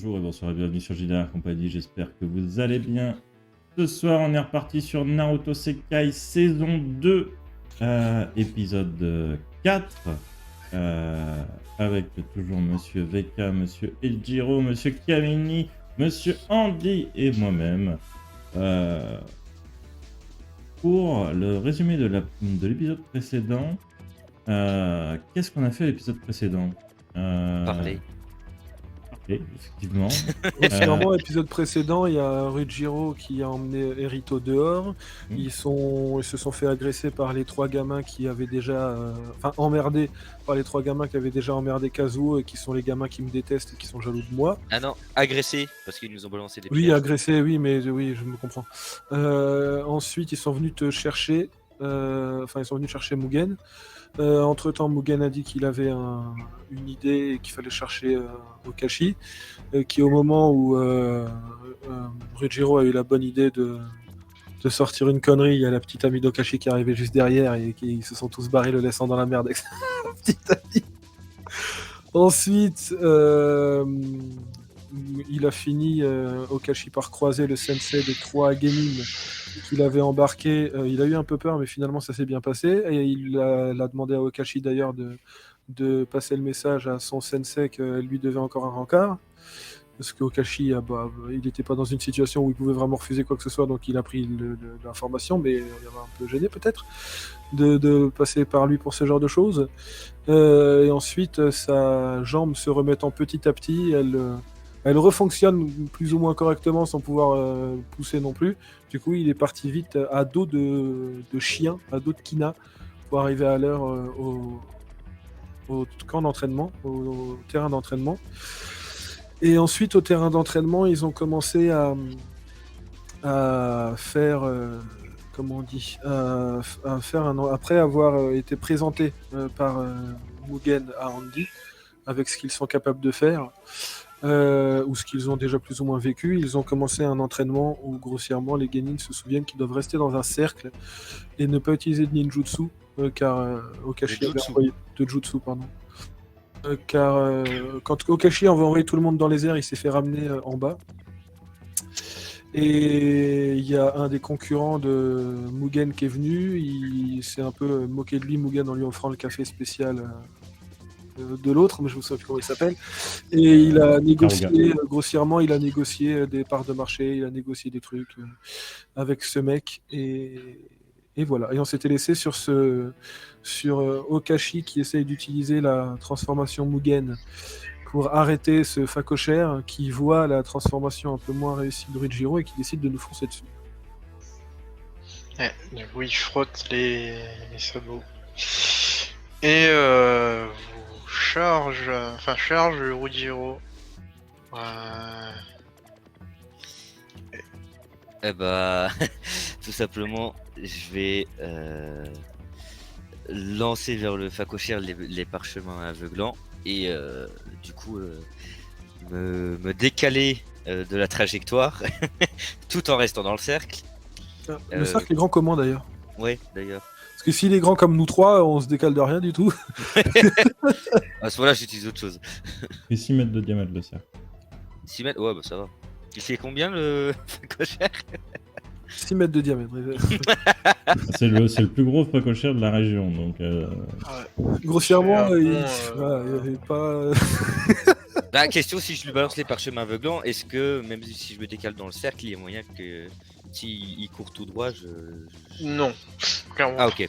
bonjour et bonsoir et bienvenue sur JDR Compagnie, j'espère que vous allez bien. Ce soir, on est reparti sur Naruto Sekai saison 2, épisode 4, avec toujours Monsieur VK, Monsieur Eljiro, Monsieur Kamini, Monsieur Andy et moi-même. Pour le résumé de l'épisode précédent, qu'est-ce qu'on a fait à l'épisode précédent Parler. Effectivement. Finalement, l'épisode précédent, il y a Rujiro qui a emmené Erito dehors. Ils se sont fait agresser par les trois gamins qui avaient déjà... emmerdés par les trois gamins qui avaient déjà emmerdé Kazuo et qui sont les gamins qui me détestent et qui sont jaloux de moi. Ah non, agressés, parce qu'ils nous ont balancé des Oui, pièges. agressés, oui, mais oui, je me comprends. Ensuite, ils sont venus te chercher. Ils sont venus chercher Mugen. Entre-temps, Mugen a dit qu'il avait une idée et qu'il fallait chercher Okashi, qui au moment où Rujiro a eu la bonne idée de sortir une connerie, il y a la petite amie d'Okashi qui est arrivée juste derrière et qui se sont tous barrés, le laissant dans la merde avec sa petite amie. Ensuite, il a fini Okashi par croiser le sensei des trois Genin qu'il avait embarqué. Il a eu un peu peur, mais finalement ça s'est bien passé. Et il a demandé à Okashi d'ailleurs de passer le message à son sensei qu'elle lui devait encore un rencard. Parce qu'Okashi, il n'était pas dans une situation où il pouvait vraiment refuser quoi que ce soit, donc il a pris l'information, mais il avait un peu gêné peut-être de passer par lui pour ce genre de choses. Et ensuite, sa jambe se remettant petit à petit, elle refonctionne plus ou moins correctement sans pouvoir pousser non plus. Du coup, il est parti vite à dos de chien, à dos de Kina, pour arriver à l'heure au camp d'entraînement, au terrain d'entraînement. Et ensuite, au terrain d'entraînement, ils ont commencé à faire... comment on dit à faire après avoir été présentés par Mugen à Andy, avec ce qu'ils sont capables de faire. Ou ce qu'ils ont déjà plus ou moins vécu, ils ont commencé un entraînement où grossièrement les Genin se souviennent qu'ils doivent rester dans un cercle et ne pas utiliser de ninjutsu, car Okashi avait envoyé de jutsu, pardon. Car quand Okashi a envoyé tout le monde dans les airs, il s'est fait ramener en bas. Et il y a un des concurrents de Mugen qui est venu, il s'est un peu moqué de lui, Mugen, en lui offrant le café spécial de l'autre, mais je ne me souviens plus comment il s'appelle. Et il a négocié, grossièrement, il a négocié des parts de marché, il a négocié des trucs avec ce mec. Et voilà. Et on s'était laissé sur Okashi qui essaye d'utiliser la transformation Mugen pour arrêter ce facochère qui voit la transformation un peu moins réussie de Rujiro et qui décide de nous foncer dessus. Ouais, du coup, il frotte les sabots. Et vous charge Rujiro. Eh bah, tout simplement, je vais lancer vers le facochère les parchemins aveuglants et du coup me décaler de la trajectoire tout en restant dans le cercle. Le cercle est grand comment d'ailleurs? Ouais, d'ailleurs. Parce que s'il est grand comme nous trois, on se décale de rien du tout. À ce moment-là, j'utilise autre chose. Et 6 mètres de diamètre le cercle. 6 mètres? Ouais, bah ça va. Il fait combien le facochère? 6 mètres de diamètre. C'est le plus gros facochère de la région, donc... Grossièrement, il n'y avait pas... La question, si je lui balance les parchemins aveuglants, est-ce que, même si je me décale dans le cercle, il y a moyen que s'il court tout droit, Non, clairement. Ah, ok.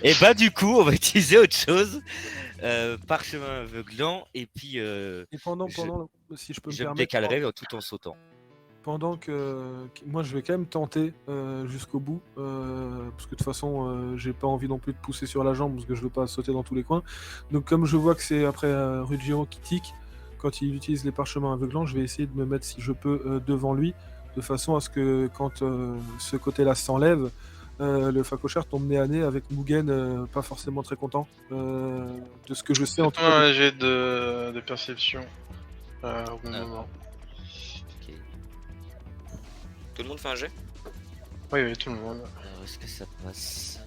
Et bah du coup, on va utiliser autre chose. Parchemin aveuglant, et puis pendant, si je peux je me me permettre, décalerai tout en sautant. Pendant que moi je vais quand même tenter jusqu'au bout, parce que de toute façon j'ai pas envie non plus de pousser sur la jambe parce que je veux pas sauter dans tous les coins. Donc comme je vois que c'est après Rujiro qui tique, quand il utilise les parchemins aveuglants, je vais essayer de me mettre si je peux devant lui, de façon à ce que quand ce côté-là s'enlève, le facochère tombe nez à nez avec Mugen, pas forcément très content de ce que je sais en tout cas. Un jet de perception au bon moment. Ok. Tout le monde fait un jet? Oui, tout le monde. Alors, est-ce que ça passe?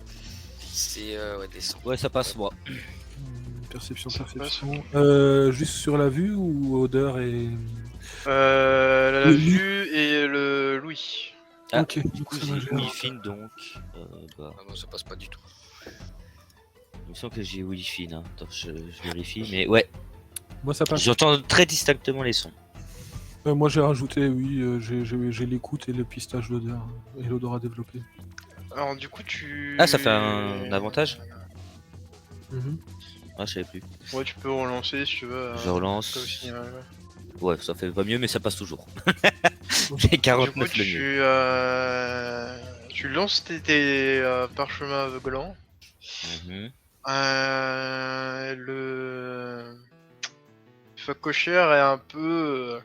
C'est des 100. Ouais, ça passe, moi. Perception, Ça perception. Juste sur la vue ou odeur et... La Oui. vue et le Louis. Ah, Ok, du coup, ça va, j'ai j'ai Willy un- Finn, donc. Bah, Ah non, ça passe pas du tout. il me semble que j'ai Willy Finn. Hein. Attends, je vérifie. Mais ouais, Moi ça passe. j'entends très distinctement les sons. Moi j'ai rajouté, oui, j'ai l'écoute et le pistage d'odeur et l'odorat développé. Alors du coup tu... Ah, ça fait un avantage Mhm. Ah, je savais plus. Ouais, tu peux relancer si tu veux. Je relance. comme si, Ouais, ça fait pas mieux, mais ça passe toujours. Ok. J'ai Du coup 49 le mieux. tu lances tes parchemins aveuglants. Mhm. Le facochère est un peu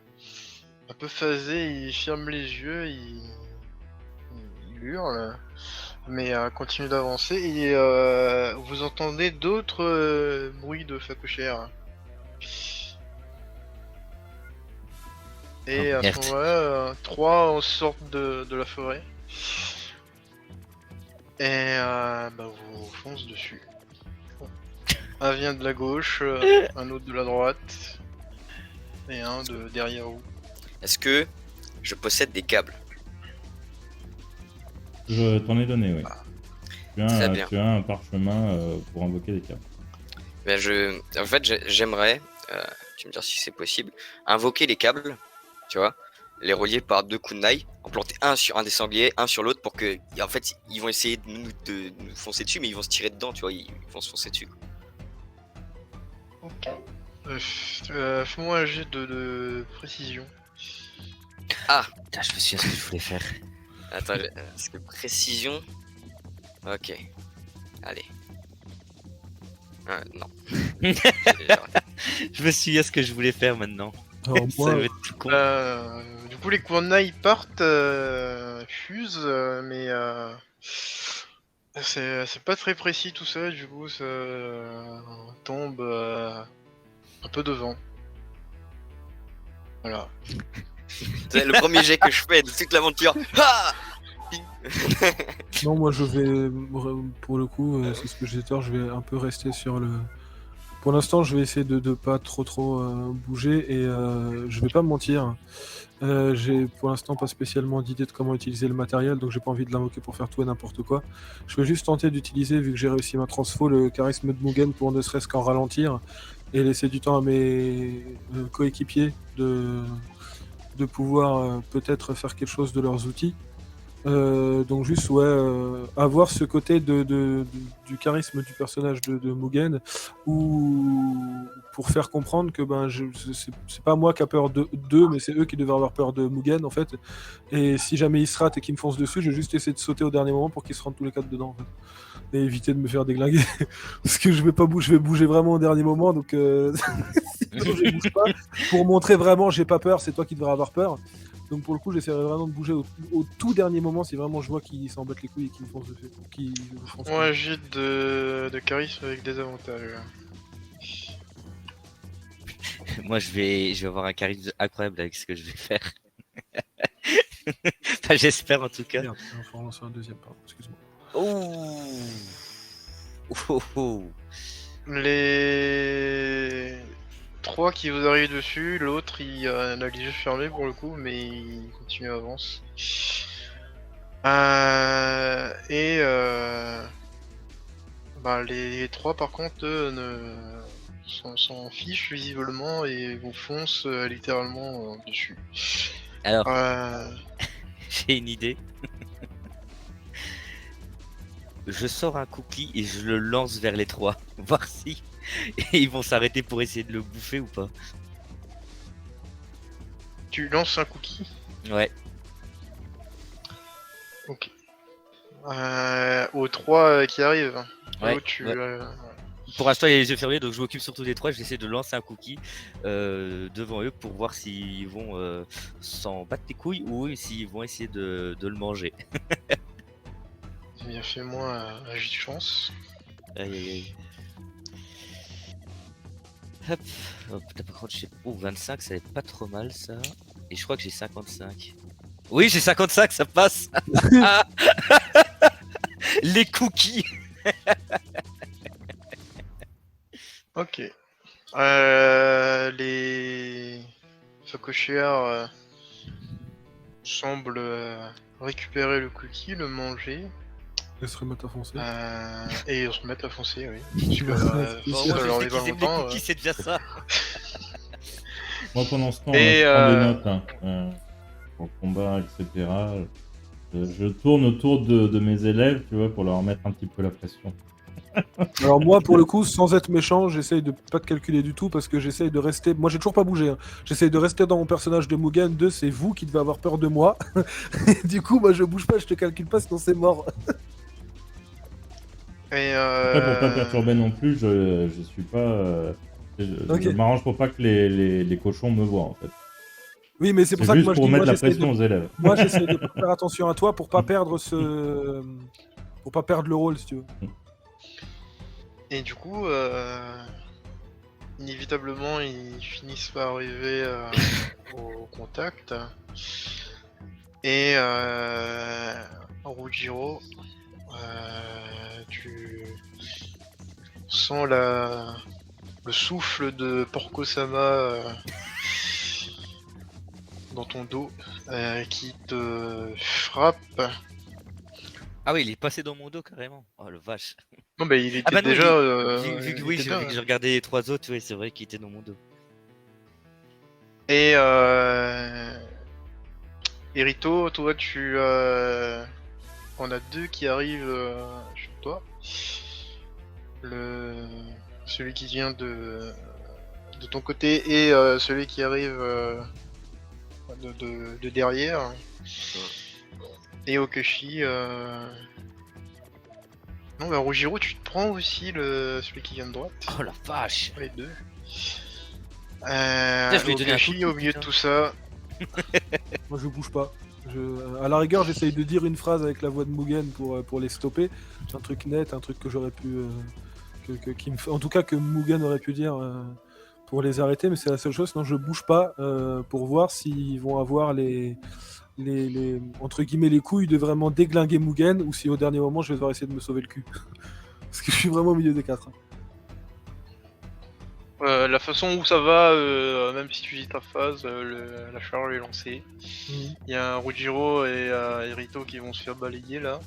phasé, il ferme les yeux, il hurle, mais continue d'avancer et vous entendez d'autres bruits de facochère. Et Oh, à merde. ce moment-là, 3 sortent de la forêt. Et vous fonce dessus. Un vient de la gauche, un autre de la droite, et un de derrière vous. Est-ce que je possède des câbles? Je t'en ai donné, oui. Très bien. Tu as un parchemin pour invoquer des câbles. Ben en fait, j'aimerais, tu me dire si c'est possible, invoquer les câbles, tu vois, les relier par 2 kunai, en planter un sur un des sangliers, un sur l'autre pour que, en fait, ils vont essayer de nous foncer dessus, mais ils vont se tirer dedans, tu vois, ils vont se foncer dessus. Quoi. Fais-moi un jet de précision. Putain, je me souviens ce que je voulais faire. Attends, parce que précision. Ok. Allez. Non. Je me souviens ce que je voulais faire maintenant. Alors Ça moi, va être tout con. Du coup, les kunai partent, fusent, mais c'est pas très précis tout ça, du coup ça tombe un peu devant. Voilà. C'est le premier jet que je fais de toute l'aventure. Ah non, moi je vais, pour le coup, c'est ce que j'ai tort, je vais un peu rester sur le... Pour l'instant, je vais essayer de pas trop bouger et je vais pas me mentir. J'ai pour l'instant pas spécialement d'idée de comment utiliser le matériel, donc j'ai pas envie de l'invoquer pour faire tout et n'importe quoi. Je vais juste tenter d'utiliser, vu que j'ai réussi ma transfo, le charisme de Mugen pour ne serait-ce qu'en ralentir et laisser du temps à mes coéquipiers de pouvoir peut-être faire quelque chose de leurs outils. Donc juste avoir ce côté du charisme du personnage de Mugen, ou pour faire comprendre que c'est pas moi qui a peur d'eux, mais c'est eux qui devaient avoir peur de Mugen en fait. Et si jamais ils se ratent et qu'ils me foncent dessus, je vais juste essayer de sauter au dernier moment pour qu'ils se rentrent tous les 4 dedans en fait. Et éviter de me faire déglinguer. Parce que je vais bouger vraiment au dernier moment, donc sinon je bouge pas. Pour montrer vraiment j'ai pas peur, c'est toi qui devrais avoir peur. Donc pour le coup, j'essaierai vraiment de bouger au tout dernier moment si vraiment je vois qu'ils s'en battent les couilles et qu'ils me foncent dessus. Moi, un jet de charisme avec des avantages. Moi, je vais avoir un charisme incroyable avec ce que je vais faire. Enfin, j'espère en tout cas. Merde, il faut relancer un deuxième, pardon, excuse-moi. Oh. Oh, oh. Les 3 qui vous arrivent dessus, l'autre il a les yeux fermés pour le coup, mais il continue à avancer. Les 3 par contre eux, s'en fichent visiblement et vous foncent littéralement dessus. Alors, j'ai une idée. Je sors un cookie et je le lance vers les 3. Voir si ils vont s'arrêter pour essayer de le bouffer ou pas. Tu lances un cookie. Ouais. Ok. Aux 3 qui arrivent. Ouais, Ouais. Pour l'instant, il y a les yeux fermés, donc je m'occupe surtout des 3. Je vais essayer de lancer un cookie devant eux pour voir s'ils vont s'en battre les couilles ou s'ils vont essayer de le manger. Eh bien, fais-moi un jet de chance. Aïe aïe aïe. Hop. Oh, putain, par contre, j'ai... Oh, 25, ça va être pas trop mal ça. Et je crois que j'ai 55. Oui, j'ai 55, ça passe. Les cookies. Ok. Les facochères semblent récupérer le cookie, le manger, Elle se remettre à foncer. et se mettre à foncer, oui. Parce que C'est Bon, sûr. moi, ça je leur sais est pas qu'ils aiment les longtemps. cookies, c'est déjà ça. Moi, pendant ce temps, Et, je prends des notes pour le combat, etc. Je tourne autour de mes élèves, tu vois, pour leur mettre un petit peu la pression. Alors moi, pour le coup, sans être méchant, j'essaye de pas te calculer du tout parce que j'essaye de rester. Moi, j'ai toujours pas bougé. Hein. J'essaye de rester dans mon personnage de Mugen. 2, c'est vous qui devez avoir peur de moi. Du coup, moi, je bouge pas, je te calcule pas, sinon c'est mort. Et Après, pour pas perturber non plus, je suis pas. Ok. Je m'arrange pour pas que les cochons me voient, en fait. Oui, mais c'est pour C'est ça que juste moi je pour dis, mettre moi la j'essaye pression de, aux élèves. moi j'essaye de pas faire attention à toi pour pas perdre pour pas perdre le rôle si tu veux. Et du coup, inévitablement, ils finissent par arriver au contact. Et Rujiro, tu sens le souffle de Porco-sama dans ton dos qui te frappe. Ah oui, il est passé dans mon dos carrément. Oh le vache. Non, mais il était Ah bah non, déjà. vu que il oui, était là. j'ai regardé les 3 autres, ouais, c'est vrai qu'il était dans mon dos. Et Rito, toi, tu on a 2 qui arrivent sur toi. Celui qui vient de ton côté et celui qui arrive de derrière. Et Okashi. Non, bah Rujiro, tu te prends aussi celui qui vient de droite. Oh la vache. Les deux. je lui ai donné un coup de Okashi, au coude, milieu de putain. tout ça. Moi je bouge pas. À la rigueur, j'essaye de dire une phrase avec la voix de Mugen pour les stopper. Un truc net, un truc que j'aurais pu. En tout cas, que Mugen aurait pu dire pour les arrêter, mais c'est la seule chose. Sinon, je bouge pas pour voir s'ils vont avoir entre guillemets les couilles de vraiment déglinguer Mugen ou si au dernier moment je vais devoir essayer de me sauver le cul. Parce que je suis vraiment au milieu des quatre. La façon où ça va, même si tu dis ta phase, la charge est lancée. Il y a Rujiro et Rito qui vont se faire balayer là.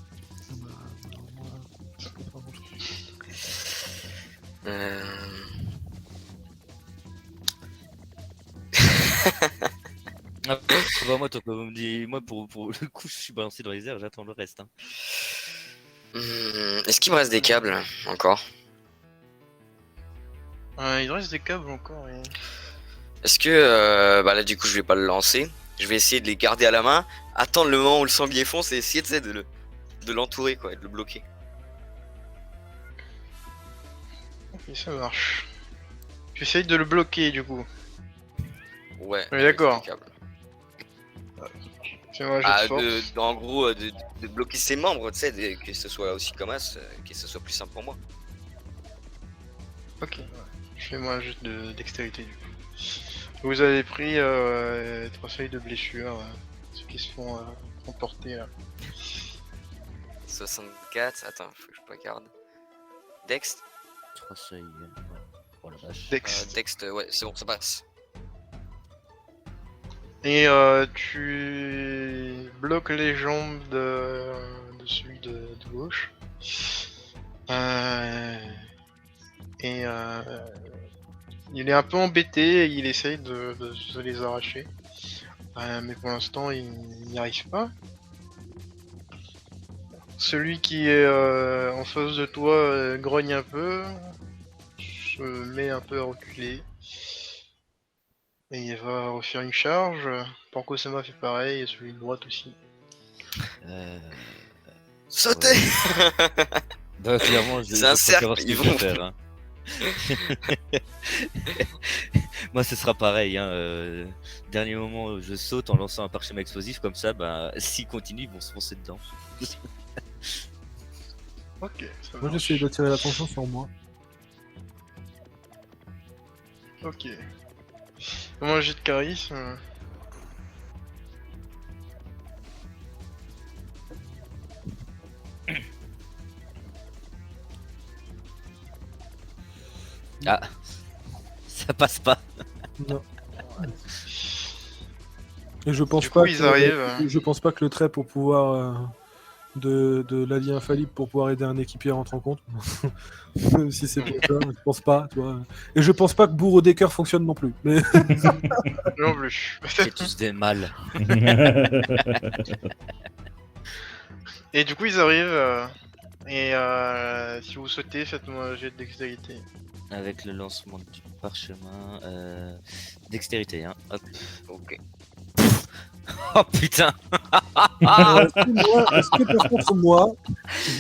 Ah, bah, moi, toi, comme on me dit, moi pour le coup, je suis balancé dans les airs, j'attends le reste. Hein. Est-ce qu'il me reste des câbles encore? Il reste des câbles encore. Oui. Est-ce que bah là du coup je vais pas le lancer. Je vais essayer de les garder à la main, attendre le moment où le sanglier fonce et essayer de l'entourer quoi, et de le bloquer. Ok, ça marche. Tu essayes de le bloquer du coup. Ouais. Oui, avec d'accord. des câbles. Fais-moi un jet Ah, de force. en gros de bloquer ses membres, tu sais, que ce soit aussi comme As, que ce soit plus simple pour moi. Ok. Fais-moi un jet de dextérité du coup. Vous avez pris 3 feuilles de blessure, ceux qui se font emporter là. 64, attends, faut que je regarde. Dex 3 seuils. Oh la vache. Dex. Dex, ouais, c'est bon, ça passe. Et tu bloques les jambes de celui de gauche. Et il est un peu embêté, il essaye de se les arracher. Mais pour l'instant, il n'y arrive pas. Celui qui est en face de toi grogne un peu, se met un peu à reculer. Et il va refaire une charge. Porco-sama fait pareil, et celui de droite aussi. Sautez. Bah, clairement, C'est un je préfère cercle, ce ils que je vont- vais faire. Hein. Moi, ce sera pareil. Hein. Dernier moment, je saute en lançant un parchemin explosif. Comme ça, bah, s'ils continuent, ils vont se foncer dedans. Ok, ça Moi marche. j'essaye d'attirer l'attention sur moi. Ok. Moi, un jet de charisme. Ah, ça passe pas. Non. Et je pense Du coup, pas ils que, arrivent. je pense pas que le trait pour pouvoir de l'allié infaillible pour pouvoir aider un équipier rentre en compte. Même si c'est pour ça, je pense pas, tu vois. Et je pense pas que Bourreau des cœurs fonctionne non plus. Mais Non plus. C'est tous des mâles. Et du coup, ils arrivent. Et si vous sautez, faites-moi un jet de dextérité. Avec le lancement du parchemin. Dextérité, hein. Hop. Ok. Oh putain. est-ce que par contre moi,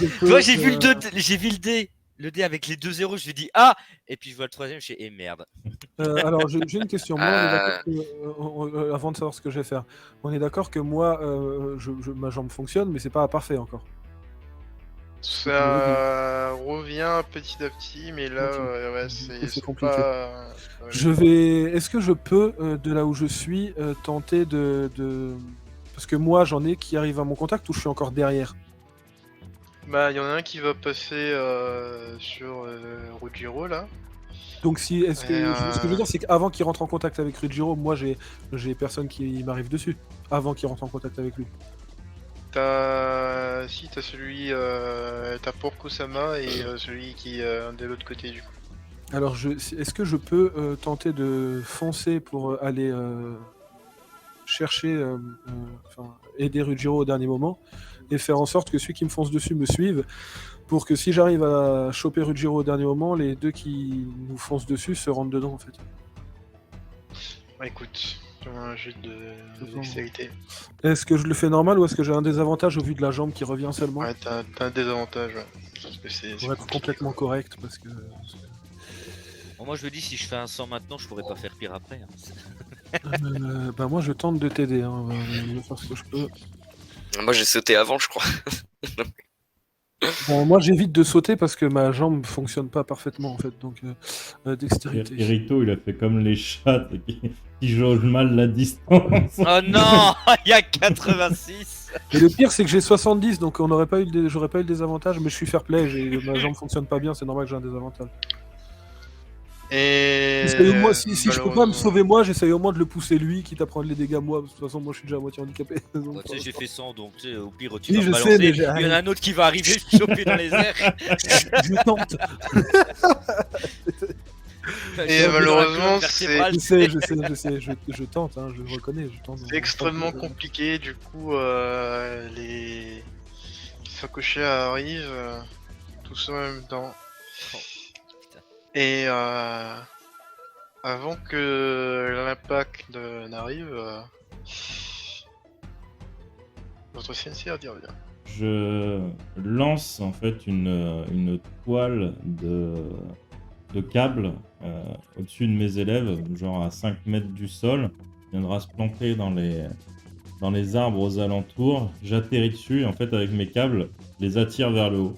je peux, Toi, j'ai vu le dé. Le dé avec les 2 zéros, je lui dis ah. Et puis je vois le troisième, je fais eh merde. alors j'ai une question. Moi, on est d'accord que, avant de savoir ce que je vais faire, on est d'accord que moi, ma jambe fonctionne, mais c'est pas parfait encore. Ça revient petit à petit, mais là, Ok. ouais, C'est c'est compliqué. pas. Je vais. Est-ce que je peux, de là où je suis, tenter de. Parce que moi, j'en ai qui arrivent à mon contact ou je suis encore derrière. Bah, il y en a un qui va passer sur Ruggiero là. Donc si, est-ce que Et, ce que je veux dire, c'est qu'avant qu'il rentre en contact avec Ruggiero, moi j'ai personne qui m'arrive dessus. Avant qu'il rentre en contact avec lui. T'as celui. T'as Porco-sama et celui qui est de l'autre côté du coup. Alors est-ce que je peux tenter de foncer pour aller chercher, aider Ruggiero au dernier moment et faire en sorte que celui qui me fonce dessus me suive pour que si j'arrive à choper Ruggiero au dernier moment, les deux qui nous foncent dessus se rentrent dedans en fait. Bah, écoute, fais-moi un jet de dextérité. Est-ce que je le fais normal ou est-ce que j'ai un désavantage au vu de la jambe qui revient seulement? Ouais, t'as un désavantage. Ouais. Parce que c'est Pour être compliqué, complètement quoi. correct parce que. Bon, moi je me dis si je fais un 100 maintenant, je pourrais pas faire pire après. Hein. Bah moi je tente de t'aider, hein. Je vais faire ce que je peux. Moi j'ai sauté avant, je crois. Bon, moi j'évite de sauter parce que ma jambe fonctionne pas parfaitement en fait, donc dextérité. Irito, il a fait comme les chats qui jaugent mal la distance. Oh non, il y a 86. Et le pire c'est que j'ai 70 donc j'aurais pas eu le désavantage, mais je suis fair play, ma jambe fonctionne pas bien, c'est normal que j'ai un désavantage. Et. J'essaye au moins, si je peux pas me malheureusement- sauver moi, j'essaye au moins de le pousser lui, quitte à prendre les dégâts moi, parce que de toute façon moi je suis déjà à moitié handicapé. Donc, Bon, tu sais, j'ai fait 100 donc tu sais, au pire tu Oui, vas je me sais, balancer. mais Il y en a un autre qui va arriver, je choper dans les airs. je tente. Et malheureusement, c'est Je sais, je tente, hein, je reconnais, je tente. extrêmement compliqué. Du coup, les Sakoshia arrivent tous en même temps. Oh, putain. Et avant que l'impact n'arrive, votre sensei intervient. Je lance en fait une toile de câble au-dessus de mes élèves, genre à 5 mètres du sol, qui viendra se planter dans les arbres aux alentours. J'atterris dessus et en fait avec mes câbles, je les attire vers le haut.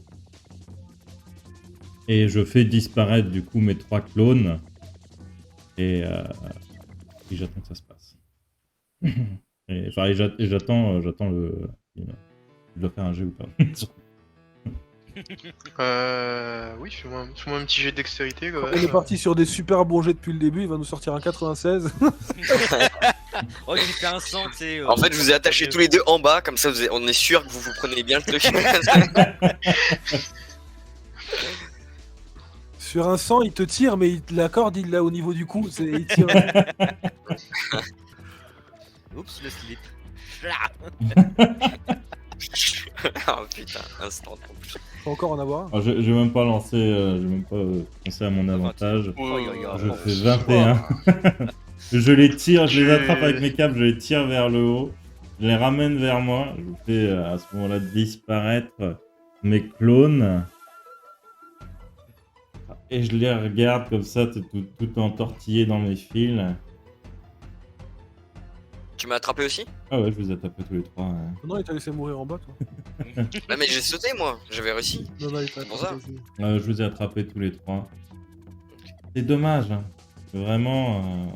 Et je fais disparaître du coup mes 3 clones et j'attends que ça se passe. et j'attends le... Je dois faire un jeu ou pas? Oui, fais-moi un petit jet de dextérité. Quand On est même. parti sur des super bons jets depuis le début, il va nous sortir un 96. Oh, j'ai fait un 100, tu sais. En fait, je vous ai attachés tous les deux en bas, comme ça on est sûr que vous vous prenez bien le truc. Sur un 100, il te tire, mais la corde, il l'a au niveau du cou. Il tire. Oups, le slip. Oh putain, instant en plus. Faut encore en avoir un. Alors, je vais même pas lancer, je vais même pas penser à mon avantage. Oh, yo, yo. Je fais 21. Je les tire, je les Tu- attrape avec mes câbles, je les tire vers le haut, je les ramène vers moi, je fais à ce moment-là disparaître mes clones. Et je les regarde comme ça, tout entortillé dans mes fils. Tu m'as attrapé aussi? Ah ouais, je vous ai tapé tous les trois. Ouais. Non, il t'a laissé mourir en bas, toi. Bah mais j'ai sauté moi, j'avais réussi. Non, il t'a C'est pour ça. laissé. Je vous ai attrapé tous les trois. C'est dommage, hein. Vraiment,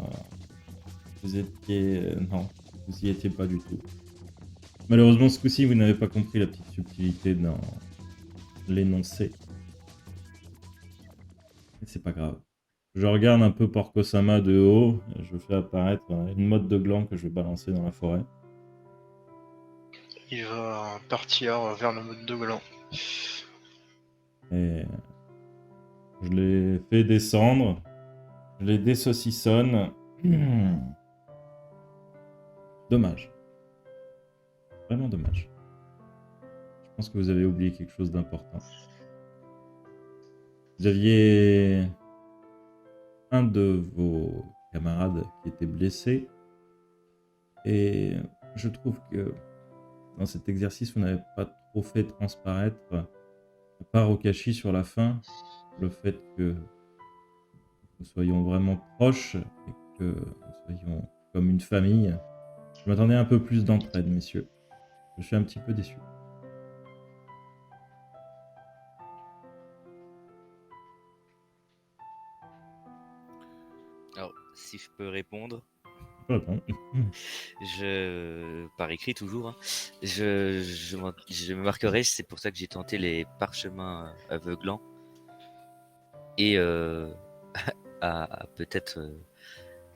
vous étiez... non, vous y étiez pas du tout. Malheureusement, ce coup-ci, vous n'avez pas compris la petite subtilité dans l'énoncé. Mais c'est pas grave. Je regarde un peu Porco-sama de haut. Je fais apparaître une mode de gland que je vais balancer dans la forêt. Il va partir vers le mode de gland. Et je les fais descendre. Je les désaucissonne. Dommage. Vraiment dommage. Je pense que vous avez oublié quelque chose d'important. Vous aviez un de vos camarades qui était blessé. Et je trouve que dans cet exercice, vous n'avez pas trop fait transparaître, à part Okashi sur la fin, le fait que nous soyons vraiment proches et que nous soyons comme une famille. Je m'attendais à un peu plus d'entraide, messieurs. Je suis un petit peu déçu. Alors, si je peux répondre, Attends. par écrit toujours, hein, je me marquerai, c'est pour ça que j'ai tenté les parchemins aveuglants et à peut-être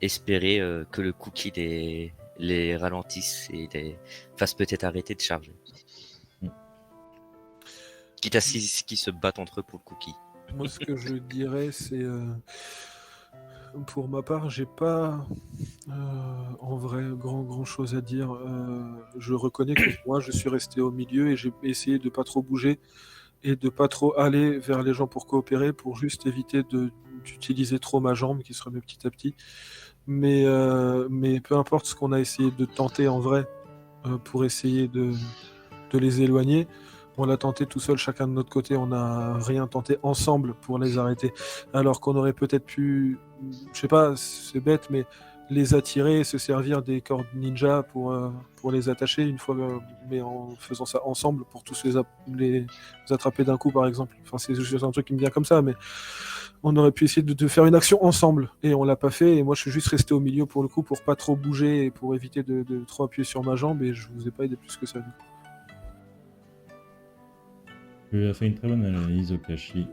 espérer que le cookie les ralentisse et les fasse peut-être arrêter de charger. Quitte à ce qu'ils se battent entre eux pour le cookie. Moi, ce que je dirais, c'est pour ma part, j'ai pas en vrai grand chose à dire. Je reconnais que moi, je suis resté au milieu et j'ai essayé de pas trop bouger et de pas trop aller vers les gens pour coopérer, pour juste éviter d'utiliser trop ma jambe qui se remet petit à petit. Mais peu importe ce qu'on a essayé de tenter en vrai pour essayer de les éloigner. On l'a tenté tout seul, chacun de notre côté, on n'a rien tenté ensemble pour les arrêter. Alors qu'on aurait peut-être pu, je sais pas, c'est bête, mais les attirer et se servir des cordes ninja pour les attacher une fois, mais en faisant ça ensemble pour tous les attraper d'un coup, par exemple. Enfin, c'est juste un truc qui me vient comme ça, mais on aurait pu essayer de faire une action ensemble et on l'a pas fait. Et moi, je suis juste resté au milieu pour le coup, pour pas trop bouger et pour éviter de trop appuyer sur ma jambe. Et je vous ai pas aidé plus que ça. Du coup. Tu as fait une très bonne analyse, Okashi.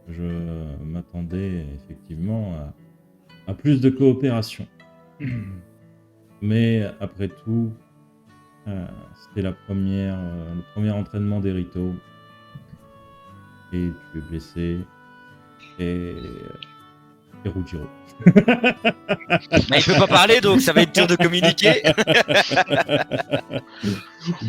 Je m'attendais effectivement à plus de coopération. Mais après tout, c'était le premier entraînement d'Erito. Et tu es blessé. Et Rujiro. Mais il peut pas parler, donc ça va être dur de communiquer.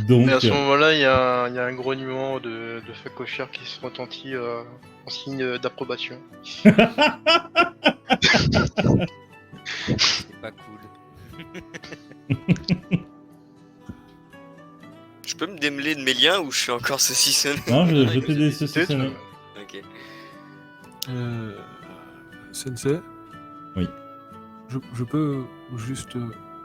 Donc, Et à ce moment-là, il y a un grognement de Fakoshir qui se retentit en signe d'approbation. C'est pas cool. Je peux me démêler de mes liens ou je suis encore saucissonné? non, je Avec t'ai mes des saucissonnés. Ok. Sensei. Oui. Je peux juste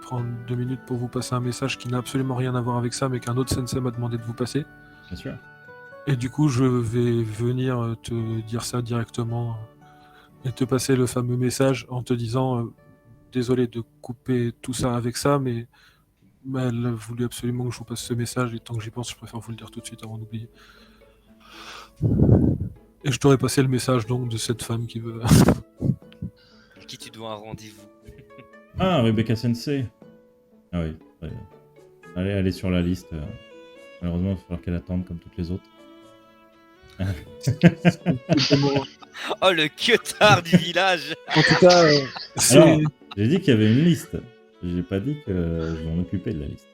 prendre 2 minutes pour vous passer un message qui n'a absolument rien à voir avec ça, mais qu'un autre sensei m'a demandé de vous passer. Bien sûr. Et du coup, je vais venir te dire ça directement et te passer le fameux message en te disant désolé de couper tout ça avec ça, mais elle a voulu absolument que je vous passe ce message et tant que j'y pense, je préfère vous le dire tout de suite avant d'oublier. Et je t'aurais passé le message donc de cette femme qui veut. À qui tu dois un rendez-vous. Ah, Rebecca Sensei. Ah oui. Ouais. Allez, elle est sur la liste. Malheureusement, il va falloir qu'elle attende comme toutes les autres. Oh, le queutard du village. En tout cas, c'est. Alors, j'ai dit qu'il y avait une liste. J'ai pas dit que je m'en occupais de la liste.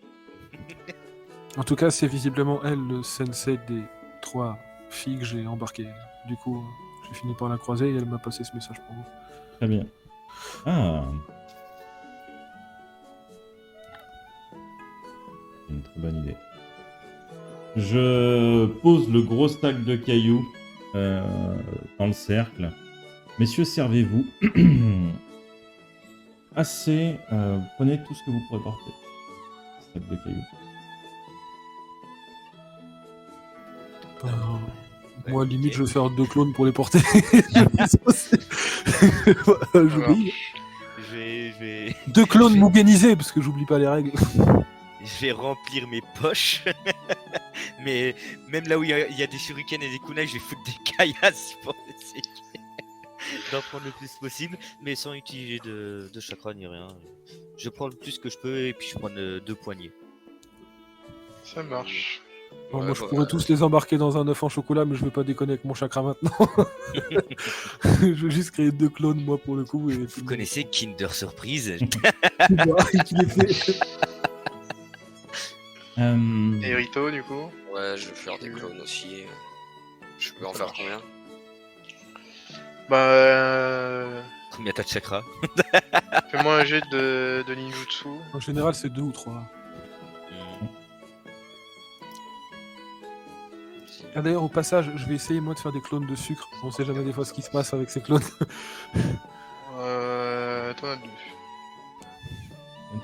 En tout cas, c'est visiblement elle, le sensei des 3 filles que j'ai embarquées. Du coup, j'ai fini par la croiser et elle m'a passé ce message pour vous. Très bien. Ah. C'est une très bonne idée. Je pose le gros stack de cailloux dans le cercle. Messieurs, servez-vous. Assez. Prenez tout ce que vous pourrez porter. Stack de cailloux. Moi, limite, je vais faire 2 clones pour les porter. J'oublie. Je vais 2 clones muganisés, parce que j'oublie pas les règles. je vais remplir mes poches. Mais même là où il y a des shurikens et des kunai, je vais foutre des caillasses pour essayer. d'en prendre le plus possible, mais sans utiliser de chakra ni rien. Je prends le plus que je peux et puis je prends 2 poignées. Ça marche. Bon, Ouais, moi, je bah, pourrais tous les embarquer dans un œuf en chocolat, mais je vais pas déconner avec mon chakra maintenant. Je vais juste créer 2 clones, moi, pour le coup. Et Vous connaissez Kinder Surprise? qu'il est fait. Et Rito, du coup? Ouais, je vais faire des clones aussi. Je peux en faire combien? Bah, Combien t'as de chakra? fais-moi un jet de ninjutsu. En général, c'est 2 ou 3. Ah, d'ailleurs, au passage, je vais essayer, moi, de faire des clones de sucre. On sait jamais des fois ce qui se passe avec ces clones. T'en as 2.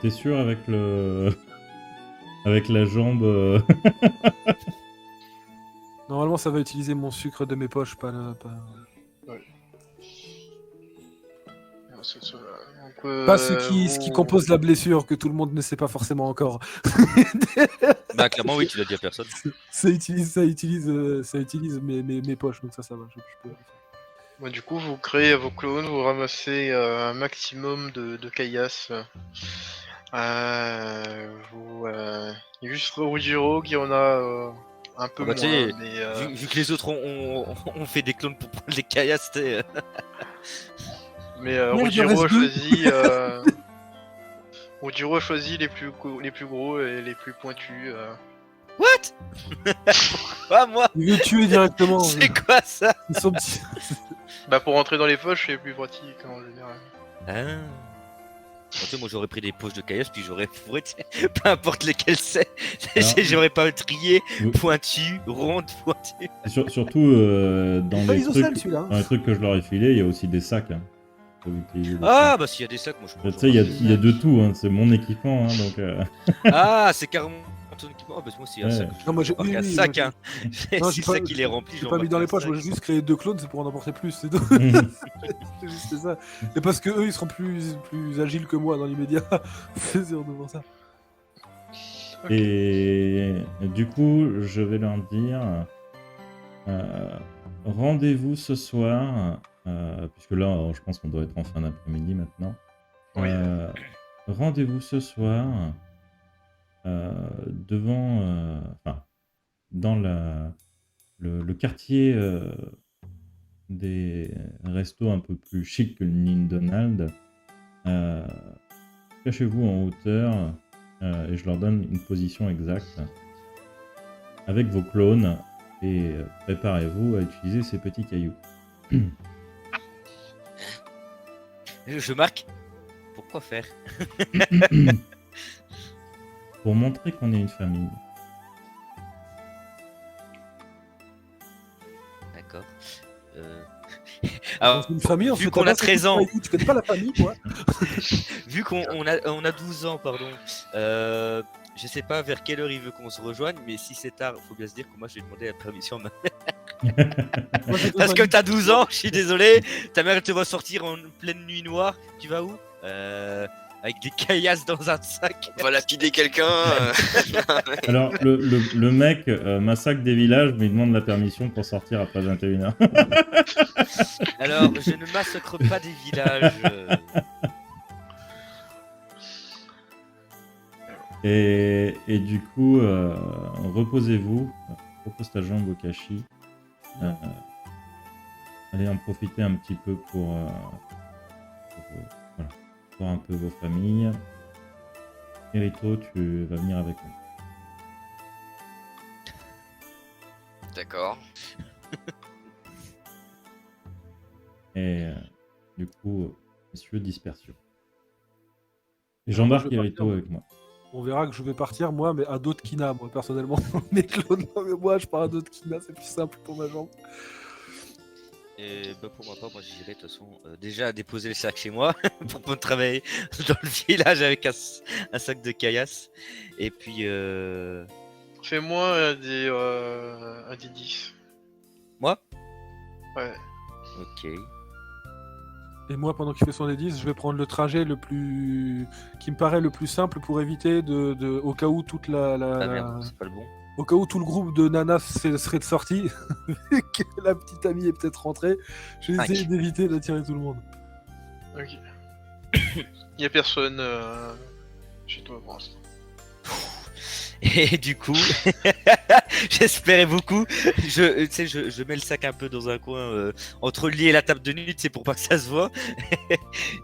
T'es sûr avec le. Avec la jambe. Normalement, ça va utiliser mon sucre de mes poches, pas le. Pas ce qui compose la blessure, que tout le monde ne sait pas forcément encore. Bah clairement oui, tu l'as dit à personne. Ça utilise mes poches, donc ça va. Je peux... Bah, du coup, vous créez vos clones, vous ramassez un maximum de caillasses. Il y a juste Rojiro qui en a un peu Ah bah, moins. tu sais, Mais, vu que les autres ont fait des clones pour prendre les caillasses, t'sais, Merde, Rojiro il a reste deux. choisi. Rojiro a choisi les plus gros et les plus pointus. What? Ah moi? Il veut tuer directement. C'est quoi ça? Ils sont petits. Bah, pour rentrer dans les poches, c'est plus pratique en général. Ah. Bon, tu sais, moi j'aurais pris des poches de caillasses puis j'aurais fourré, t'sais, peu importe lesquelles c'est. Alors, J'aurais pas trié, vous- pointu, ronde, pointu. Surtout dans Pas les isocèle, trucs. celui-là. Dans les trucs que je leur ai filé, il y a aussi des sacs. Hein. Faut utiliser des Ah sacs. bah s'il y a des sacs, moi je Tu sais, il y a de tout, hein. C'est mon équipement, hein, donc. Ah, c'est carrément ton équipement. Ah bah moi c'est un Ouais. sac. Non, moi, j'ai- J'embarque oui, un oui, sac, moi, hein. Non, Si j'ai le pas- sac il est rempli, J'ai pas mis dans les poches, moi j'ai juste créé 2 clones, c'est pour en emporter plus, c'est tout. C'est juste ça. Et parce que eux ils seront plus agiles que moi dans l'immédiat. C'est sûr de voir ça. Et du coup, je vais leur dire rendez-vous ce soir, puisque là, je pense qu'on doit être en fin d'après-midi maintenant. Oui. Rendez-vous ce soir devant, enfin, dans le quartier des restos un peu plus chic que le Lindonald. Cachez-vous en hauteur et je leur donne une position exacte avec vos clones et préparez-vous à utiliser ces petits cailloux. Je marque. Pourquoi faire? Pour montrer qu'on est une famille. D'accord. Dans Alors, une famille, on vu se qu'on a tabasse 13 avec ans. des cailloux. Tu connais pas la famille, toi? vu qu'on on a 12 ans, pardon, je sais pas vers quelle heure il veut qu'on se rejoigne, mais si c'est tard, faut bien se dire que moi j'ai demandé la permission à ma mère. Moi, j'ai Parce que besoin t'as 12 ans, je suis désolé, ta mère elle te voit sortir en pleine nuit noire, tu vas où? Avec des caillasses dans un sac. On va lapider quelqu'un. Alors, le mec massacre des villages, mais il demande la permission pour sortir après 21h. Alors, je ne massacre pas des villages. Et du coup, reposez-vous. Repose ta jambe, Okashi. Allez en profiter un petit peu pour voilà, voir un peu vos familles. Erito, tu vas venir avec nous. D'accord. Et du coup, messieurs, dispersion. Et j'embarque je vais Erito partir. avec moi. On verra que je vais partir, moi, mais à d'autres Kina, moi, personnellement. Mes clones, mais moi, je pars à d'autres Kina, c'est plus simple pour ma jambe. Et bah pour ma part, moi j'irai de toute façon déjà déposer le sac chez moi pour pas travailler dans le village avec un sac de caillasses. Et puis Fais-moi un des 10. moi? Ouais. Ok. Et moi, pendant qu'il fait son D10, je vais prendre le trajet qui me paraît le plus simple pour éviter au cas où toute Ah merde, c'est pas le bon. au cas où tout le groupe de nanas serait de sortie, et que la petite amie est peut-être rentrée, j'ai essayé d'éviter d'attirer tout le monde. Ok. Il y a personne chez toi pour l'instant. Et du coup, j'espérais beaucoup. Je mets le sac un peu dans un coin entre le lit et la table de nuit, c'est pour pas que ça se voit.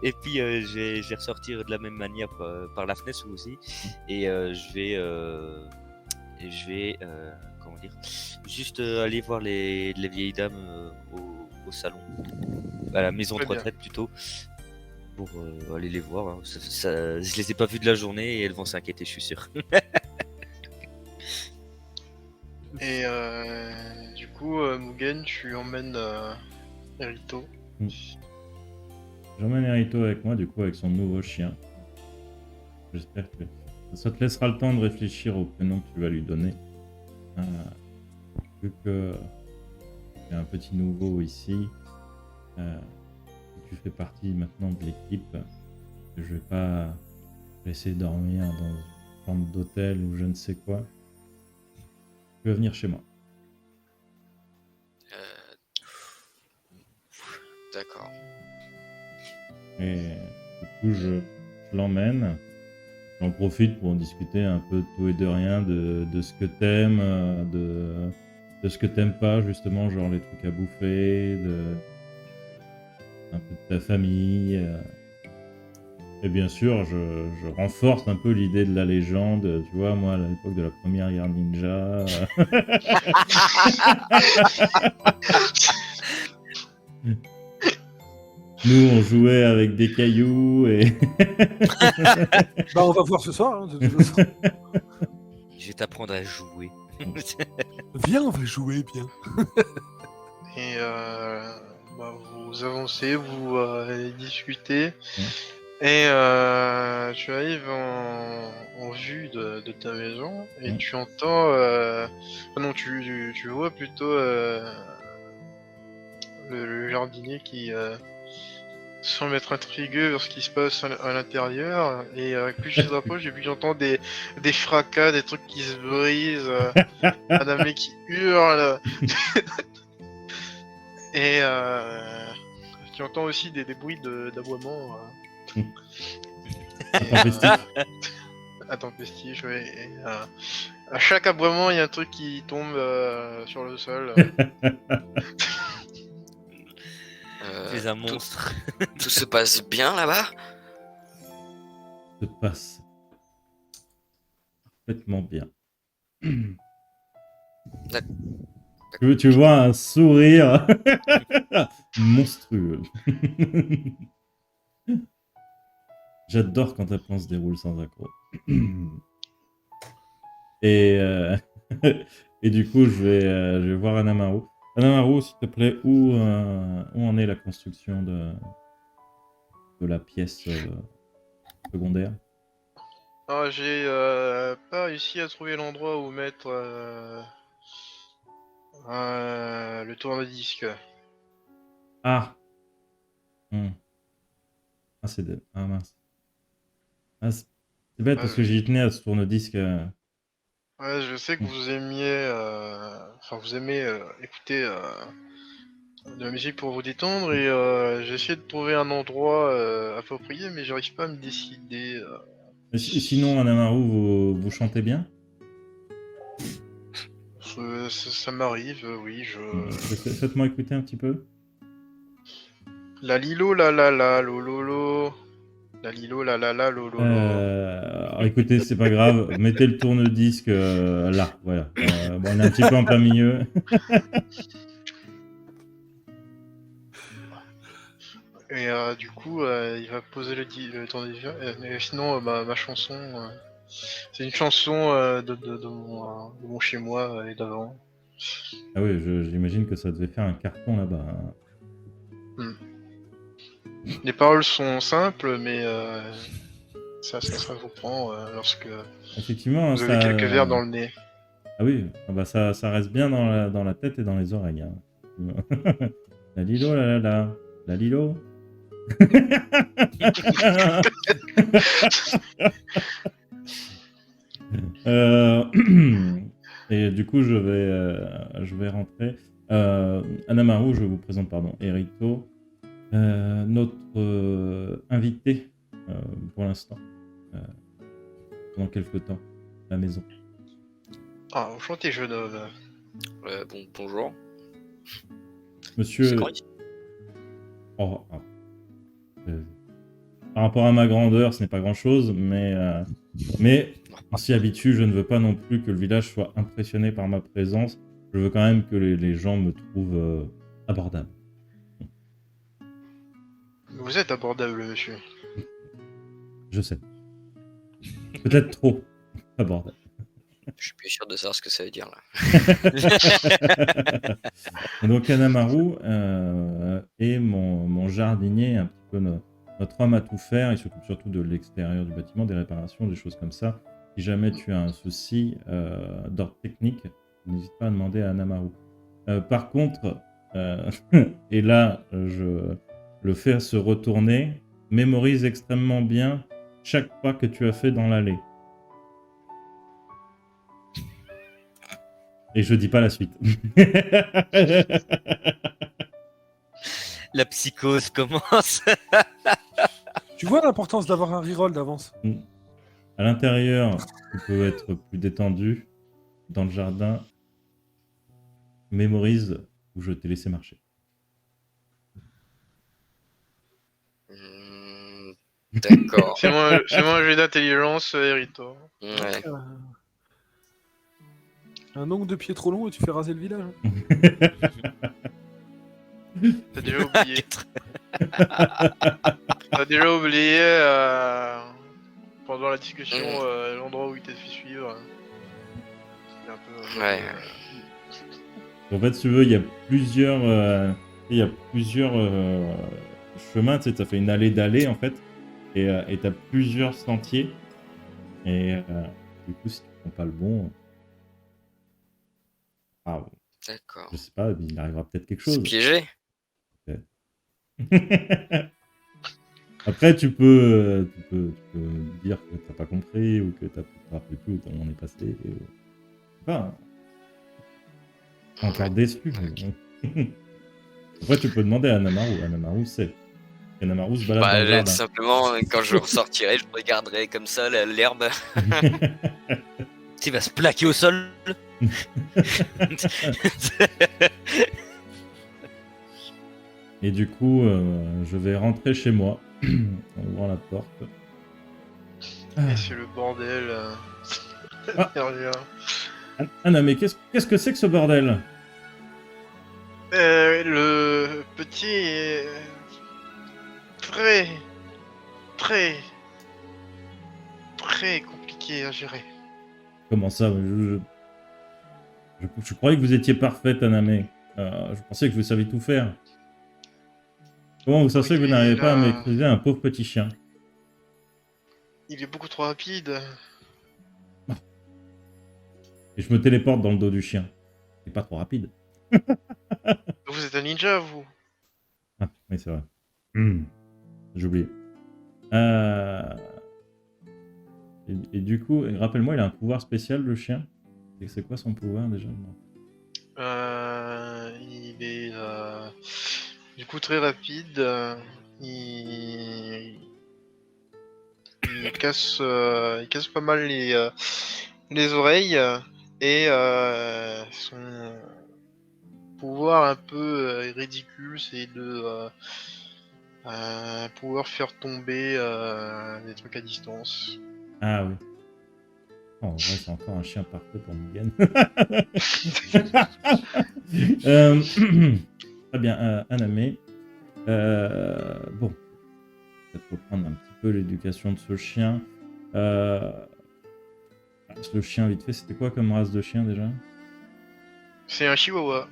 Et puis je vais ressortir de la même manière par la fenêtre aussi. Et je vais comment dire, juste aller voir les vieilles dames au salon, à la maison Très de bien. retraite plutôt, pour aller les voir. Hein. Je les ai pas vues de la journée et elles vont s'inquiéter, je suis sûr. Et du coup, Mugen, tu emmènes Erito. J'emmène Erito avec moi, du coup, avec son nouveau chien. J'espère que ça te laissera le temps de réfléchir au prénom que tu vas lui donner. Vu que il y a un petit nouveau ici, tu fais partie maintenant de l'équipe. Je vais pas laisser dormir dans une chambre d'hôtel ou je ne sais quoi. Tu vas venir chez moi. D'accord. Et du coup, je l'emmène. J'en profite pour discuter un peu de tout et de rien, de ce que t'aimes, de ce que t'aimes pas, justement, genre les trucs à bouffer, un peu de ta famille. Et bien sûr, je renforce un peu l'idée de la légende. Tu vois, moi, à l'époque de la première guerre ninja. Nous, on jouait avec des cailloux et. Bah, on va voir ce soir, hein, de toute façon. Je vais t'apprendre à jouer. Viens, on va jouer bien. Et vous avancez, vous discutez. Et tu arrives en vue de ta maison et tu entends... non, tu vois plutôt le jardinier qui semble être intrigué vers ce qui se passe à l'intérieur. Et plus je rapproche, et plus j'entends des fracas, des trucs qui se brisent, un mec qui hurle. Et tu entends aussi des bruits d'aboiement. Intempestif, ouais. Et, à chaque aboiement, il y a un truc qui tombe sur le sol. C'est un monstre. Tout se passe bien là-bas? Se passe parfaitement bien. Tu vois un sourire monstrueux. J'adore quand un plan se déroule sans accroc. Et du coup, je vais voir Anamaru. Anamaru, s'il te plaît, où en est la construction de la pièce secondaire? Alors, j'ai pas réussi à trouver l'endroit où mettre le tourne-disque. Ah. Ah, ah mince. Ah, c'est bête parce que j'y tenais à ce tourne-disque. Ouais, je sais que vous aimiez, vous aimez écouter de la musique pour vous détendre et j'ai essayé de trouver un endroit approprié, mais j'arrive pas à me décider. Sinon, Anamaru, vous chantez bien? Ça m'arrive, oui, Faites-moi écouter un petit peu. La lilo la la la lololo. La lilo la la la lololo. Écoutez, c'est pas grave. Mettez le tourne-disque là, voilà. Bon, on est un petit peu en plein milieu. Et du coup, il va poser le tourne-disque. Sinon, ma chanson, c'est une chanson de mon chez-moi et d'avant. Ah oui, j'imagine que ça devait faire un carton là-bas. Hein. Les paroles sont simples, mais ça vous prend lorsque effectivement, vous avez quelques verres dans le nez. Ah oui, ça reste bien dans la tête et dans les oreilles. Hein. La Lilo, la Lilo. Et du coup, je vais rentrer. Anamaru, je vous présente, pardon, Erito, notre invité pour l'instant, euh, pendant quelques temps, à la maison. Ah, enchanté, jeune homme. Bonjour. C'est Monsieur. quand ici? Oh, ah. Par rapport à ma grandeur, ce n'est pas grand-chose, mais on s'y habitue. Je ne veux pas non plus que le village soit impressionné par ma présence. Je veux quand même que les gens me trouvent abordable. Vous êtes abordable, monsieur. Je sais. Peut-être trop abordable. Je suis plus sûr de savoir ce que ça veut dire là. Et donc Anamaru est mon jardinier, un petit peu notre homme à tout faire. Il s'occupe surtout de l'extérieur du bâtiment, des réparations, des choses comme ça. Si jamais tu as un souci d'ordre technique, n'hésite pas à demander à Anamaru. Par contre, et là je le fais se retourner, mémorise extrêmement bien chaque pas que tu as fait dans l'allée. Et je dis pas la suite. La psychose commence. Tu vois l'importance d'avoir un reroll d'avance. À l'intérieur, tu peux être plus détendu. Dans le jardin, mémorise où je t'ai laissé marcher. D'accord. Fais-moi un jeu d'intelligence, Erito. Ouais. Un ongle de pied trop long et tu fais raser le village. T'as déjà oublié. T'as déjà oublié pendant la discussion l'endroit où il t'a fait suivre. C'est un peu. Ouais. En fait, si tu veux, il y a plusieurs chemins. Tu sais, ça fait une allée d'allées en fait, et t'as plusieurs sentiers. Et du coup, si tu prends pas le bon, D'accord. je sais pas, il arrivera peut-être quelque C'est chose. piégé. Après, tu peux dire que t'as pas compris ou que t'as pas rappelé plus où on est passé. Je sais pas. Encore déçu. Ok. Après, tu peux demander à Anamaru. Anamaru sait. Anamaru se balade dans le Tout jardin. simplement, quand je ressortirai, je regarderai comme ça l'herbe. Il va se plaquer au sol. Et du coup, je vais rentrer chez moi en ouvrant la porte. Et c'est le bordel. Ah. Derrière. Anna, mais qu'est-ce que c'est que ce bordel? Le petit est très compliqué à gérer. Comment ça? Je croyais que vous étiez parfaite, Aname. Je pensais que vous saviez tout faire. Comment vous savez que vous n'arrivez pas à maîtriser un pauvre petit chien? Il est beaucoup trop rapide. Et je me téléporte dans le dos du chien. C'est pas trop rapide. Vous êtes un ninja, vous. Ah, oui, c'est vrai. J'ai oublié. Et du coup, rappelle-moi, il a un pouvoir spécial, le chien. Et c'est quoi son pouvoir déjà? Il est du coup très rapide. Il casse pas mal les oreilles et son pouvoir un peu ridicule, c'est de pouvoir faire tomber des trucs à distance. Ah oui. Oh, en vrai, c'est encore un chien parfait pour Mugen. Très bien, Aname. Bon, peut-être reprendre un petit peu l'éducation de ce chien. Le chien, vite fait, c'était quoi comme race de chien déjà? C'est un chihuahua.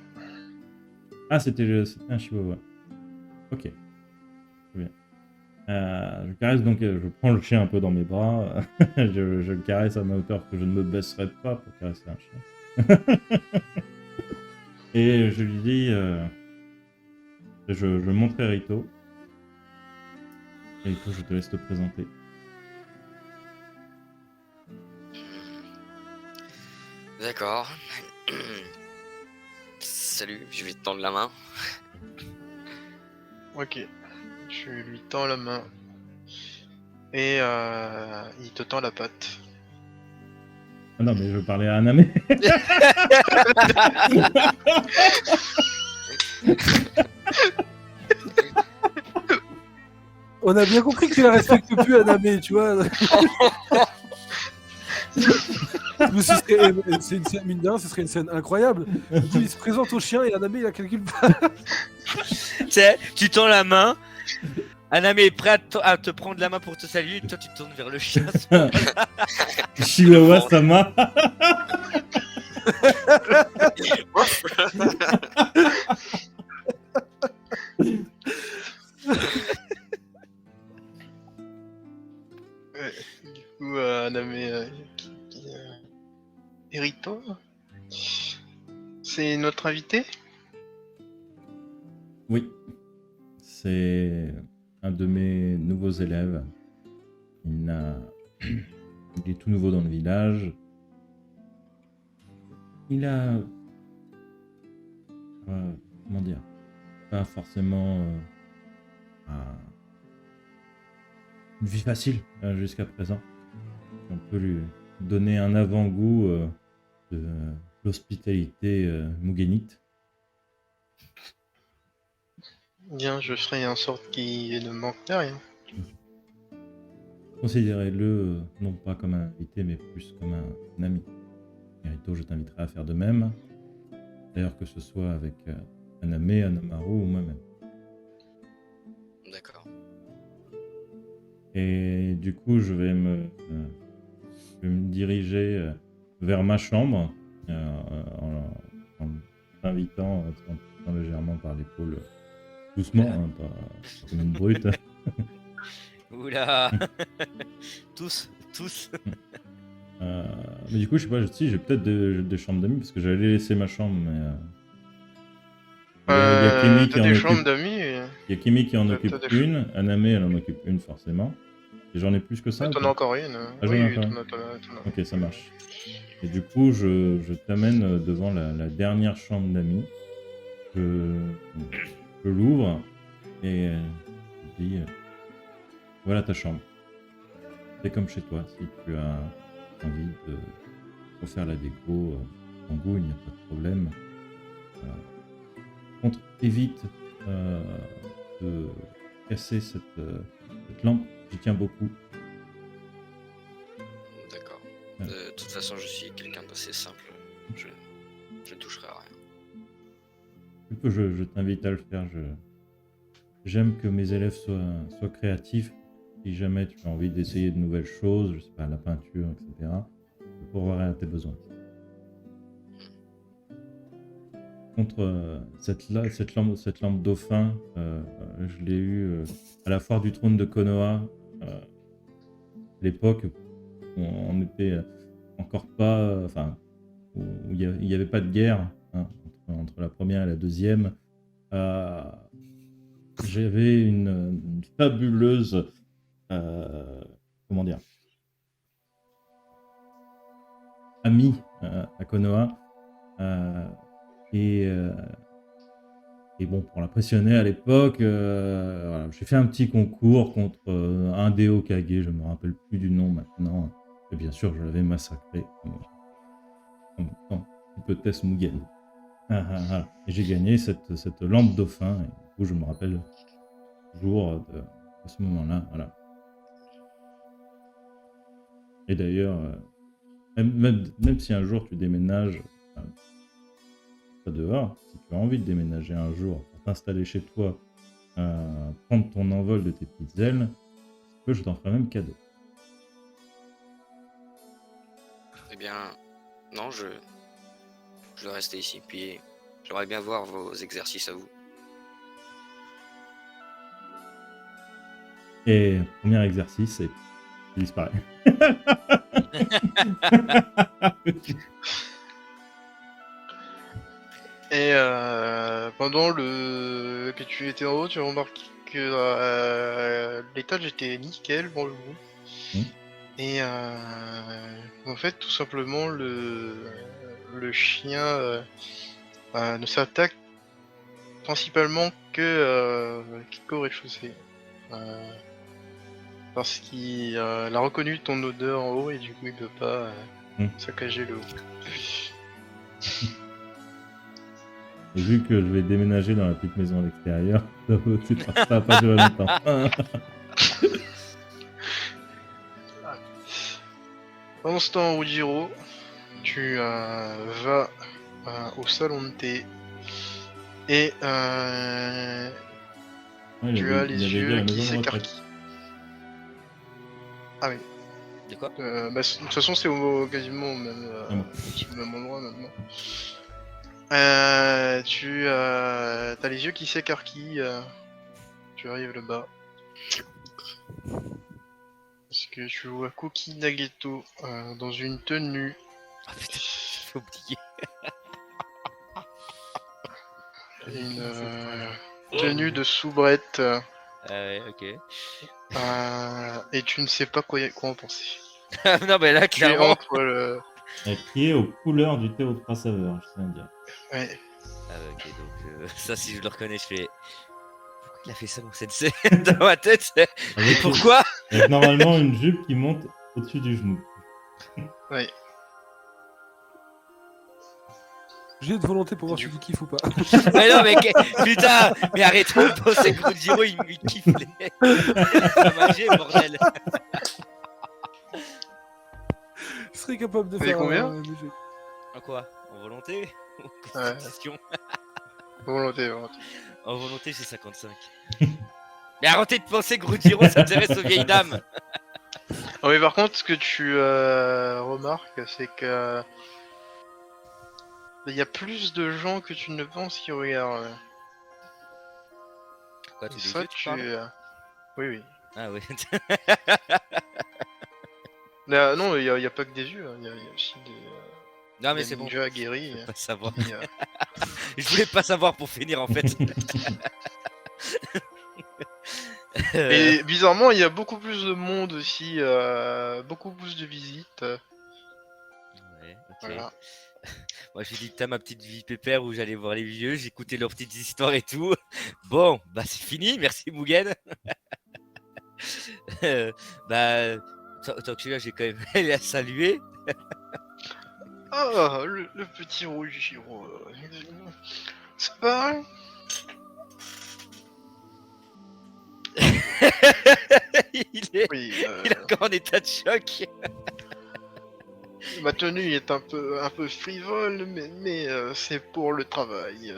Ah, c'était un chihuahua. Ok. Très bien. Je caresse donc, je prends le chien un peu dans mes bras, je le caresse à ma hauteur que je ne me baisserai pas pour caresser un chien. Et je lui dis, je montre Erito. Erito, je te laisse te présenter. D'accord. Salut, je vais te tendre la main. Ok. Je lui tends la main. Et il te tend la patte. Ah non, mais je parlais à Aname. On a bien compris que tu la respectes plus, Aname, tu vois. Mais c'est une scène, mine de rien, ce serait une scène incroyable. Il se présente au chien et Aname, il la calcule pas. Tu sais, tu tends la main. Aname est prêt à te prendre la main pour te saluer. Et toi, tu te tournes vers le chien. Chihuahua Sama. Du coup, Name Erito, c'est notre invité. Oui, c'est un de mes nouveaux élèves. Il est tout nouveau dans le village. Il a... comment dire? Pas forcément une vie facile jusqu'à présent. On peut lui donner un avant-goût de l'hospitalité mouguénite. Bien, je ferai en sorte qu'il ne manque de rien. Considérez-le non pas comme un invité, mais plus comme un ami. Erito, je t'inviterai à faire de même. D'ailleurs, que ce soit avec Aname, Anamaru ou moi-même. D'accord. Et du coup, je vais me diriger vers ma chambre en t'invitant légèrement par l'épaule, doucement, hein, pas comme une brute. Oula. Tous. Mais du coup, je sais pas, si j'ai peut-être des chambres d'amis parce que j'allais laisser ma chambre, mais il y a Kimi qui t'as en des chambres occupe. d'amis. Il y a Kimi qui en T'as occupe des une, Aname elle en occupe une forcément. Et j'en ai plus que ça. T'en ou as pas encore une. Ah, j'en ai Oui, encore t'en une. as. Ok, ça marche. Et du coup, je t'amène devant la dernière chambre d'amis. Je l'ouvre et je te dis voilà ta chambre. C'est comme chez toi. Si tu as envie de refaire la déco en goût, il n'y a pas de problème. Par contre, évite de casser cette lampe. J'y tiens beaucoup. D'accord. Ouais. De toute façon, je suis quelqu'un d'assez simple. Je ne toucherai à rien. Du coup, je t'invite à le faire. J'aime que mes élèves soient créatifs. Si jamais tu as envie d'essayer de nouvelles choses, je sais pas, la peinture, etc., je pourvoirai à tes besoins. Contre cette lampe dauphin, je l'ai eue à la foire du trône de Konoha. À l'époque où on n'était encore pas, enfin, où il n'y avait pas de guerre hein, entre la première et la deuxième. J'avais une fabuleuse, comment dire, amie à Konoha. Et bon, pour l'impressionner à l'époque, voilà, j'ai fait un petit concours contre un des Hokage, je ne me rappelle plus du nom maintenant. Et bien sûr, je l'avais massacré. Comme hypothèse Mugen. Et j'ai gagné cette lampe dauphin. Et du coup, je me rappelle toujours de ce moment-là. Voilà. Et d'ailleurs, même si un jour tu déménages pas dehors, si tu as envie de déménager un jour pour t'installer chez toi, prendre ton envol de tes petites ailes, je t'en ferai même cadeau. Eh bien, non, je vais rester ici. Puis, j'aimerais bien voir vos exercices à vous. Et premier exercice, et il disparaît. Et pendant que tu étais en haut, tu as remarqué que l'étage était nickel pour le coup. Mmh. Et en fait, tout simplement, le chien ne s'attaque principalement qu'au rez-de-chaussée. Parce qu'il a reconnu ton odeur en haut et du coup il peut pas saccager le haut. Et vu que je vais déménager dans la petite maison à l'extérieur, ça va pas durer longtemps. Pendant ce temps, Rujiro, tu vas au salon de thé et Ouais, il tu avait- as il les avait dit yeux la qui maison de retraite. s'écarquillent. Ah oui. De quoi? De toute façon, c'est quasiment au même, Ah bon. sur le même endroit maintenant. Tu as les yeux qui s'écarquillent. Tu arrives là-bas. Parce que tu vois Cookie Nagato dans une tenue. Ah putain, j'ai oublié. Une tenue de soubrette. Ah ouais, ok. Et tu ne sais pas quoi en penser. Non, mais là, Tu es clairement. entre le. Qui est aux couleurs du thé aux 3 saveurs, je tiens à dire. Ouais. Ah ouais, ok, donc ça, si je le reconnais, je fais. Pourquoi il a fait ça, mon sensei? Dans ma tête, c'est. Avec, Pourquoi? avec normalement une jupe qui monte au-dessus du genou. Ouais. J'ai de volonté pour voir Du si tu kiffes ou pas. Mais non, mais putain, mais arrêtons de penser que Rojiro, il kiffe les. La magie, bordel. Je serais capable de Mais faire combien un léger. En quoi? En volonté? Ou Ouais. question? Volonté. En volonté, j'ai 55. Mais arrêtez de penser que Rojiro s'intéresse aux vieilles dames. Ah oui, par contre, ce que tu remarques, c'est que il y a plus de gens que tu ne penses qui regardent. Quoi, Et tous les ça, yeux, tu parles? Oui. Ah oui. Là, non, il y a pas que des yeux. Il y a aussi Non, mais des c'est bon. ninjas aguerris. Je voulais pas savoir. qui, Je voulais pas savoir pour finir en fait. Et bizarrement, il y a beaucoup plus de monde aussi, beaucoup plus de visites. Ouais, ok. Voilà. Moi j'ai dit t'as ma petite vie pépère où j'allais voir les vieux, j'écoutais leurs petites histoires et tout. Bon, bah c'est fini, merci Mugen. Bah, tant que je suis là, j'ai quand même à saluer. Ah, le petit Rujiro. C'est pas. il est Oui, encore en état de choc. ma tenue est un peu frivole, mais c'est pour le travail.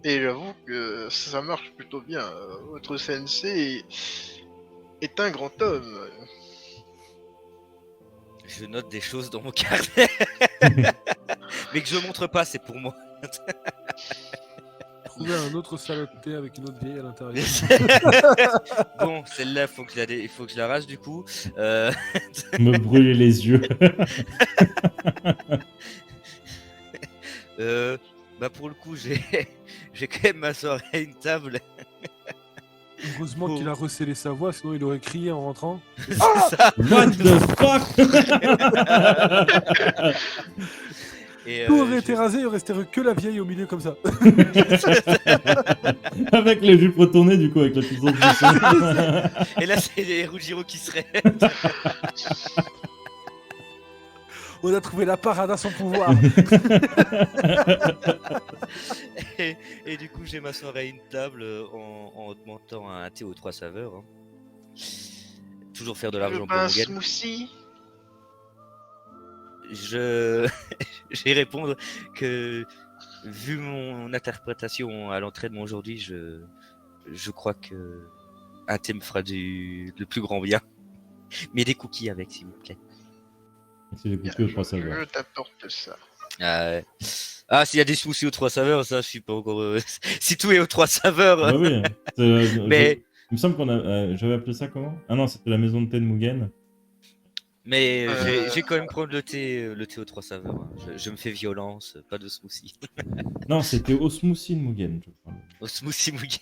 Et j'avoue que ça marche plutôt bien. Votre sensei est un grand homme. Je note des choses dans mon carnet. Mais que je montre pas, c'est pour moi. Trouver un autre salade de thé avec une autre vieille à l'intérieur. Bon, celle-là, il faut que je la rase du coup. Me brûler les yeux. Bah pour le coup, j'ai quand même m'asseoir à une table. Heureusement Oh. qu'il a recélé sa voix, sinon il aurait crié en rentrant. C'est ça. What the fuck? Et, Tout aurait été rasé, il restait que la vieille au milieu comme ça. Avec les jupes retournées, du coup, avec la petite zone de son. et là, c'est les Rujiro qui seraient. On a trouvé la parade à son pouvoir. et du coup, j'ai m'asseoir à une table en demandant un thé aux 3 saveurs. Hein. Toujours faire de Tu veux l'argent pour pas un Mugen. smoothie? Je vais répondre que vu mon interprétation à l'entraînement aujourd'hui, je crois que un thé me fera le plus grand bien. Mais des cookies avec, s'il vous plaît. C'est les cookies aux 3 saveurs. Je t'apporte ça. Ouais. Ah, s'il y a des smoothies aux 3 saveurs, ça, je suis pas encore. Si tout est aux 3 saveurs. Bah oui. Hein. Mais- Il me semble qu'on a. J'avais appelé ça comment? Ah non, c'était la maison de thé de Mugen. Mais Euh, j'ai quand même prendre le thé aux 3 saveurs. Hein. Je me fais violence, pas de smoothie. Non, c'était au smoothie de Mugen, je crois. Au smoothie Mugen.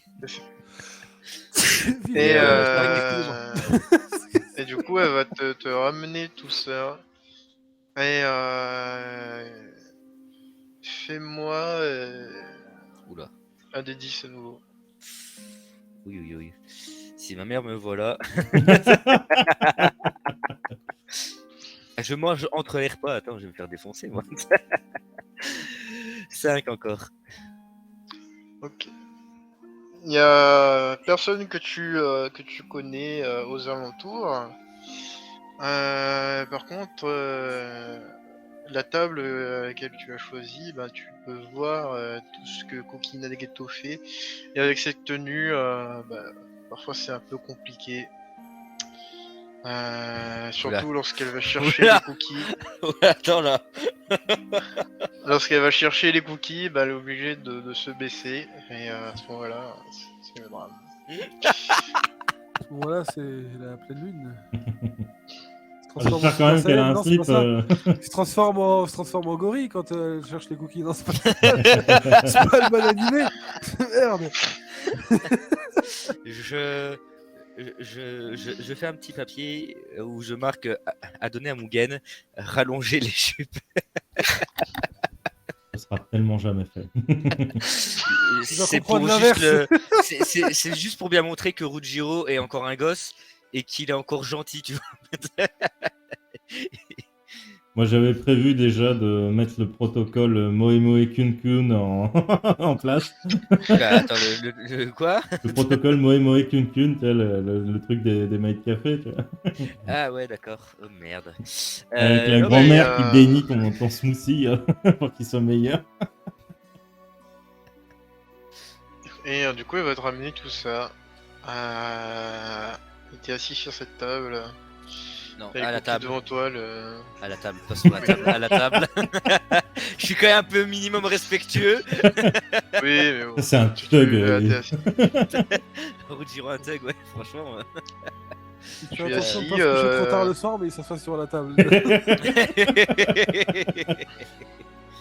Et, avec et du coup, elle va te ramener tout ça. Et Fais-moi Oula. un des 10 à nouveau. Oui, oui, oui. Si ma mère me voit là. Je mange entre les repas. Attends, je vais me faire défoncer, moi. 5 encore. Ok. Il y a personne que tu connais aux alentours. Par contre, la table à laquelle tu as choisi, bah, tu peux voir tout ce que Cookie Nagato fait. Et avec cette tenue, bah, parfois c'est un peu compliqué. Surtout lorsqu'elle va chercher Oula. les cookies. Attends là. Lorsqu'elle va chercher les cookies, bah, elle est obligée de se baisser. Et à ce moment-là, c'est le drame. Voilà, c'est la pleine lune. Il se transforme en J'espère quand même Super qu'elle a Saiyan. un Non, c'est pas slip. ça. Il se transforme en gorille quand elle cherche les cookies. Non, c'est pas ça. C'est pas le bon animé. Merde. Je fais un petit papier où je marque à donner à Mugen, rallonger les jupes. Ce sera tellement jamais fait. C'est comprendre pour juste l'inverse. c'est juste pour bien montrer que Rujiro est encore un gosse et qu'il est encore gentil, tu vois. Moi, j'avais prévu déjà de mettre le protocole Moe Moe Kun Kun en place. Bah, attends, le quoi? Le protocole Moe Moe Kun Kun, tu sais, le truc des mails de café, tu vois. Ah ouais, d'accord. Oh merde. Avec la non, grand-mère mais, qui bénit ton smoothie pour qu'il soit meilleur. Et du coup, elle va te ramener tout ça. T'es assis sur cette table. non, T'as les à la cookies table. devant toi. Le... À la table, pas sur la table, à la table. Je suis quand même un peu minimum respectueux. Oui, mais bon. Ça, c'est un Tu- thug. t'es assis. Rujiro un thug, ouais, franchement. Tu Je fais suis attention de assis, pas se coucher trop tard le soir, mais il s'assoit sur la table.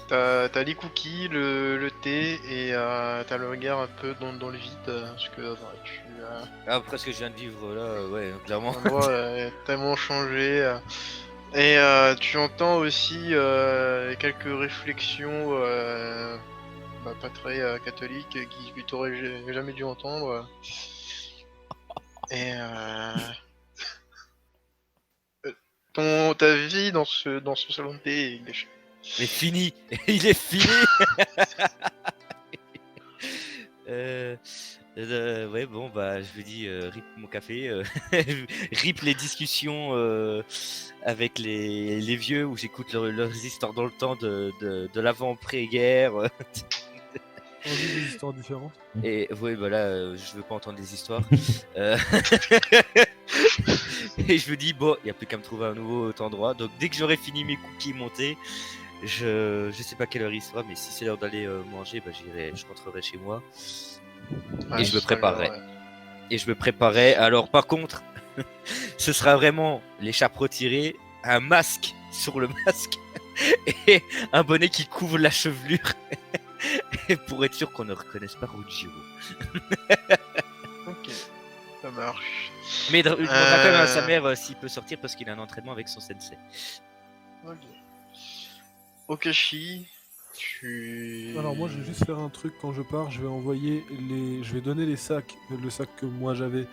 T'as les cookies, le thé et t'as le regard un peu dans le vide. Parce que tu Après ce que je viens de vivre là, ouais, clairement. l'endroit a tellement changé. Et tu entends aussi quelques réflexions pas très catholiques que t'aurais jamais dû entendre. Et ta vie dans ce salon de thé est gâchée. Mais fini. Il est fini. Ouais, bon, bah, je vous dis, rip mon café, rip les discussions avec les vieux où j'écoute leurs histoires dans le temps de l'avant-pré-guerre. On vit des histoires différentes. Et ouais, bah là, je veux pas entendre des histoires. Euh, Et je me dis, bon, il n'y a plus qu'à me trouver un nouveau endroit. Donc dès que j'aurai fini mes cookies montés, je sais pas quelle heure il sera, mais si c'est l'heure d'aller manger, bah je rentrerai chez moi. Ouais, Et je me ce sera préparerai. genre, Et je me préparais. Alors par contre, ce sera vraiment l'écharpe retirée, un masque sur le masque et un bonnet qui couvre la chevelure pour être sûr qu'on ne reconnaisse pas Rujiro. Ok, ça marche. Mais il demandera quand même à sa mère s'il peut sortir parce qu'il a un entraînement avec son sensei. Ok. Okashi, tu... Alors moi, je vais juste faire un truc quand je pars. Je vais donner les sacs, le sac que moi j'avais,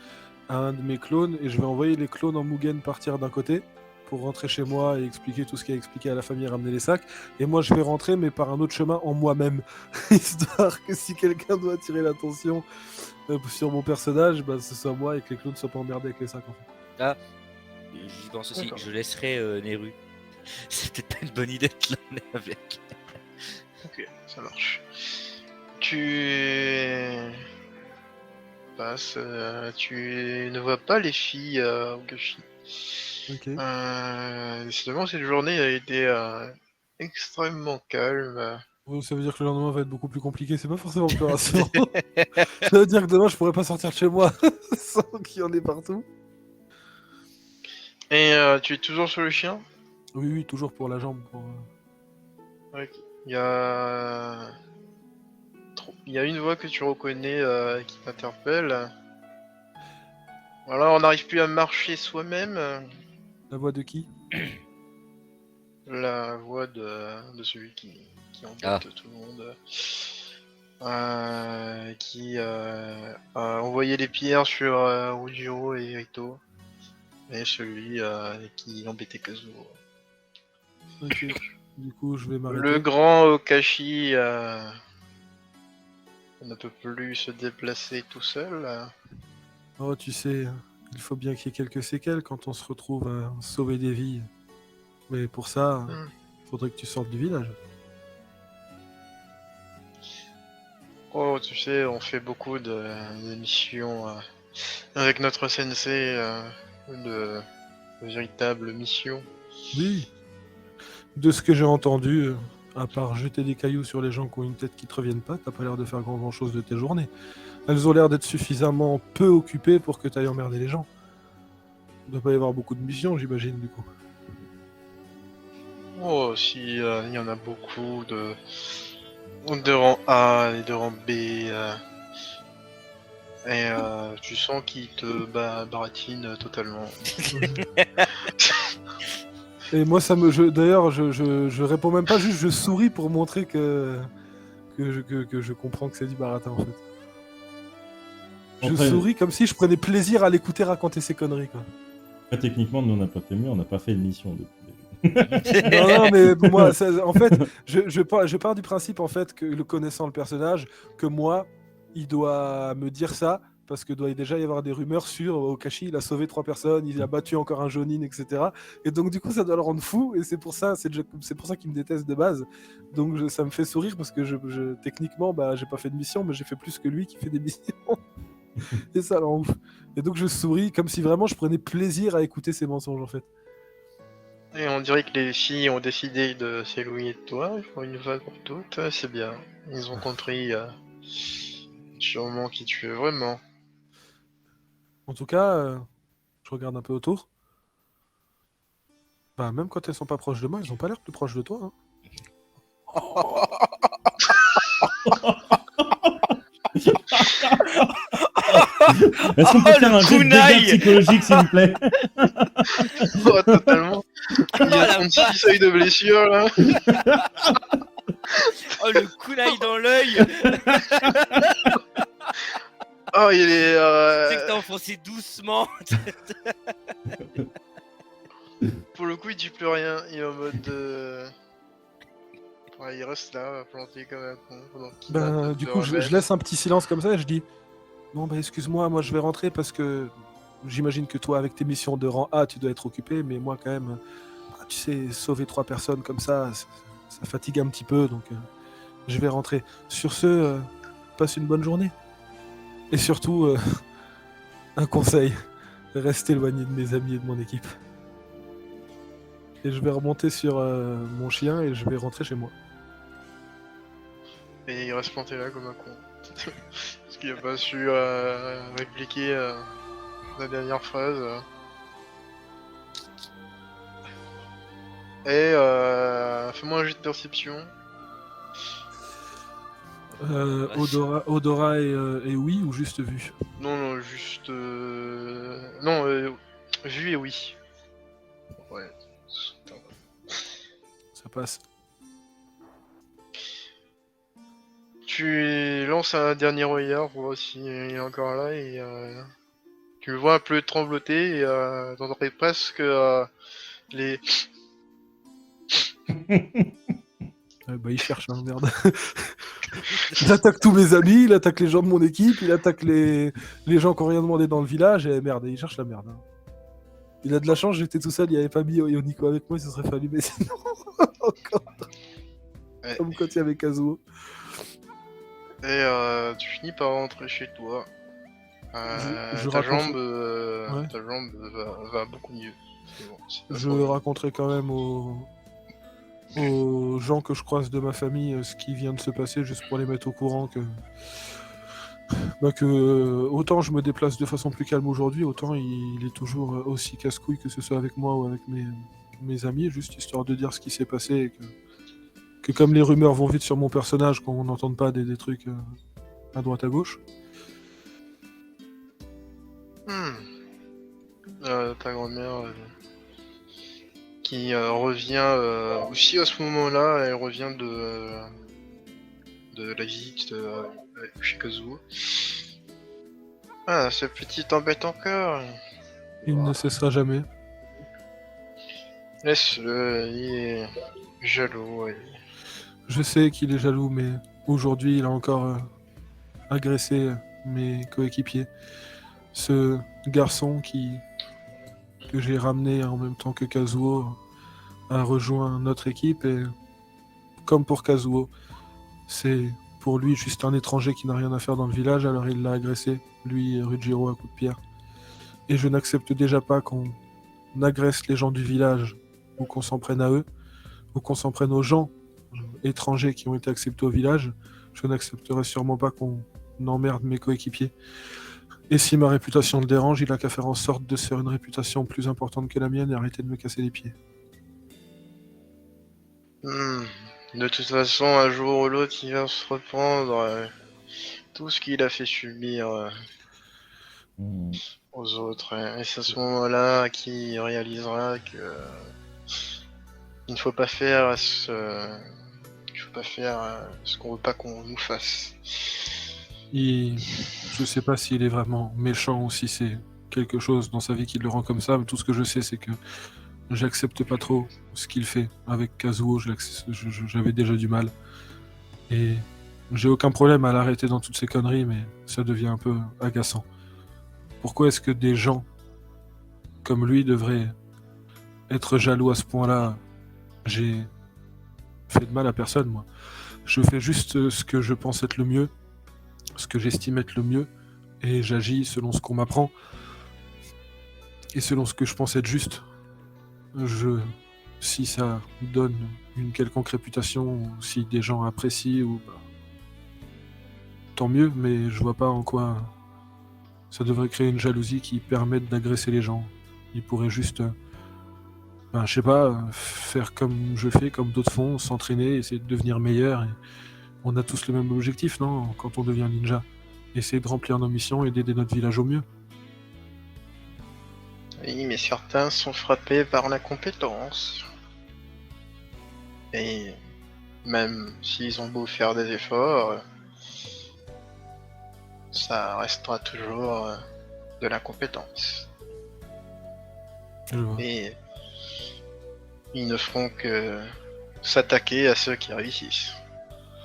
à un de mes clones, et je vais envoyer les clones en Mugen partir d'un côté pour rentrer chez moi et expliquer tout ce qu'il a expliqué à la famille et ramener les sacs. Et moi, je vais rentrer, mais par un autre chemin en moi-même, histoire que si quelqu'un doit attirer l'attention sur mon personnage, bah, ce soit moi et que les clones soient pas emmerdés avec les sacs. En fait. Je pense aussi, D'accord. je laisserai Neru. C'est peut-être pas une bonne idée de l'emmener avec. Ok, ça marche. Tu passes, tu ne vois pas les filles Okashi. Ok. Décidément, cette journée a été extrêmement calme. Bon, ça veut dire que le lendemain va être beaucoup plus compliqué. C'est pas forcément plus rassurant. Ça veut dire que demain, je pourrais pas sortir de chez moi sans qu'il y en ait partout. Et tu es toujours sur le chien? Oui, oui, toujours pour la jambe. Ok. Il y a... Il y a une voix que tu reconnais qui t'interpelle. Voilà, on n'arrive plus à marcher soi-même. La voix de qui? la voix de celui qui embête Ah. tout le monde. Qui a envoyé les pierres sur Rujiro et Rito. Et celui qui embêtait Kazuo. Ok. Du coup, je vais m'arrêter. Le grand Okashi ne peut plus se déplacer tout seul. Oh, tu sais, il faut bien qu'il y ait quelques séquelles quand on se retrouve à sauver des vies. Mais pour ça, faudrait que tu sortes du village. Oh, tu sais, on fait beaucoup de missions avec notre sensei, de véritables missions. Oui. De ce que j'ai entendu, à part jeter des cailloux sur les gens qui ont une tête qui te reviennent pas, t'as pas l'air de faire grand chose de tes journées. Elles ont l'air d'être suffisamment peu occupées pour que t'ailles emmerder les gens. Il doit pas y avoir beaucoup de missions, j'imagine, du coup. Oh, si, il y en a beaucoup de rang A et de rang B. Et tu sens qu'ils te baratinent totalement. Et moi, d'ailleurs, je réponds même pas, juste je souris pour montrer que je comprends que c'est du baratin, en fait. Je Après- souris comme si je prenais plaisir à l'écouter raconter ses conneries, quoi. Après, techniquement, nous, on n'a pas fait mieux, on n'a pas fait de mission depuis le début. Non, mais moi, en fait, je pars du principe, en fait, que le connaissant le personnage, que moi, il doit me dire ça, parce que doit déjà y avoir des rumeurs sur Okashi, il a sauvé 3 personnes, il a battu encore un Jonin, etc. Et donc, du coup, ça doit le rendre fou, et c'est pour ça qu'il me déteste de base. Donc, ça me fait sourire, parce que techniquement, j'ai pas fait de mission, mais j'ai fait plus que lui qui fait des missions. Et ça le rend ouf. Et donc, je souris comme si vraiment je prenais plaisir à écouter ses mensonges, en fait. Et on dirait que les filles ont décidé de s'éloigner de toi, pour une fois pour toutes. C'est bien. Ils ont compris sûrement qui tu es vraiment. En tout cas, je regarde un peu autour. Bah, même quand elles sont pas proches de moi, elles ont pas l'air plus proches de toi. Hein. Est-ce qu'on peut Oh, faire le un jet de kunai dégâts psychologiques, s'il vous plaît? Oh, totalement. Il y a la 36 seuils de blessure là. Oh, le kunai dans l'œil. Oh, il est. C'est que t'as enfoncé doucement. Pour le coup, il dit plus rien. Il est en mode. Ouais, il reste là, planté comme un con. pendant qu'il attend Du de coup, je remettre. laisse un petit silence comme ça et je dis bon, bah, excuse-moi, moi je vais rentrer parce que j'imagine que toi, avec tes missions de rang A, tu dois être occupé, mais moi, quand même, tu sais, sauver 3 personnes comme ça fatigue un petit peu, donc je vais rentrer. Sur ce, passe une bonne journée. Et surtout, un conseil reste éloigné de mes amis et de mon équipe. Et je vais remonter sur mon chien et je vais rentrer chez moi. Et il reste planté là comme un con. Parce qu'il a pas su répliquer la dernière phrase. Et fais-moi un jet de perception. Odora et oui ou juste vu? Non, non, juste. Non, vu et oui. Ouais. Ça passe. Tu lances un dernier regard pour voir s'il est encore là et tu le vois un peu trembloter et t'entendrais presque les. Bah, il cherche, hein, merde. Il attaque tous mes amis, il attaque les gens de mon équipe, il attaque les gens qui ont rien demandé dans le village, et merde, il cherche la merde. Hein. Il a de la chance, j'étais tout seul, il n'y avait pas mis Yoniko avec moi, il se serait fallu, mais sinon, encore. Ouais. Comme quand il y avait Kazuo. Et tu finis par rentrer chez toi. Je ta raconte- jambe, Ouais. ta jambe va beaucoup mieux. C'est bon, c'est pas Je trop- raconterai quand même aux gens que je croise de ma famille ce qui vient de se passer, juste pour les mettre au courant que autant je me déplace de façon plus calme aujourd'hui, autant il est toujours aussi casse-couille, que ce soit avec moi ou avec mes amis, juste histoire de dire ce qui s'est passé et que comme les rumeurs vont vite sur mon personnage, qu'on n'entende pas des trucs à droite à gauche. Ta grand-mère qui qui revient aussi à ce moment-là. Elle revient de la visite chez Kazuo. Ah, ce petit t'embête encore. Il ne cessera jamais. Laisse-le, il est jaloux. Je sais qu'il est jaloux, mais aujourd'hui, il a encore agressé mes coéquipiers. Ce garçon que j'ai ramené en même temps que Kazuo a rejoint notre équipe et comme pour Kazuo, c'est pour lui juste un étranger qui n'a rien à faire dans le village, alors il l'a agressé, lui et Rujiro à coups de pierre. Et je n'accepte déjà pas qu'on agresse les gens du village ou qu'on s'en prenne à eux, ou qu'on s'en prenne aux gens étrangers qui ont été acceptés au village. Je n'accepterai sûrement pas qu'on emmerde mes coéquipiers. Et si ma réputation le dérange, il a qu'à faire en sorte de se faire une réputation plus importante que la mienne et arrêter de me casser les pieds. De toute façon, un jour ou l'autre, il va se reprendre tout ce qu'il a fait subir aux autres. Et c'est à ce moment-là qu'il réalisera que il ne faut pas faire ce qu'on veut pas qu'on nous fasse. Je sais pas s'il est vraiment méchant ou si c'est quelque chose dans sa vie qui le rend comme ça, mais tout ce que je sais, c'est que j'accepte pas trop ce qu'il fait. Avec Kazuo, j'avais déjà du mal. Et j'ai aucun problème à l'arrêter dans toutes ces conneries, mais ça devient un peu agaçant. Pourquoi est-ce que des gens comme lui devraient être jaloux à ce point-là? J'ai fait de mal à personne, moi. Je fais juste ce que je pense être le mieux, ce que j'estime être le mieux, et j'agis selon ce qu'on m'apprend, et selon ce que je pense être juste. Si ça donne une quelconque réputation, ou si des gens apprécient, tant mieux, mais je vois pas en quoi ça devrait créer une jalousie qui permette d'agresser les gens. Ils pourraient juste, je sais pas, faire comme je fais, comme d'autres font, s'entraîner, essayer de devenir meilleur. Et on a tous le même objectif, non, quand on devient ninja. Essayer de remplir nos missions et d'aider notre village au mieux. Oui, mais certains sont frappés par l'incompétence. Et même s'ils ont beau faire des efforts, ça restera toujours de l'incompétence. Je vois. Et ils ne feront que s'attaquer à ceux qui réussissent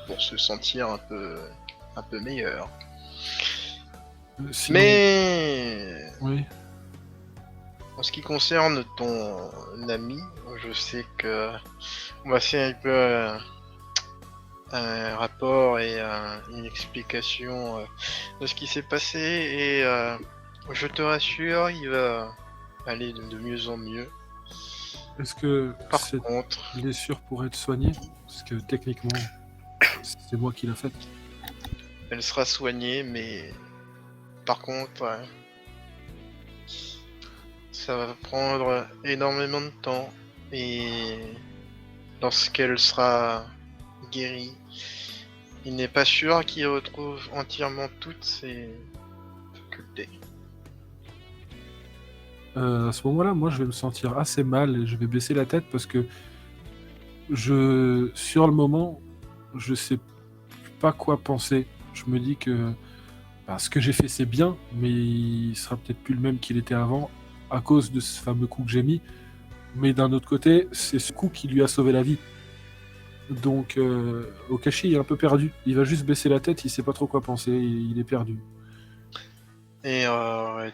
pour se sentir un peu meilleur. Sinon- Mais Oui. en ce qui concerne ton ami, je sais que voici un peu un rapport et une explication de ce qui s'est passé et je te rassure, il va aller de mieux en mieux. Est-ce que Par cette contre, blessure pourrait être soignée? Parce que techniquement, c'est moi qui l'ai faite. elle sera soignée, mais par contre, ça va prendre énormément de temps et lorsqu'elle sera guérie, il n'est pas sûr qu'il retrouve entièrement toutes ses facultés. À ce moment-là, moi, je vais me sentir assez mal et je vais baisser la tête parce que sur le moment, je sais pas quoi penser. Je me dis que ce que j'ai fait, c'est bien, mais il sera peut-être plus le même qu'il était avant à cause de ce fameux coup que j'ai mis. Mais d'un autre côté, c'est ce coup qui lui a sauvé la vie. Donc, Okashi est un peu perdu. Il va juste baisser la tête, il sait pas trop quoi penser, il est perdu. Et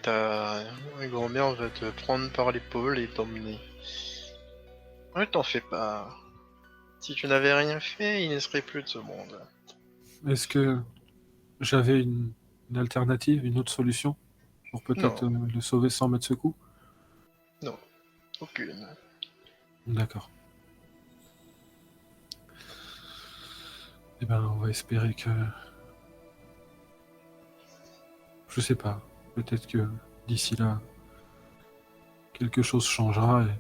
ta grand-mère va te prendre par l'épaule et t'emmener. Ne t'en fais pas. Si tu n'avais rien fait, il ne serait plus de ce monde. Est-ce que j'avais une alternative, une autre solution pour peut-être le sauver sans mettre ce coup? Non, aucune. D'accord. Eh ben, on va espérer que... Je sais pas. Peut-être que d'ici là, quelque chose changera et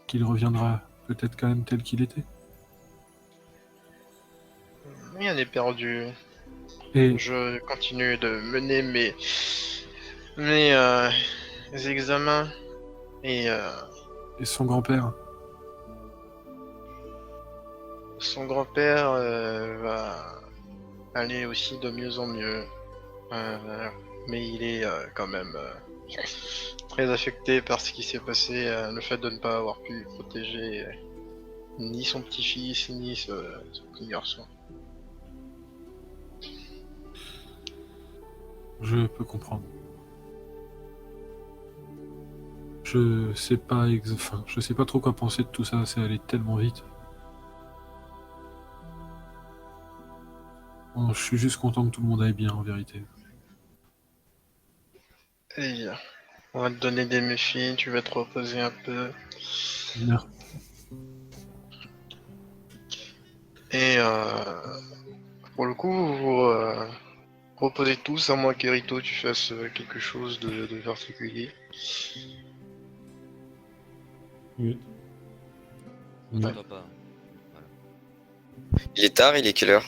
qu'il reviendra peut-être quand même tel qu'il était. Rien n'est perdu. Et Je continue de mener mes examens Et Et son grand-père. son grand-père va aller aussi de mieux en mieux. Mais il est quand même très affecté par ce qui s'est passé, le fait de ne pas avoir pu protéger ni son petit-fils, ni son petit garçon. Je peux comprendre. Je sais pas enfin, je sais pas trop quoi penser de tout ça, c'est allé tellement vite. Bon, je suis juste content que tout le monde aille bien en vérité. Et bien, on va te donner des méfis, tu vas te reposer un peu. Merci. Et pour le coup, vous vous reposez tous, à moins qu'Erito tu fasses quelque chose de particulier. Oui. On Oui. t'entend pas. Il est tard, il est quelle heure?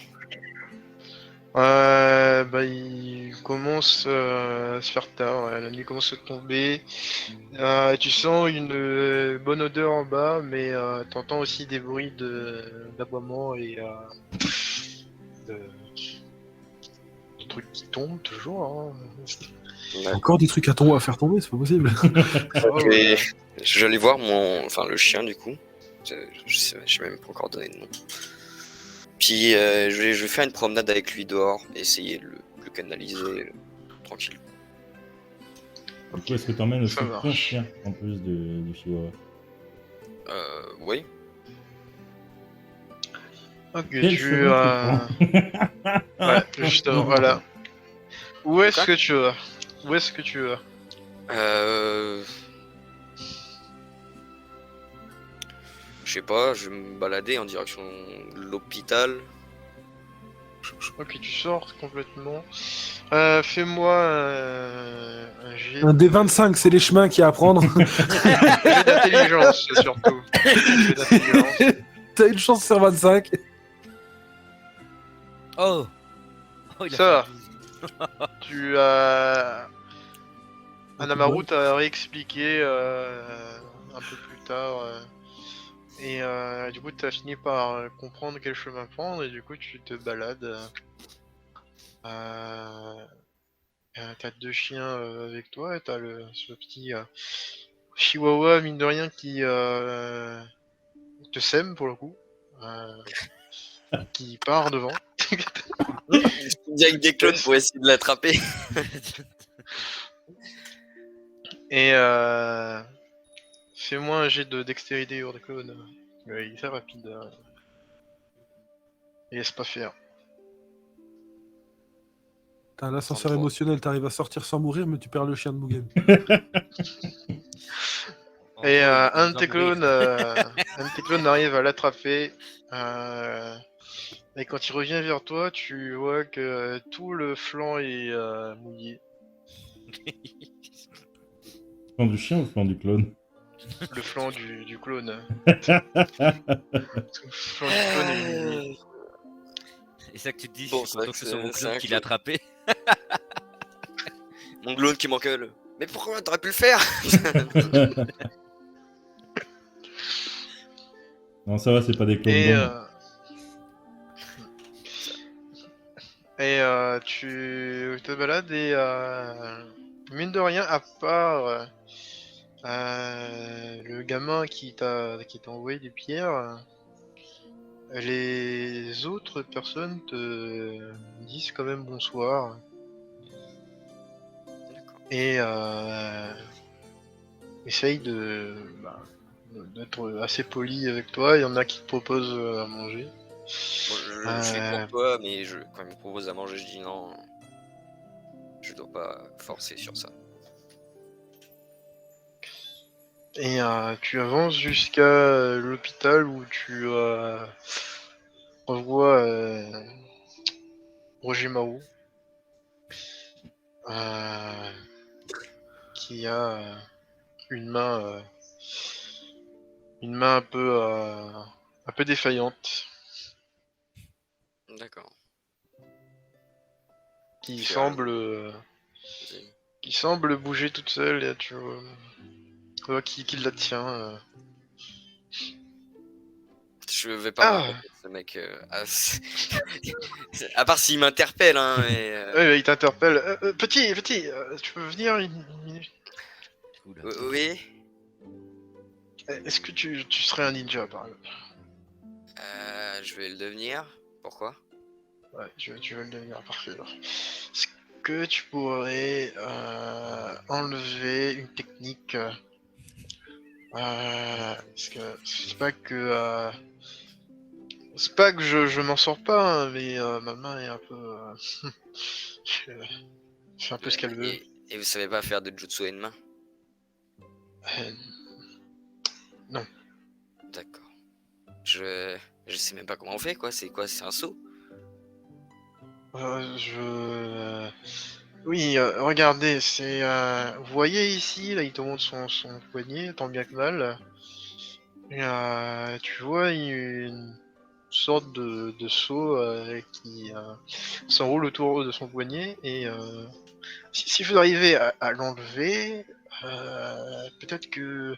Bah, il commence à se faire tard, ouais, la nuit commence à tomber. Tu sens une bonne odeur en bas, mais t'entends aussi des bruits d'aboiement et de, de trucs qui tombent toujours. Hein. D'accord. Encore des trucs à faire tomber, c'est pas possible. Oh, ouais. Je vais aller voir enfin, le chien du coup. Je même pas encore donné de nom. Puis je vais faire une promenade avec lui dehors, et essayer de le canaliser tranquille. Du coup, est-ce que t'emmènes aussi Ça ton marche. chien en plus du chihuahua? Oui. Ok, Quel tu chemin tu prends? Ouais, justement, voilà. Où est-ce Quoi que tu vas? Où est-ce que tu vas? Je sais pas, je vais me balader en direction de l'hôpital. Ok, tu sors complètement. Fais-moi un jet Un D25, c'est les chemins qu'il y a à prendre. jet d'intelligence surtout. Jet d'intelligence. T'as une chance sur 25. Oh, oh, il a Ça fait va. un 12. Tu as... Anamaru t'a réexpliqué un peu plus tard. Et du coup, t'as fini par comprendre quel chemin prendre et du coup, tu te balades. T'as deux chiens avec toi et t'as ce petit chihuahua, mine de rien, qui te sème pour le coup. Qui part devant. Je dis avec des clones pour essayer de l'attraper. Et fais-moi un jet de dextérité hors des clones. Il est très rapide. Et laisse pas faire. T'as l'ascenseur 33. émotionnel, t'arrives à sortir sans mourir, mais tu perds le chien de Mugen. Et Antoine, il un de va tes mourir. clones, arrive à l'attraper. Et quand il revient vers toi, tu vois que tout le flanc est mouillé. Flanc du chien ou flanc du clone? Le flanc du clone. Le flanc du clone est mouillé. Et ça que tu te dis, Bon, je suis c'est vrai content que que ce soit mon c'est clone un qui l'a clone. attrapé. Mon clone qui m'engueule. Mais pourquoi t'aurais pu le faire? Non, ça va, c'est pas des clones Et, d'ombre. Tu te balades et mine de rien, à part le gamin qui t'a envoyé des pierres, les autres personnes te disent quand même bonsoir et essayent d'être assez poli avec toi. Il y en a qui te proposent à manger. Bon, je fais pour toi, mais quand il me propose à manger, je dis non. Je dois pas forcer sur ça. Et tu avances jusqu'à l'hôpital où tu revois Roger Mao qui a une main un peu défaillante D'accord. qui Puis, semble qui semble bouger toute seule et Qui la tient. Je vais pas Ah. m'arrêter, ce mec. À part s'il m'interpelle, hein. Ouais, il t'interpelle. Petit, tu peux venir une minute? Oula. Oui. Est-ce que tu serais un ninja par exemple? Je vais le devenir. Pourquoi? Ouais, tu veux le devenir, parfait. Alors. Est-ce que tu pourrais enlever une technique parce que c'est pas que je m'en sors pas, hein, mais ma main est un peu je fais un peu ce qu'elle veut. Et vous savez pas faire de jutsu à une main? Non. D'accord. Je sais même pas comment on fait, quoi. C'est quoi? C'est un saut? Oui, regardez, c'est vous voyez ici, là il te montre son poignet, tant bien que mal. Et, tu vois une sorte de seau qui s'enroule autour de son poignet et si vous arrivez à l'enlever, peut-être que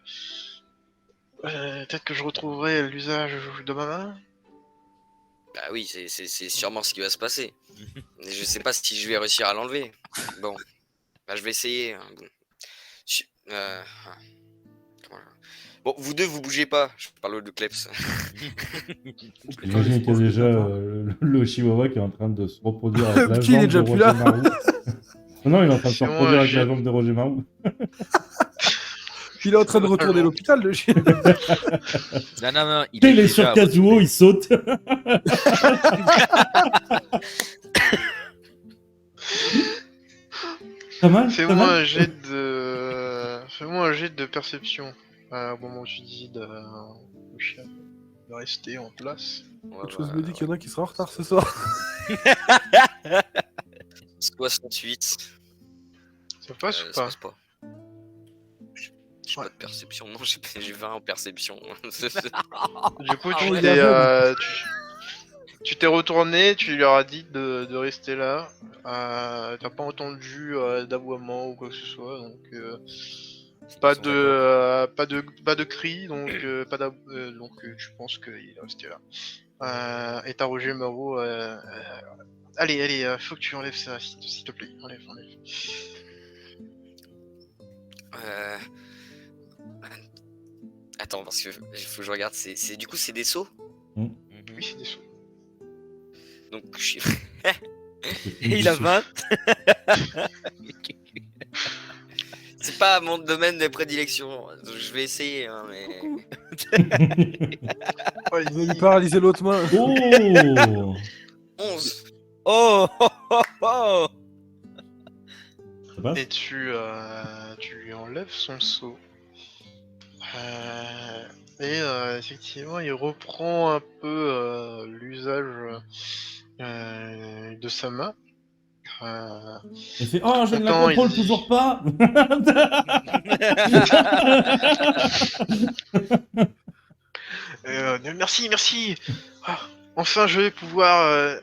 je retrouverai l'usage de ma main. Bah oui, c'est sûrement ce qui va se passer. Mais je sais pas si je vais réussir à l'enlever. Bon, bah je vais essayer, hein. Bon. Comment bon, vous deux, vous bougez pas. Je parle de Kleps. J'imagine qu'il y a déjà le Chihuahua qui est en train de se reproduire avec la Petit, il est jambe de déjà plus Roger là. Marou. Non, il est en train de se Fais-moi reproduire un avec la jet. jambe de Roger Marou. Il est en train de retourner l'hôpital, le chien. Non, Il est déjà sur à Kazuo, retrouver. il saute. Pas mal, pas Fais-moi mal. un jet de perception au moment où tu dis au chien de rester en place. Ouais, Quelque chose bah, me dit qu'il y en a qui sera en retard ce soir. 68. Ça passe ou Ça pas? passe pas. J'ai Ouais. pas de perception. Non, j'ai 20 en perception. Du coup, Ah ouais, il est aveugle. tu t'es retourné, tu leur as dit de rester là. T'as pas entendu d'aboiement ou quoi que ce soit, donc pas de cris, donc donc tu penses qu'il est resté là. Et t'as Roger Marot. Allez, faut que tu enlèves ça, s'il te plaît. Enlève. Euh, Attends, parce que il faut que je regarde. Du coup, c'est des sauts. Oui, c'est des sous. Donc, je suis. Et il a 20. C'est pas mon domaine de prédilection. Donc, je vais essayer, hein, mais. Ouais, Il va lui paralyser l'autre main. Oh 11. Oh, oh, oh, oh. Ça passe. Et tu lui enlèves son seau. Et effectivement, il reprend un peu l'usage de sa main. Il fait oh, je ne la Attends, contrôle il- toujours pas. Merci. Ah, enfin, je vais pouvoir.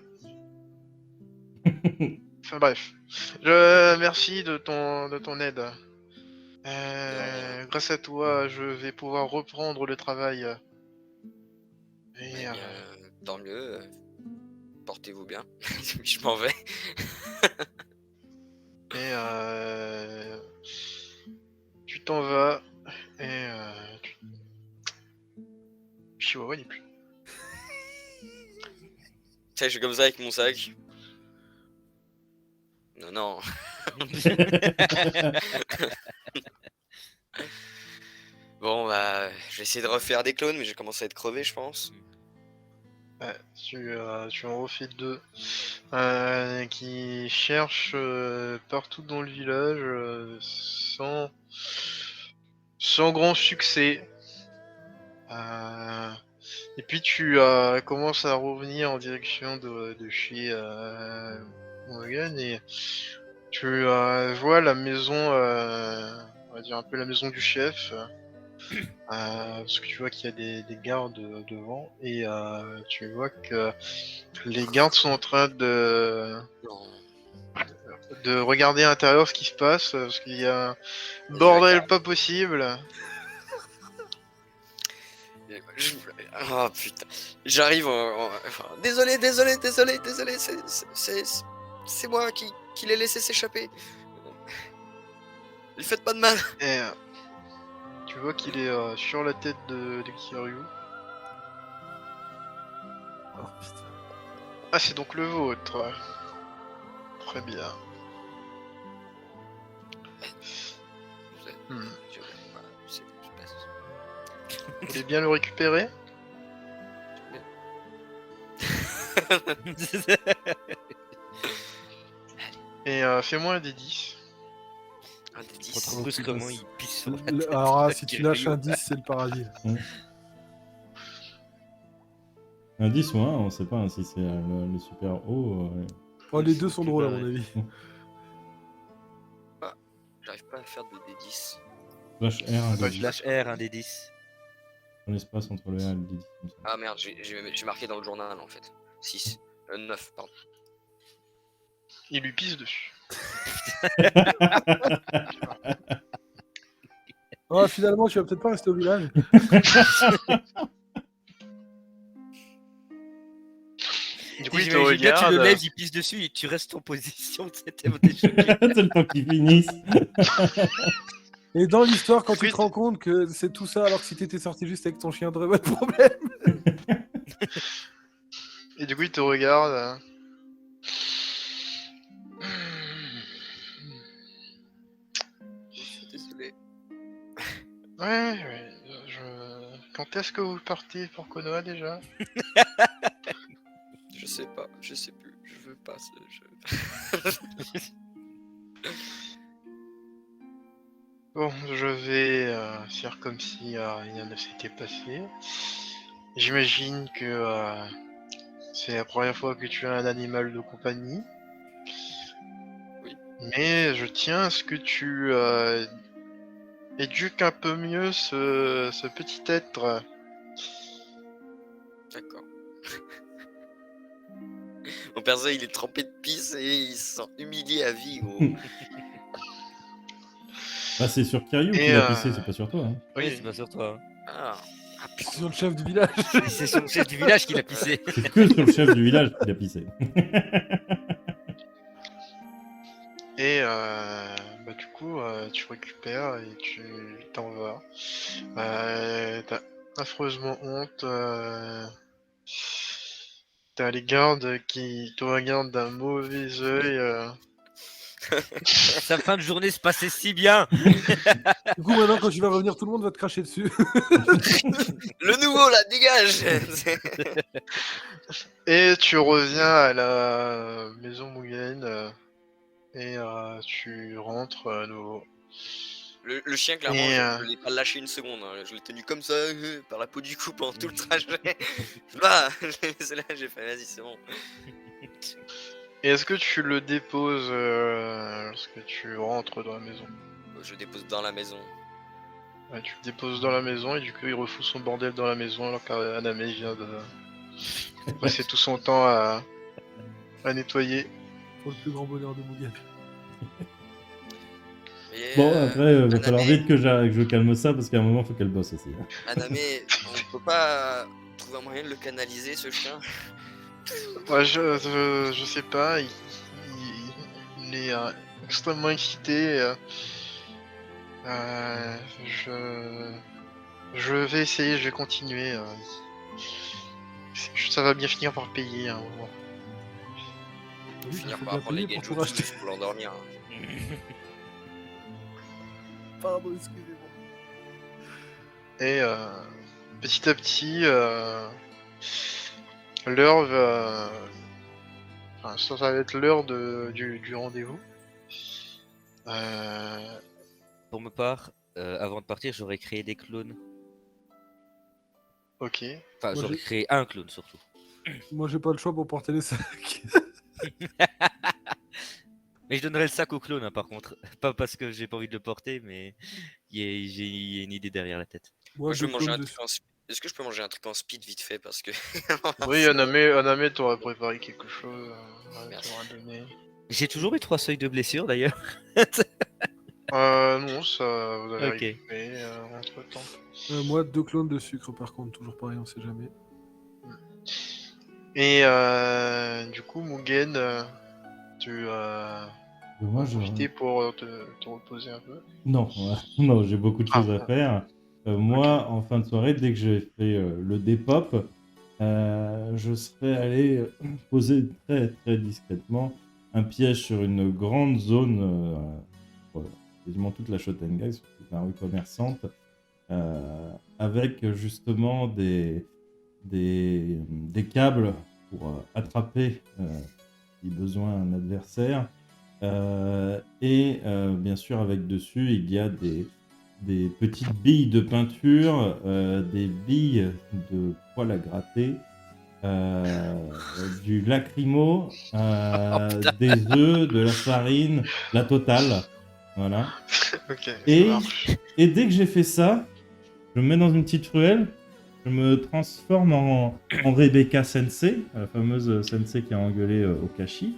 Enfin bref, merci de ton aide. Grâce à toi, je vais pouvoir reprendre le travail. Et, Eh bien, tant mieux. Portez-vous bien. Je m'en vais. et tu t'en vas et Chihuahua n'est plus. Tiens, je suis comme ça avec mon sac. Non. Bon, bah, je vais essayer de refaire des clones, mais j'ai commencé à être crevé, je pense. Ouais, tu en refais deux qui cherchent partout dans le village sans grand succès. Et puis tu commences à revenir en direction de chez Morgan et tu vois la maison, on va dire un peu la maison du chef. Parce que tu vois qu'il y a des gardes devant et tu vois que les gardes sont en train de Non. regarder à l'intérieur ce qui se passe parce qu'il y a un bordel pas possible. Oh putain. J'arrive enfin, désolé, c'est moi qui l'ai laissé s'échapper. Lui faites pas de mal. Et tu vois qu'il est sur la tête de Kiryu. Oh, putain. Ah, c'est donc le vôtre. Très bien. Hmm. Vous voulez bien le récupérer? Et fais-moi un des 10. Un des 10. Contre brusquement, il pisse sur la Alors, tête ah, de si tu Kiryu. lâches un 10, c'est le paradis. Un 10 ou un, on sait pas hein, si c'est le super haut. Oh, les deux sont drôles, à mon avis. J'arrive pas à faire de D10. Flash R, un Bah, D10. Flash R, un des 10. Un espace entre le R et le D10. Comme ça. Ah merde, j'ai marqué dans le journal en fait. 6. 9, pardon. Il lui pisse dessus. Oh, finalement, tu vas peut-être pas rester au village. Du coup, il te J'imagine bien, tu le regarde. lèves, il pisse dessus et tu restes en position. C'était déjà. C'est le temps qu'ils finissent. Et dans l'histoire, quand tu Oui. te rends compte que c'est tout ça, alors que si t'étais sorti juste avec ton chien, t'aurais pas de problème. Et du coup, il te regarde. Je suis désolé. Ouais. Quand est-ce que vous partez pour Konoha déjà? Je sais pas, je sais plus. Je veux pas. Bon, je vais faire comme si rien ne s'était passé. J'imagine que c'est la première fois que tu as un animal de compagnie. Oui. Mais je tiens à ce que tu éduques un peu mieux ce petit être. D'accord. Mon perso il est trempé de pisse et il se sent humilié à vie gros. Bah, c'est sur Kiryu Et, qu'il a pissé, c'est pas sur toi. Hein. Oui, c'est pas sur toi. Ah. C'est sur le chef du village. C'est sur le chef du village qui l'a pissé. C'est que sur le chef du village qu'il a pissé. Et bah du coup, tu récupères et tu t'en vas. T'as affreusement honte. T'as les gardes qui te regardent d'un mauvais œil. Sa fin de journée se passait si bien. Du coup, maintenant, quand tu vas revenir, tout le monde va te cracher dessus. Le nouveau là, dégage. Et tu reviens à la maison Mugen et tu rentres à nouveau. Le chien clairement, Et, je l'ai pas lâché une seconde. Hein. Je l'ai tenu comme ça par la peau du cou pendant tout le trajet. Bah, c'est là j'ai fait vas-y c'est bon. Et est-ce que tu le déposes lorsque tu rentres dans la maison? Je dépose dans la maison. Ouais, tu le déposes dans la maison et du coup il refout son bordel dans la maison alors qu'Aname vient de passer tout son temps à nettoyer. Pour le plus grand bonheur de Mugen. Et, Bon, après, va Aname- falloir vite que je calme ça parce qu'à un moment, faut qu'elle bosse aussi. Hein. Aname, on peut pas trouver un moyen de le canaliser ce chien. Ouais, je sais pas, il est extrêmement excité. Je vais essayer, je vais continuer. Ça va bien finir par payer à un moment. On Oui, finir il faut par bien apprendre les payer pour tout genjutsu racheter. juste pour l'endormir. Hein. Pardon, excusez-moi. Et petit à petit, l'heure va... Enfin, ça va être l'heure du rendez-vous. Pour ma part, avant de partir, j'aurais créé des clones. Ok. Enfin, Moi, j'aurais j'ai- créé un clone surtout. Moi, j'ai pas le choix pour porter les sacs. Mais je donnerais le sac au clone, hein, par contre. Pas parce que j'ai pas envie de le porter, mais j'ai une idée derrière la tête. Moi, je deux vais manger clones un de- truc en speed. Est-ce que je peux manger un truc en speed vite fait parce que. Oui, Aname t'aura préparé quelque chose. Merci. T'aura donné. J'ai toujours eu 3 seuils de blessure d'ailleurs. Non, ça, vous avez Ok. récupéré entre temps. Moi, 2 clones de sucre, par contre, toujours pareil, on sait jamais. Et du coup, Mugen, tu as Moi, je... profité pour te reposer un peu. Non, non, j'ai beaucoup de choses à Ah. faire. Moi, en fin de soirée, dès que j'ai fait le Depop, je serais allé poser très très discrètement un piège sur une grande zone, pour quasiment toute la Shotengai, sur toute la rue commerçante, avec justement des câbles pour attraper, si besoin, un adversaire. Et bien sûr, avec dessus, il y a des petites billes de peinture, des billes de poêle à gratter, du lacrymo, des œufs, de la farine, la totale. Voilà. Ok, ça Et, marche. et dès que j'ai fait ça, je me mets dans une petite ruelle, je me transforme en Rebecca Sensei, la fameuse Sensei qui a engueulé Okashi.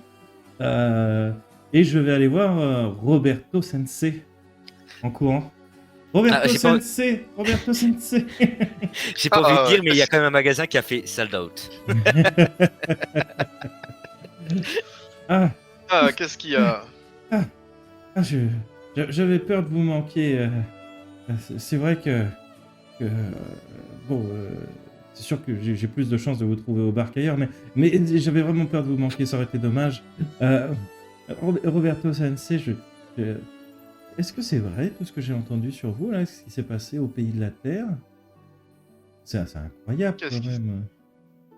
Et je vais aller voir Roberto Sensei en courant. Roberto Ah, j'ai pas- Sensei, Roberto Sensei. J'ai pas envie de Ah, dire, mais il y a quand même un magasin qui a fait sold out. Ah, Ah, qu'est-ce qu'il y a? j'avais peur de vous manquer. C'est vrai que, bon, c'est sûr que j'ai plus de chances de vous trouver au bar qu'ailleurs, mais j'avais vraiment peur de vous manquer, ça aurait été dommage. Roberto Sensei, est-ce que c'est vrai tout ce que j'ai entendu sur vous, là, ce qui s'est passé au pays de la Terre? C'est incroyable Qu'est-ce quand qui- même.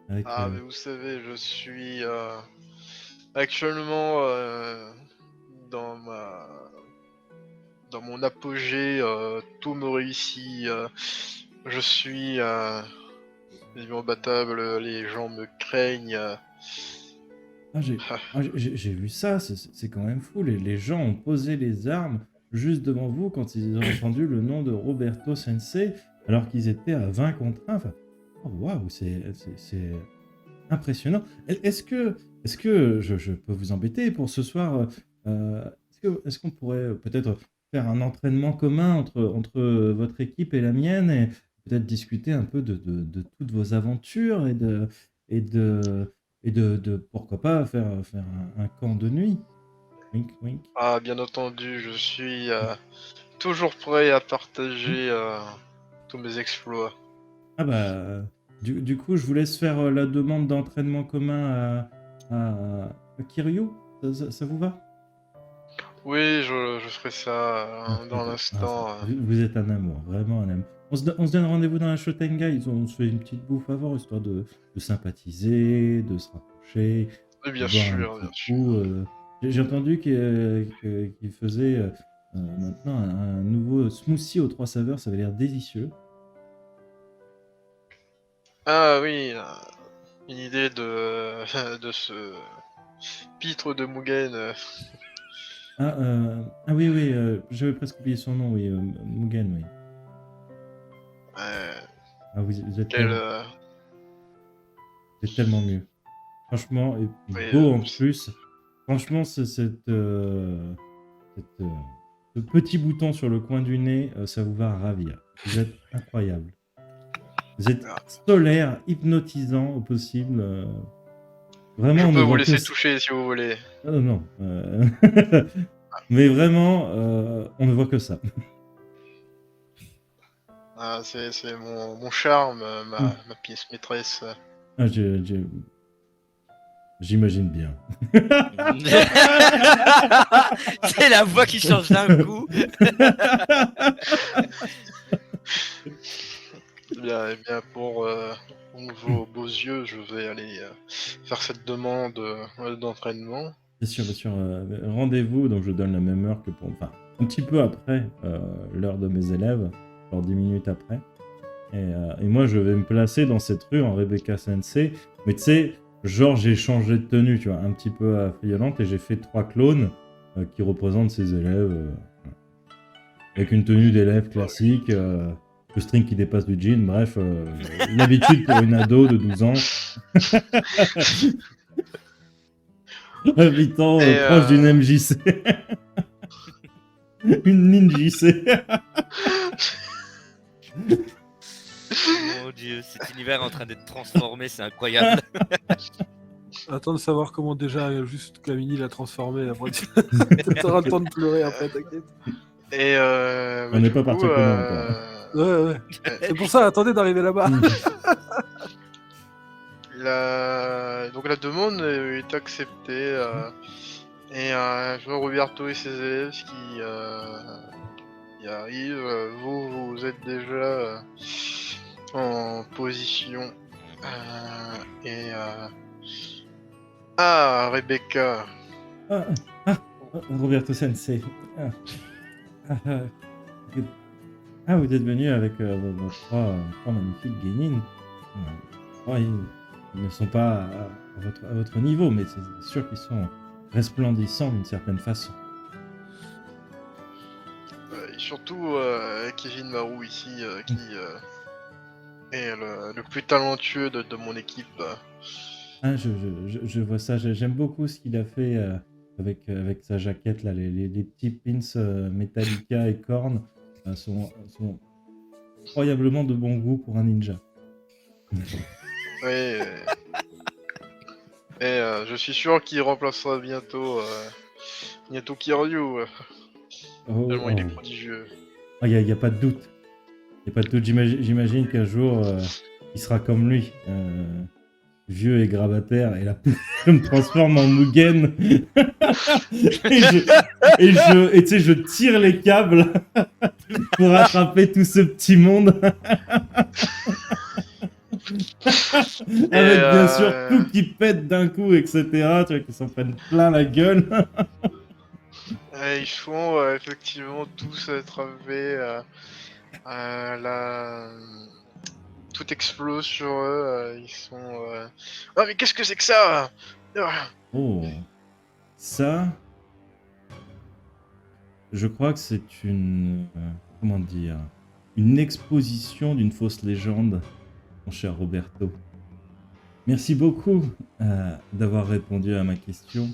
Avec, Ah, mais vous savez, je suis actuellement dans mon apogée, tout me réussit. Je suis quasiment imbattable, les gens me craignent. J'ai vu ça, c'est quand même fou. Les gens ont posé les armes juste devant vous quand ils ont entendu le nom de Roberto Sensei, alors qu'ils étaient à 20 contre 1. Enfin, oh, waouh, c'est impressionnant. Est-ce que je peux vous embêter pour ce soir? Est-ce qu'on pourrait peut-être faire un entraînement commun entre votre équipe et la mienne et peut-être discuter un peu de toutes vos aventures et de pourquoi pas faire un camp de nuit? Wink, wink. Ah, bien entendu, je suis toujours prêt à partager tous mes exploits. Ah bah, du coup, je vous laisse faire la demande d'entraînement commun à Kiryu. Ça vous va? Oui, je ferai ça dans Ah, l'instant. vous êtes un amour, vraiment un amour. On se donne rendez-vous dans la Shotengai. On se fait une petite bouffe avant, histoire de sympathiser, de se rapprocher, Oui, bien de boire un sûr, petit bien coup. sûr. J'ai entendu qu'il faisait maintenant un nouveau smoothie aux 3 saveurs. Ça avait l'air délicieux. Ah oui, une idée de, de ce pitre de Mugen. Ah oui, j'avais presque oublié son nom, oui, Mugen, oui. Ah, vous êtes Quel, tellement mieux. Franchement, et puis oui, beau en plus. Franchement, ce petit bouton sur le coin du nez, ça vous va ravir. Vous êtes incroyable. Vous êtes solaire, hypnotisant au possible. Vraiment, je on ne peux vous voit laisser que... toucher si vous voulez. Non. Mais vraiment, on ne voit que ça. Ah, c'est mon charme, ma pièce maîtresse. Ah, j'imagine bien. C'est la voix qui change d'un coup. Eh bien, pour vos beaux yeux, je vais aller faire cette demande d'entraînement. Bien sûr. Rendez-vous, donc je donne la même heure que pour... Enfin, un petit peu après l'heure de mes élèves, genre 10 minutes après. Et moi, je vais me placer dans cette rue en Rebecca Sensei. Mais tu sais, genre, j'ai changé de tenue, tu vois, un petit peu affriolante, et j'ai fait 3 clones qui représentent ces élèves. Avec une tenue d'élève classique, le string qui dépasse du jean, bref, l'habitude pour une ado de 12 ans. Habitant proche d'une MJC. Une ninjissée. Mon dieu, cet univers est en train d'être transformé, c'est incroyable. Attends de savoir comment déjà juste Camini l'a transformé. Après, t'auras le temps de pleurer après, t'inquiète. Et On n'est pas parti à Conan encore. Ouais. C'est pour ça, attendez d'arriver là-bas. Donc la demande est acceptée. Et je vois Roberto et ses élèves qui arrivent. Vous êtes déjà en position. Ah, Rebecca. Roberto Sensei. Vous êtes venu avec vos trois magnifiques Genin. Ils ne sont pas à votre niveau, mais c'est sûr qu'ils sont resplendissants d'une certaine façon. Et surtout Kevin Marou ici, qui est le plus talentueux de mon équipe. Je vois ça. J'aime beaucoup ce qu'il a fait avec sa jaquette, là, les petits pins Metallica et Korn sont incroyablement de bon goût pour un ninja. Oui. Et je suis sûr qu'il remplacera bientôt Kiryu. Tellement il est prodigieux. Il n'y a pas de doute. Il n'y a pas de doute. J'imagine qu'un jour, il sera comme lui. Vieux et grabataire, et là, je me transforme en Mugen. et tu sais, je tire les câbles pour attraper tout ce petit monde. Avec bien sûr tout qui pète d'un coup, etc. Tu vois, qu'ils s'en prennent plein la gueule. Ils font effectivement tous attraper tout explose sur eux, ils sont... Ah mais qu'est-ce que c'est que ça? Oh, ça... Je crois que c'est une... comment dire? Une exposition d'une fausse légende, mon cher Roberto. Merci beaucoup d'avoir répondu à ma question.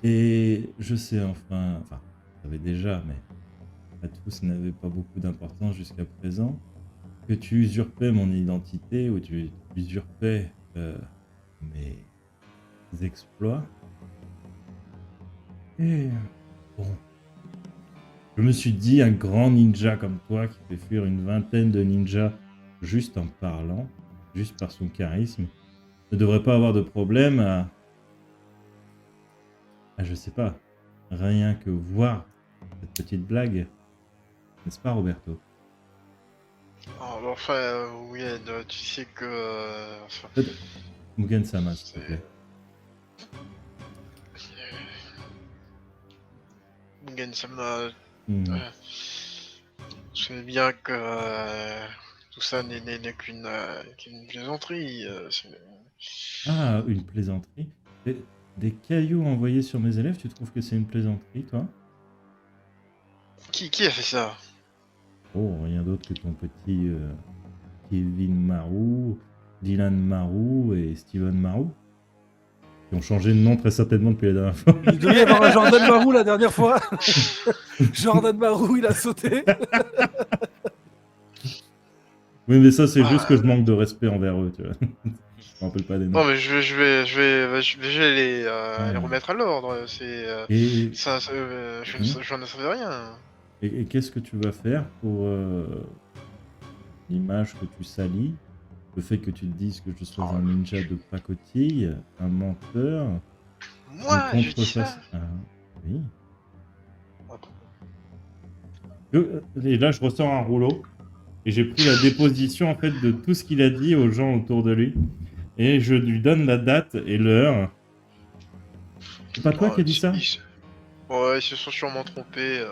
Et je sais enfin, vous savez déjà, mais à tous n'avait pas beaucoup d'importance jusqu'à présent, que tu usurpais mon identité ou tu usurpais mes exploits. Et bon, je me suis dit, un grand ninja comme toi qui fait fuir une vingtaine de ninjas juste en parlant, juste par son charisme, ne devrait pas avoir de problème à je sais pas, rien que voir cette petite blague, n'est-ce pas, Roberto? Enfin, oui, tu sais que... Mugen-sama, s'il te plaît. Mugen-sama, je sais bien que tout ça n'est qu'une plaisanterie. Une plaisanterie? Des cailloux envoyés sur mes élèves, tu trouves que c'est une plaisanterie, toi? Qui a fait ça? Oh, rien d'autre que ton petit Kevin Marou, Dylan Marou et Steven Marou, qui ont changé de nom très certainement depuis la dernière fois. Il devait y avoir un Jordan Marou la dernière fois. Jordan Marou, il a sauté. Oui, mais ça, c'est juste que je manque de respect envers eux, tu vois. Je me rappelle pas des noms. Non, mais je vais les remettre à l'ordre. Je n'en savais rien. Et qu'est-ce que tu vas faire pour l'image que tu salis, le fait que tu te dises que je sois un ninja de pacotille, un menteur, Moi, je dis ça. Oui. Et là, je ressors un rouleau et j'ai pris la déposition en fait de tout ce qu'il a dit aux gens autour de lui et je lui donne la date et l'heure. C'est pas toi qui as dit ça? Ouais, ils se sont sûrement trompés.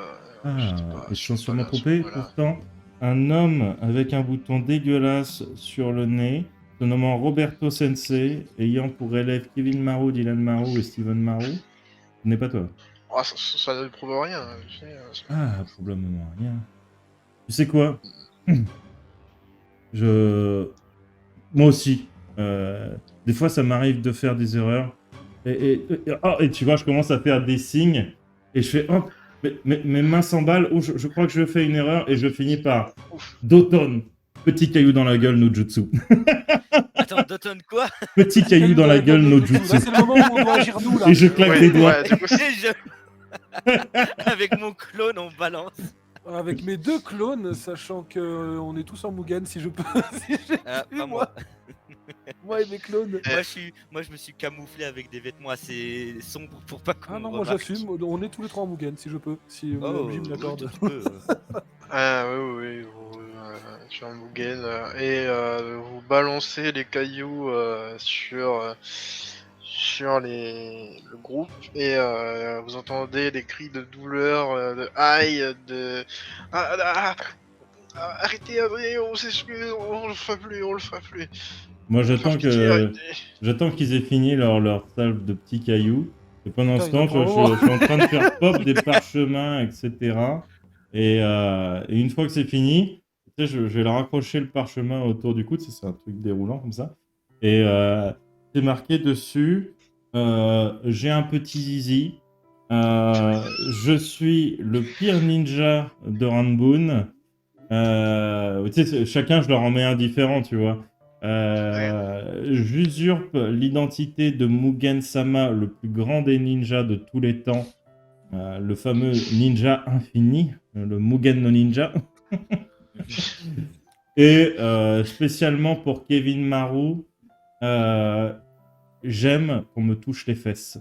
Ils se sont sûrement trompés. Pourtant, un homme avec un bouton dégueulasse sur le nez, se nommant Roberto Sensei, ayant pour élève Kevin Marou, Dylan Marou et Steven Marou, ce n'est pas toi. Ça ne prouve rien. Probablement rien. Tu sais quoi? Moi aussi. Des fois, ça m'arrive de faire des erreurs. Et tu vois, je commence à faire des signes. Et je fais, hop, Mes mains s'emballent. Oh, je crois que je fais une erreur et je finis par Doton. Petit caillou dans la gueule, no jutsu. Attends, Doton quoi? Petit caillou dans la gueule, no Là, jutsu. c'est le moment où on doit agir nous, là. Et je claque des doigts. Ouais, du coup, Et avec mon clone, on balance. Avec mes 2 clones, sachant que on est tous en Mugen, si je peux. Si j'ai Ah, pu, pas moi. moi et mes clones. Moi, je me suis camouflé avec des vêtements assez sombres pour pas qu'on Ah me non, moi remarque. j'assume, on est tous les 3 en Mugen, si je peux. Si Oh, Jim oui, l'accorde. tu peux. ah oui, sur un Mugen, et vous balancez les cailloux sur le groupe, et vous entendez des cris de douleur, de aïe, de ah, ah, arrêtez, on s'excuse, on le fera plus, on le fera plus. Moi, Faire pitié, arrêtez. j'attends qu'ils aient fini leur salve de petits cailloux. Et pendant Putain, ce il temps, en tu vois, prend un je suis en train de faire pop des parchemins, etc. Et une fois que c'est fini, tu sais, je vais leur accrocher le parchemin autour du coude. C'est un truc déroulant comme ça. Et c'est marqué dessus j'ai un petit zizi. Je suis le pire ninja de Ranbun. Tu sais, chacun, je leur en mets un différent, tu vois. J'usurpe l'identité de Mugen-sama, le plus grand des ninjas de tous les temps. Le fameux ninja infini, le Mugen no Ninja. Et spécialement pour Kevin Maru, j'aime qu'on me touche les fesses.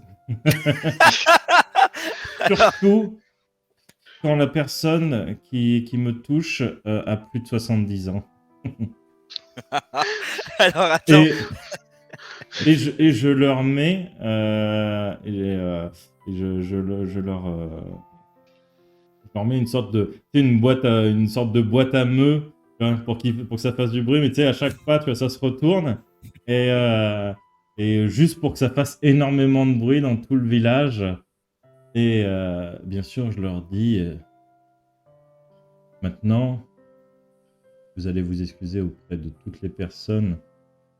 Surtout quand la personne qui me touche a plus de 70 ans. Alors, attends. Et je leur mets je leur mets une sorte de tu sais, une sorte de boîte à meux, tu vois, pour que ça fasse du bruit, mais tu sais à chaque pas tu vois ça se retourne et juste pour que ça fasse énormément de bruit dans tout le village. Et bien sûr je leur dis maintenant vous allez vous excuser auprès de toutes les personnes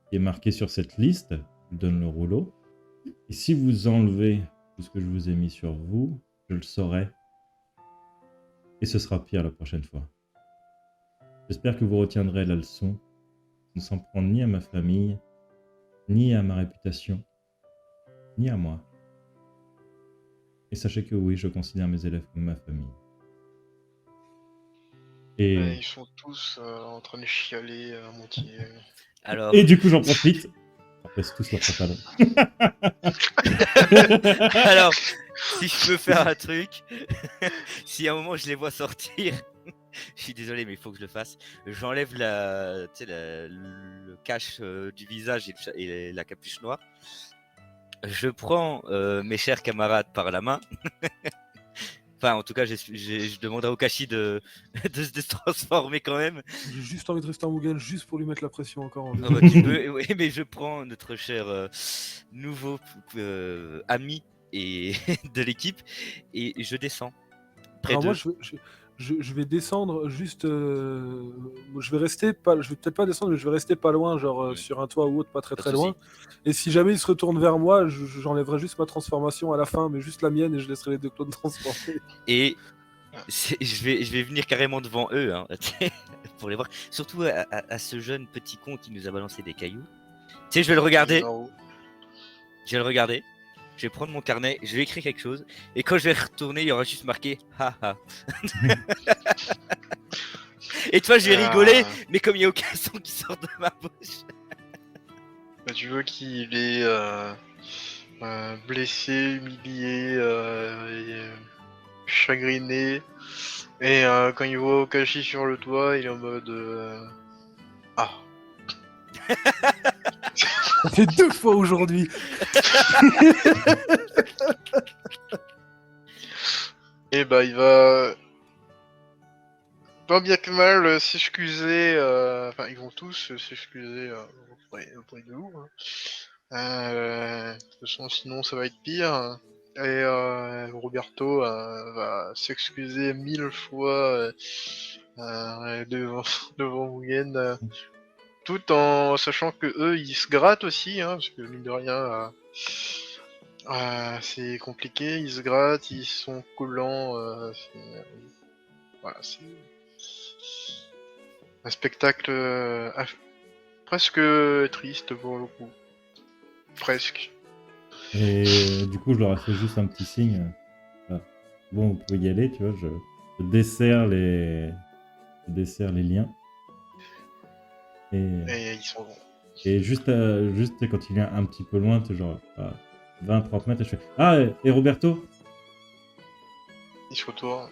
qui est marqué sur cette liste. Je vous donne le rouleau. Et si vous enlevez tout ce que je vous ai mis sur vous, je le saurai. Et ce sera pire la prochaine fois. J'espère que vous retiendrez la leçon. Ne s'en prendre ni à ma famille, ni à ma réputation, ni à moi. Et sachez que oui, je considère mes élèves comme ma famille. Et, Ils sont tous en train de chialer à moitié. Alors, et du coup, j'en profite. On baisse tous leurs pantalons. alors, si je peux faire un truc, si à un moment je les vois sortir, je suis désolé, mais il faut que je le fasse. J'enlève le cache du visage et la capuche noire. Je prends mes chers camarades par la main. Enfin, en tout cas, je demanderai au Kashi de se transformer quand même. J'ai juste envie de rester en Mugen juste pour lui mettre la pression encore. En Ah bah, tu peux, oui, mais je prends notre cher nouveau ami et de l'équipe et je descends près Alors d'eux. moi, je vais descendre juste. Je vais rester pas. Je vais peut-être pas descendre, mais je vais rester pas loin, genre Oui. sur un toit ou autre, pas très Pas de très souci. loin. Et si jamais il se retourne vers moi, j'enlèverai juste ma transformation à la fin, mais juste la mienne, et je laisserai les 2 clones transformés. Et je vais venir carrément devant eux hein, pour les voir. Surtout à ce jeune petit con qui nous a balancé des cailloux. Tu sais, je vais le regarder. Je vais le regarder. Je vais prendre mon carnet, je vais écrire quelque chose, et quand je vais retourner, il y aura juste marqué haha. Et toi, je vais rigoler, mais comme il n'y a aucun son qui sort de ma bouche. Bah, tu vois qu'il est blessé, humilié, et, chagriné. Et quand il voit Okashi sur le toit, il est en mode ah. Ça fait 2 fois aujourd'hui. Et bah il va pas bien que mal s'excuser. Enfin, ils vont tous s'excuser auprès de vous. Hein. De toute façon, sinon ça va être pire. Et Roberto va s'excuser 1000 fois devant Mugen, tout en sachant que eux ils se grattent aussi, hein, parce que mine de rien, C'est compliqué, ils se grattent, ils sont collants. Voilà, c'est un spectacle presque triste pour le coup. Presque. Et du coup, je leur ai fait juste un petit signe. Voilà. Bon, vous pouvez y aller, tu vois. Je desserre les liens. Et ils sont Et juste quand il est un petit peu loin, t'es genre à 20-30 mètres, et je fais ah, et Roberto, ils se retournent.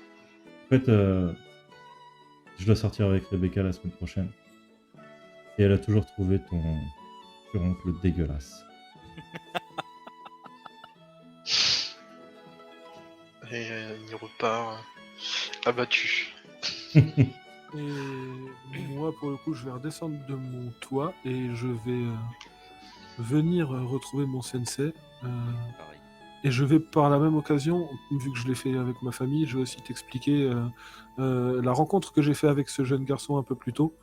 en fait, je dois sortir avec Rebecca la semaine prochaine. Et elle a toujours trouvé ton oncle dégueulasse. Et il repart abattu. Et moi, pour le coup, je vais redescendre de mon toit et je vais venir retrouver mon sensei. Pareil. Et je vais par la même occasion, vu que je l'ai fait avec ma famille, je vais aussi t'expliquer la rencontre que j'ai fait avec ce jeune garçon un peu plus tôt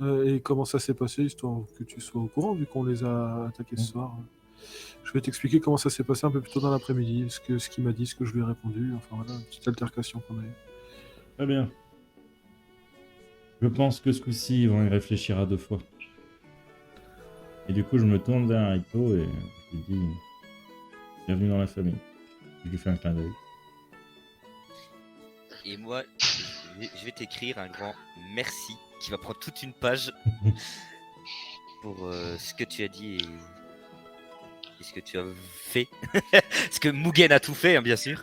et comment ça s'est passé, histoire que tu sois au courant, vu qu'on les a attaqués ce soir. Je vais t'expliquer comment ça s'est passé un peu plus tôt dans l'après-midi, ce qu'il m'a dit, ce que je lui ai répondu, enfin voilà, une petite altercation qu'on a eue. Très bien. Je pense que ce coup-ci, ils vont y réfléchir à 2 fois. Et du coup, je me tourne vers Aito et je lui dis bienvenue dans la famille. Je lui fais un clin d'œil. Et moi, je vais t'écrire un grand merci qui va prendre toute une page pour ce que tu as dit et ce que tu as fait. Parce que Mugen a tout fait, hein, bien sûr.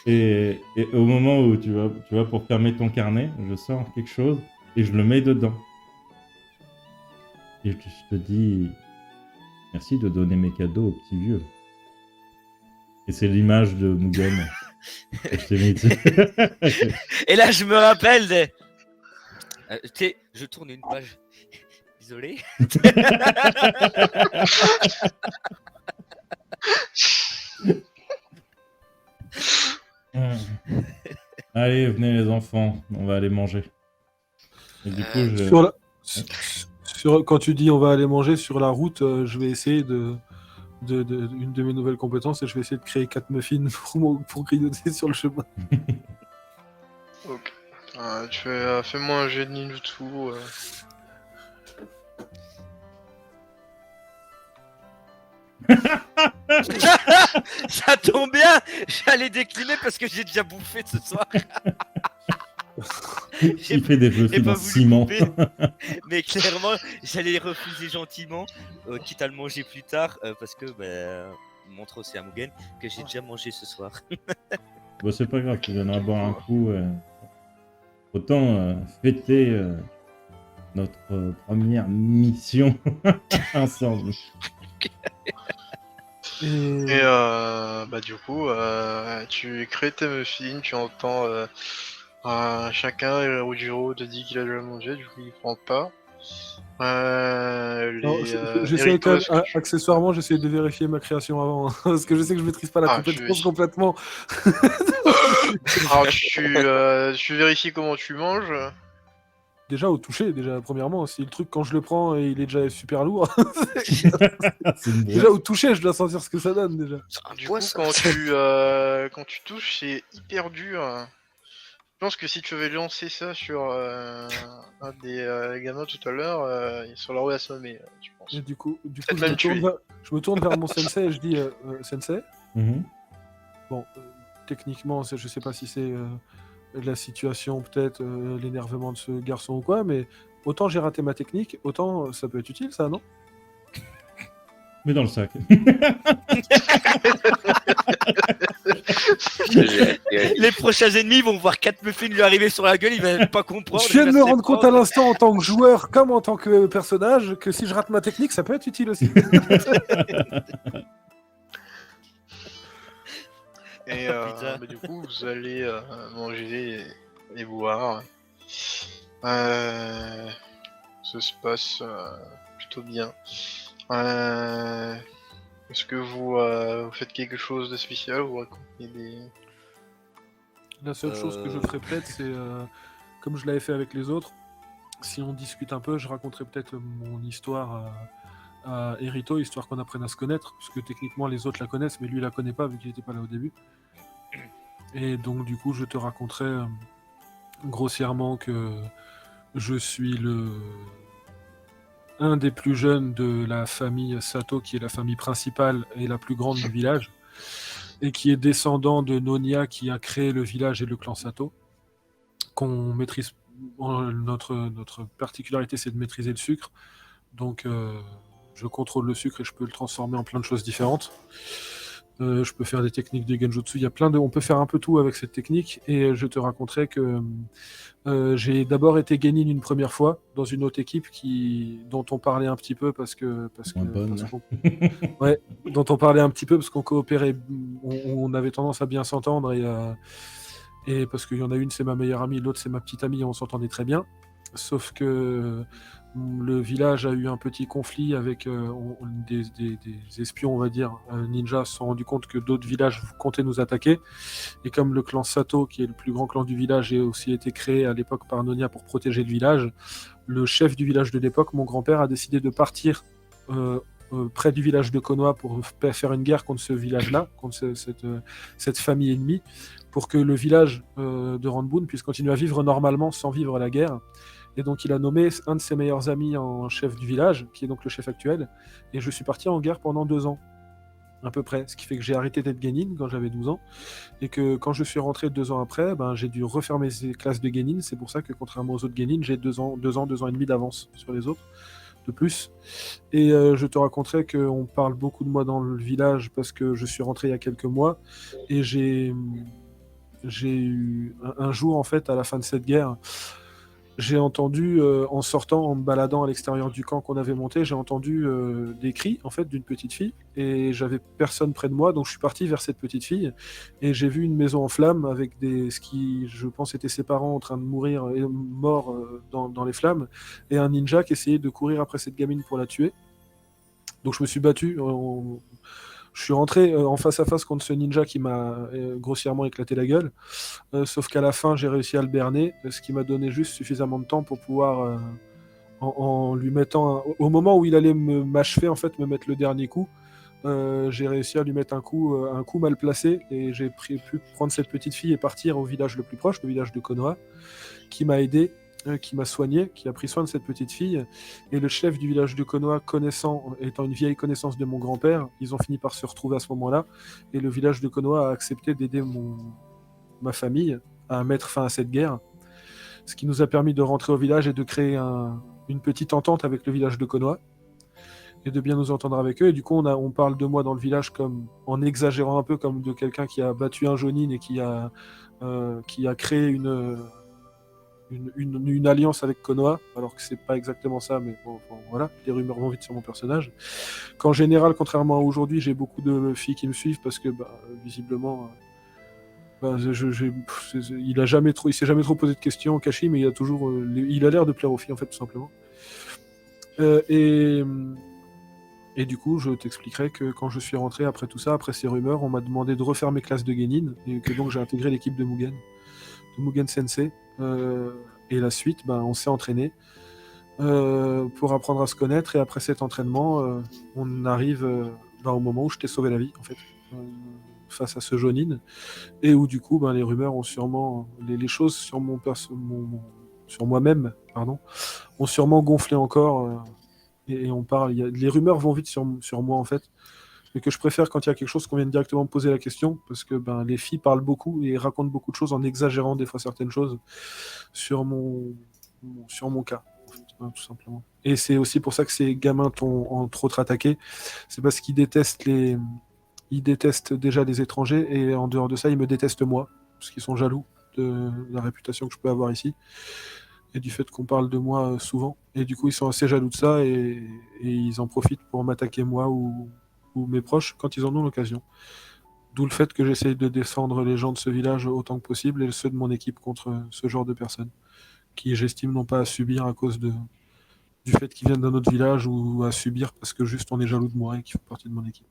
Et au moment où tu vas pour fermer ton carnet, je sors quelque chose et je le mets dedans. Et je te dis merci de donner mes cadeaux au petit vieux. Et c'est l'image de Mugen. que je t'ai mis dessus. Et là, je me rappelle des. Tu sais, je tourne une page. Désolé. Allez, venez les enfants, on va aller manger. Et du coup, Quand tu dis on va aller manger sur la route, je vais essayer une de mes nouvelles compétences et je vais essayer de créer 4 muffins pour grignoter sur le chemin. Ok. Fais-moi un jet de ninjutsu. Ça tombe bien. J'allais décliner parce que j'ai déjà bouffé ce soir. il fait des feux J'ai pas dans voulu ciment. couper, mais clairement, j'allais refuser gentiment, quitte à le manger plus tard, parce que montre aussi à Mugen que j'ai déjà mangé ce soir. Bon, c'est pas grave, tu viendras boire un coup. Autant fêter notre première mission ensemble. Et du coup, tu crées tes muffins, tu entends chacun, Rojiro te dit qu'il a déjà mangé, du coup il prend pas. J'essaie quand même, accessoirement, j'essaie de vérifier ma création avant, hein, parce que je sais que je maîtrise pas la compétence complètement. Alors tu vérifies comment tu manges. Déjà au toucher, premièrement, si le truc quand je le prends il est déjà super lourd. Déjà au toucher, je dois sentir ce que ça donne déjà. Du coup, quand tu touches, c'est hyper dur. Je pense que si tu avais lancé ça sur un des gamins tout à l'heure, il serait assommé, je pense. Et du coup je me tourne vers mon sensei et je dis sensei. Bon, techniquement, je sais pas si c'est la situation, peut-être l'énervement de ce garçon ou quoi, mais autant j'ai raté ma technique, autant ça peut être utile, ça, non? Mais dans le sac. Les prochains ennemis vont voir 4 muffins lui arriver sur la gueule, il va pas comprendre. Je viens de me rendre compte à l'instant, en tant que joueur comme en tant que personnage, que si je rate ma technique, ça peut être utile aussi. Et du coup, vous allez manger et boire. Ça se passe plutôt bien. Est-ce que vous faites quelque chose de spécial ou vous racontez des... La seule chose que je ferais peut-être, c'est, comme je l'avais fait avec les autres, si on discute un peu, je raconterai peut-être mon histoire à Erito, histoire qu'on apprenne à se connaître, parce que techniquement les autres la connaissent, mais lui il la connaît pas vu qu'il n'était pas là au début. Et donc du coup je te raconterai grossièrement que je suis un des plus jeunes de la famille Sato, qui est la famille principale et la plus grande du village, et qui est descendant de Nonia, qui a créé le village et le clan Sato, qu'on maîtrise. Notre particularité, c'est de maîtriser le sucre. Donc, je contrôle le sucre et je peux le transformer en plein de choses différentes. Je peux faire des techniques de genjutsu. On peut faire un peu tout avec cette technique. Et je te raconterai que j'ai d'abord été genin une première fois dans une autre équipe dont on parlait un petit peu ouais, dont on parlait un petit peu parce qu'on coopérait, on avait tendance à bien s'entendre et parce qu'il y en a une c'est ma meilleure amie, l'autre c'est ma petite amie et on s'entendait très bien. Sauf que le village a eu un petit conflit avec des espions, on va dire, ninjas, se sont rendus compte que d'autres villages comptaient nous attaquer. Et comme le clan Sato, qui est le plus grand clan du village, a aussi été créé à l'époque par Nonia pour protéger le village, le chef du village de l'époque, mon grand-père, a décidé de partir près du village de Konoha pour faire une guerre contre ce village-là, contre cette famille ennemie, pour que le village de Ranbun puisse continuer à vivre normalement sans vivre la guerre. Et donc il a nommé un de ses meilleurs amis en chef du village, qui est donc le chef actuel, et je suis parti en guerre pendant 2 ans, à peu près, ce qui fait que j'ai arrêté d'être genin quand j'avais 12 ans, et que quand je suis rentré 2 ans après, j'ai dû refaire mes classes de genin. C'est pour ça que contrairement aux autres genin, j'ai 2 ans et demi d'avance sur les autres, de plus. Et je te raconterai qu'on parle beaucoup de moi dans le village parce que je suis rentré il y a quelques mois, et j'ai eu un jour, en fait, à la fin de cette guerre, j'ai entendu, en sortant, en me baladant à l'extérieur du camp qu'on avait monté, j'ai entendu des cris, en fait, d'une petite fille, et j'avais personne près de moi, donc je suis parti vers cette petite fille, et j'ai vu une maison en flammes avec ce qui, je pense, étaient ses parents en train de mourir, morts dans les flammes, et un ninja qui essayait de courir après cette gamine pour la tuer. Donc je me suis battu, je suis rentré en face à face contre ce ninja qui m'a grossièrement éclaté la gueule. Sauf qu'à la fin, j'ai réussi à le berner, ce qui m'a donné juste suffisamment de temps pour pouvoir, en lui mettant, au moment où il allait m'achever, en fait, me mettre le dernier coup, j'ai réussi à lui mettre un coup mal placé, et j'ai pu prendre cette petite fille et partir au village le plus proche, le village de Konoha, qui m'a aidé, qui m'a soigné, qui a pris soin de cette petite fille. Et le chef du village de Konoha, étant une vieille connaissance de mon grand-père, ils ont fini par se retrouver à ce moment-là, et le village de Konoha a accepté d'aider ma famille à mettre fin à cette guerre, ce qui nous a permis de rentrer au village et de créer une petite entente avec le village de Konoha et de bien nous entendre avec eux. Et du coup, on parle de moi dans le village comme, en exagérant un peu, comme de quelqu'un qui a battu un jonin et qui a créé une alliance avec Konoha, alors que c'est pas exactement ça, mais bon, voilà, les rumeurs vont vite sur mon personnage. Qu'en général, contrairement à aujourd'hui, j'ai beaucoup de filles qui me suivent parce que visiblement, il s'est jamais trop posé de questions, Kashi, mais il a l'air de plaire aux filles, en fait, tout simplement. Et du coup, je t'expliquerai que quand je suis rentré après tout ça, après ces rumeurs, on m'a demandé de refaire mes classes de genin, et que donc j'ai intégré l'équipe de Mugen Sensei. Et la suite, on s'est entraîné pour apprendre à se connaître, et après cet entraînement, on arrive au moment où je t'ai sauvé la vie, en fait, face à ce jonin, et où du coup, les rumeurs ont sûrement, les choses sur sur moi-même, pardon, ont sûrement gonflé encore, et on parle, les rumeurs vont vite sur moi, en fait, mais que je préfère quand il y a quelque chose qu'on vienne directement me poser la question, parce que les filles parlent beaucoup et racontent beaucoup de choses en exagérant des fois certaines choses sur mon cas, en fait, tout simplement. Et c'est aussi pour ça que ces gamins t'ont entre autres attaqué, c'est parce qu'ils détestent déjà les étrangers, et en dehors de ça, ils me détestent moi, parce qu'ils sont jaloux de la réputation que je peux avoir ici, et du fait qu'on parle de moi souvent. Et du coup, ils sont assez jaloux de ça, et ils en profitent pour m'attaquer moi ou mes proches quand ils en ont l'occasion. D'où le fait que j'essaye de défendre les gens de ce village autant que possible, et ceux de mon équipe, contre ce genre de personnes, qui j'estime n'ont pas à subir à cause du fait qu'ils viennent d'un autre village, ou à subir parce que juste on est jaloux de moi et qu'ils font partie de mon équipe.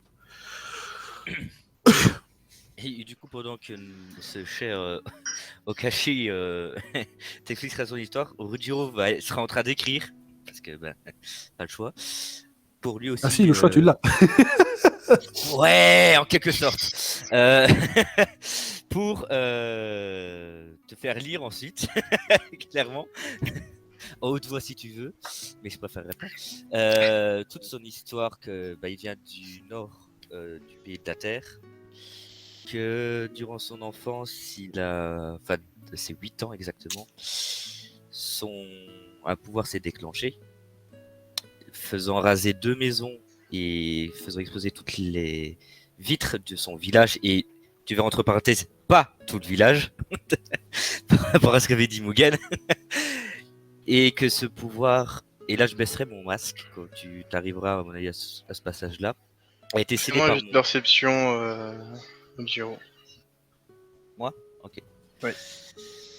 Et du coup, pendant que ce cher Okashi t'expliquera son histoire, Rujiro sera en train d'écrire, parce que pas le choix, pour lui aussi. Ah si, le choix, tu l'as. Ouais, en quelque sorte. Pour te faire lire ensuite, clairement. En haute voix si tu veux, mais je préférerais pas. Toute son histoire que il vient du nord du pays de la Terre, que durant son enfance, enfin de ses 8 ans exactement, un pouvoir s'est déclenché, faisant raser 2 maisons et faisant exploser toutes les vitres de son village, et tu verras entre parenthèses pas tout le village par rapport à ce qu'avait dit Mugen. Et que ce pouvoir, et là je baisserai mon masque quand tu t'arriveras à mon avis à ce passage-là, a été scellé Fais-moi par juste perception, Giro. moi. Ok.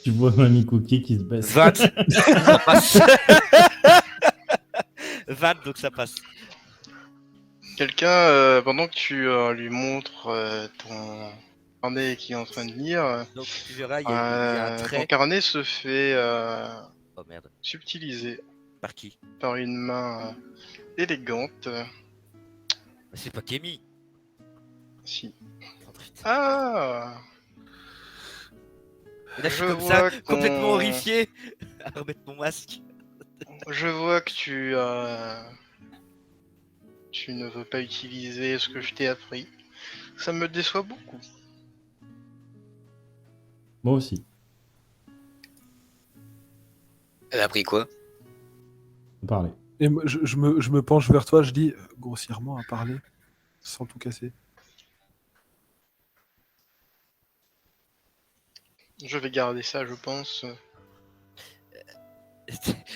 Tu vois Mamie Cookie qui se baisse. 20. Ça passe. 20, donc ça passe. Quelqu'un, pendant que tu lui montres ton carnet qui est en train de lire, Donc tu verras, il y a un ton trait. carnet se fait Oh merde. subtiliser Par qui? par une main élégante. C'est pas Kémy. Si. Oh, putain. Ah, Et là je suis je comme ça, vois complètement qu'on- horrifié à remettre mon masque. je vois que tu ne veux pas utiliser ce que je t'ai appris. Ça me déçoit beaucoup. Moi aussi. Elle a pris quoi? On parlait. Et moi, je me penche vers toi, je dis grossièrement à parler, sans tout casser. Je vais garder ça, je pense.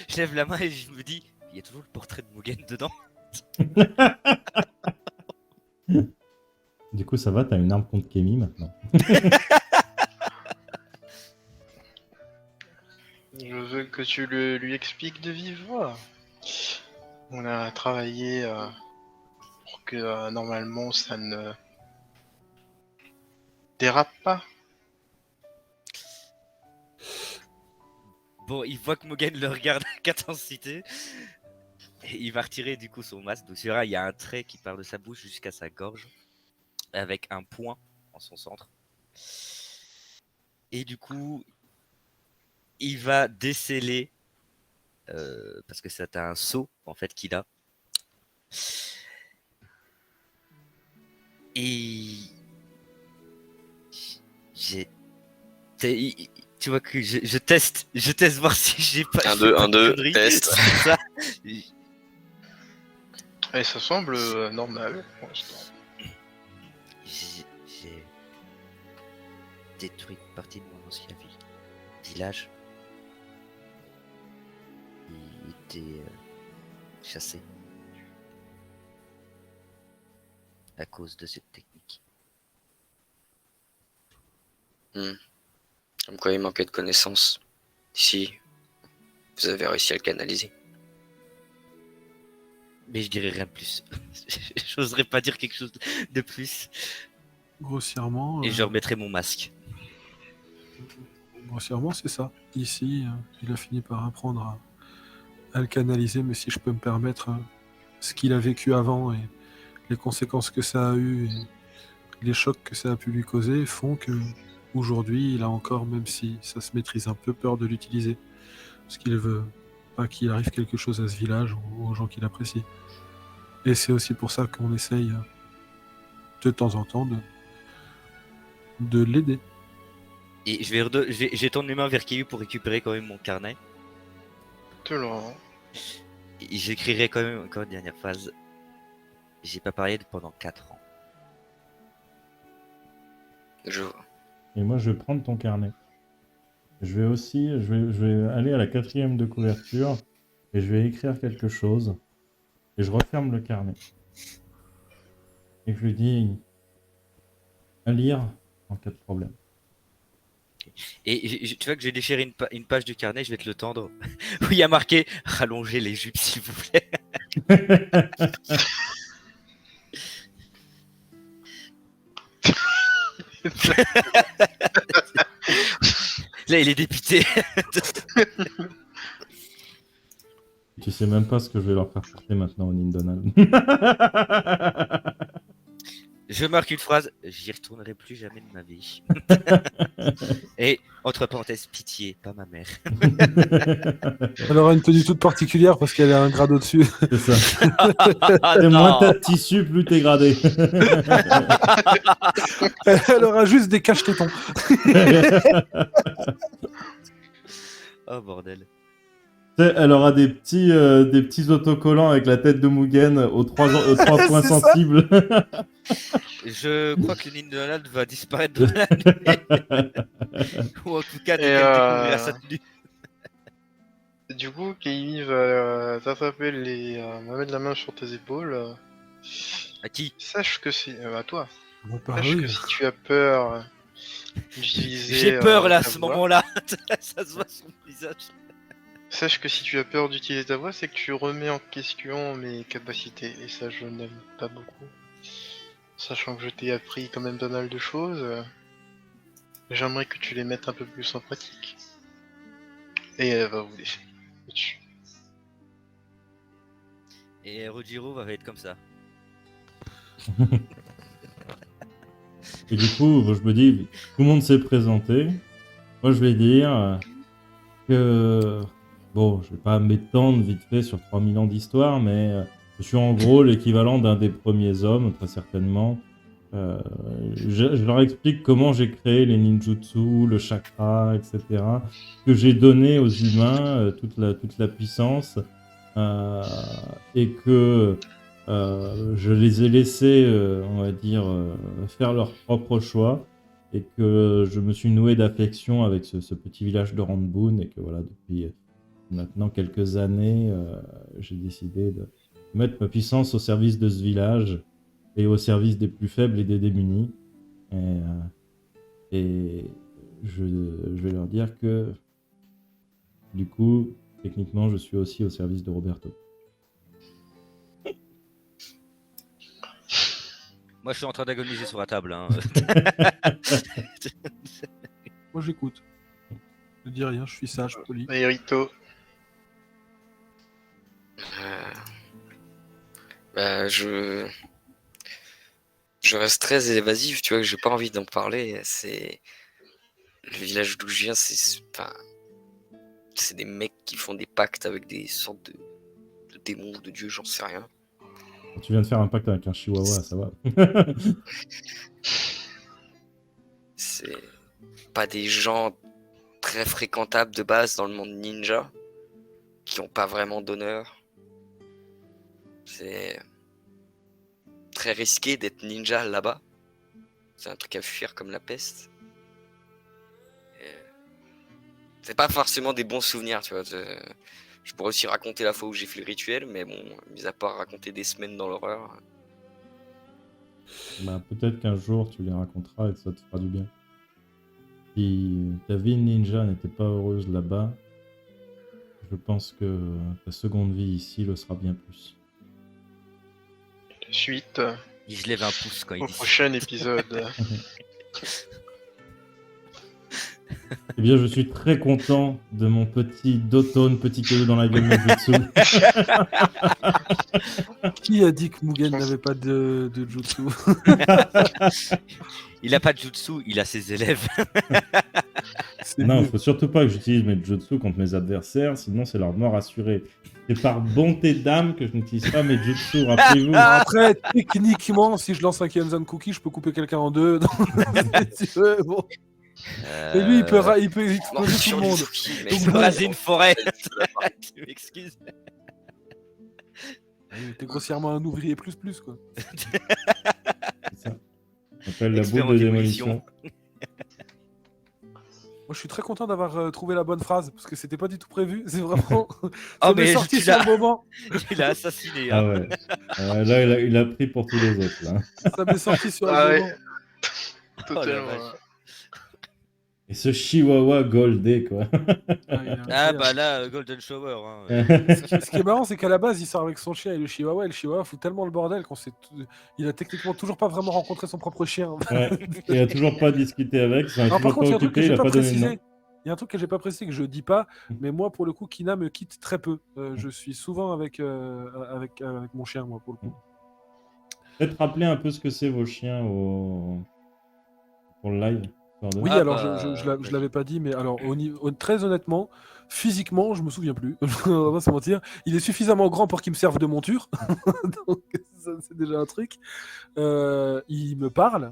Je lève la main et je me dis, il y a toujours le portrait de Mugen dedans. Du coup, ça va, t'as une arme contre Kémy maintenant. Je veux que tu lui expliques de vive voix. On a travaillé pour que normalement ça ne dérape pas. Bon, il voit que Mugen le regarde avec intensité. Et il va retirer du coup son masque. Donc tu verras, il y a un trait qui part de sa bouche jusqu'à sa gorge, avec un point en son centre. Et du coup, il va déceler, parce que c'est un sceau en fait qu'il a. Et j'ai, tu vois que je teste voir si j'ai pas. Un, je deux, fais pas un, de deux, conneries. test. C'est ça. Et ça semble normal pour l'instant. J'ai détruit une partie de mon ancien village. Il était chassé à cause de cette technique. Comme quoi il manquait de connaissances. Si vous avez réussi à le canaliser. Mais je dirais rien de plus. J'oserais pas dire quelque chose de plus. Grossièrement, Et je remettrai mon masque. grossièrement, c'est ça. Ici, il a fini par apprendre à le canaliser, mais si je peux me permettre, ce qu'il a vécu avant et les conséquences que ça a eu et les chocs que ça a pu lui causer font que aujourd'hui, il a encore, même si ça se maîtrise un peu, peur de l'utiliser. Parce qu'il veut pas qu'il arrive quelque chose à ce village ou aux gens qu'il apprécie. Et c'est aussi pour ça qu'on essaye de temps en temps de l'aider. Et j'étends mes mains vers Kiyu pour récupérer quand même mon carnet. Te le rends. Et j'écrirai quand même encore une dernière phrase. J'ai pas parlé pendant 4 ans. Je vois. Et moi, je vais prendre ton carnet. Je vais aller à la 4e de couverture et je vais écrire quelque chose. Et je referme le carnet. Et je lui dis à lire en cas de problème. Et tu vois que j'ai déchiré une page du carnet, je vais te le tendre. Où il y a marqué « Rallongez les jupes s'il vous plaît ». Tu Là, il est dépité. te tu sais même pas ce que je vais leur faire porter maintenant au Nindonal. Je marque une phrase, j'y retournerai plus jamais de ma vie. Et, entre parenthèses, pitié, pas ma mère. Elle aura une tenue toute particulière parce qu'elle a un grade au-dessus. C'est ça. Ah Et moins non. t'as de tissu, plus t'es gradé. Elle aura juste des caches-tétons. Oh bordel. Tu sais, elle aura des petits autocollants avec la tête de Mugen aux trois points C'est ça. sensibles. Je crois que le Nindonald va disparaître de la nuit. Ou en tout cas, de Et, découvrir sa tenue. Du coup, Kaylee va t'attraper va mettre la main sur tes épaules. À qui? Sache que c'est à toi. Bon, bah, Sache oui. que si tu as peur d'utiliser. J'ai peur là, à ta ce voix, moment-là. Ça se voit sur mon visage. Sache que si tu as peur d'utiliser ta voix, c'est que tu remets en question mes capacités. Et ça, je n'aime pas beaucoup. Sachant que je t'ai appris quand même pas mal de choses, j'aimerais que tu les mettes un peu plus en pratique. Et elle va vous laisser dessus. Et Rojiro va être comme ça. Et du coup, je me dis, tout le monde s'est présenté. Moi, je vais dire que... Bon, je vais pas m'étendre vite fait sur 3000 ans d'histoire, mais je suis en gros l'équivalent d'un des premiers hommes, très certainement. Je leur explique comment j'ai créé les ninjutsu, le chakra, etc. Que j'ai donné aux humains toute la puissance. Et que je les ai laissés, on va dire, faire leur propre choix. Et que je me suis noué d'affection avec ce petit village de Ranbun. Et que voilà, depuis maintenant quelques années, j'ai décidé de mettre ma puissance au service de ce village et au service des plus faibles et des démunis. Et je vais leur dire que, du coup, techniquement, je suis aussi au service de Roberto. Moi, je suis en train d'agoniser sur la table. Hein. Moi, j'écoute. Je dis rien, je suis sage, poli. Et Rito, Bah, je reste très évasif, tu vois, que j'ai pas envie d'en parler. C'est le village d'où je viens, c'est des mecs qui font des pactes avec des sortes de démons ou de dieux, j'en sais rien. Tu viens de faire un pacte avec un chihuahua, ça va. C'est pas des gens très fréquentables de base dans le monde ninja, qui ont pas vraiment d'honneur. C'est très risqué d'être ninja là-bas. C'est un truc à fuir comme la peste. Et c'est pas forcément des bons souvenirs, tu vois. Je pourrais aussi raconter la fois où j'ai fait le rituel, mais bon, mis à part raconter des semaines dans l'horreur. Bah, peut-être qu'un jour tu les raconteras et que ça te fera du bien. Si ta vie ninja n'était pas heureuse là-bas, je pense que ta seconde vie ici le sera bien plus. suite Je lève un pouce quand il au dit ça. prochain épisode. Eh bien, je suis très content de mon petit Dotone, petit caillou dans la gueule Manjutsu. Qui a dit que Mugen n'avait pas de jutsu? Il a pas de jutsu, il a ses élèves. C'est Non, il mieux. faut surtout pas que j'utilise mes jutsu contre mes adversaires, sinon c'est leur mort assurée. C'est par bonté d'âme que je n'utilise pas mes jutsu, rappelez-vous. Après, techniquement, si je lance un Kenzan Cookie, je peux couper quelqu'un en deux. Si tu veux, bon. Et lui, il peut exploser tout le monde. Il peut raser une forêt. Tu m'excuses. T'es grossièrement un ouvrier plus, quoi. C'est ça. On appelle la Expert boule en de démolition. démolition. Moi, je suis très content d'avoir trouvé la bonne phrase, parce que c'était pas du tout prévu. C'est vraiment... Oh, ça m'est mais sorti tu sur l'as- le moment. Tu l'as assassiné. Ah Hein. ouais. Là, il a pris pour tous les autres. Là. Ça m'est sorti sur Ah le ouais. moment. Totalement. vache. Et ce chihuahua goldé, quoi. Ah, il est Ah incroyable. bah là, Golden Shower. Hein. Ce qui est marrant, c'est qu'à la base, il sort avec son chien et le chihuahua fout tellement le bordel il a techniquement toujours pas vraiment rencontré son propre chien. Ouais. Il a toujours pas discuté avec, il s'en est Alors, par toujours contre, il y pas a un truc que occupé, il j'ai a pas pas donné de nom. précisé. Il y a un truc que j'ai pas précisé que je dis pas, mais moi pour le coup, Kina me quitte très peu. Je suis souvent avec mon chien, moi pour le coup. Peut-être rappeler un peu ce que c'est vos chiens pour le live. histoire de- Oui, Ah alors bah, je vas-y. l'avais pas dit, mais alors très honnêtement, physiquement, je me souviens plus. On va pas se mentir. Il est suffisamment grand pour qu'il me serve de monture, donc ça, c'est déjà un truc. Il me parle,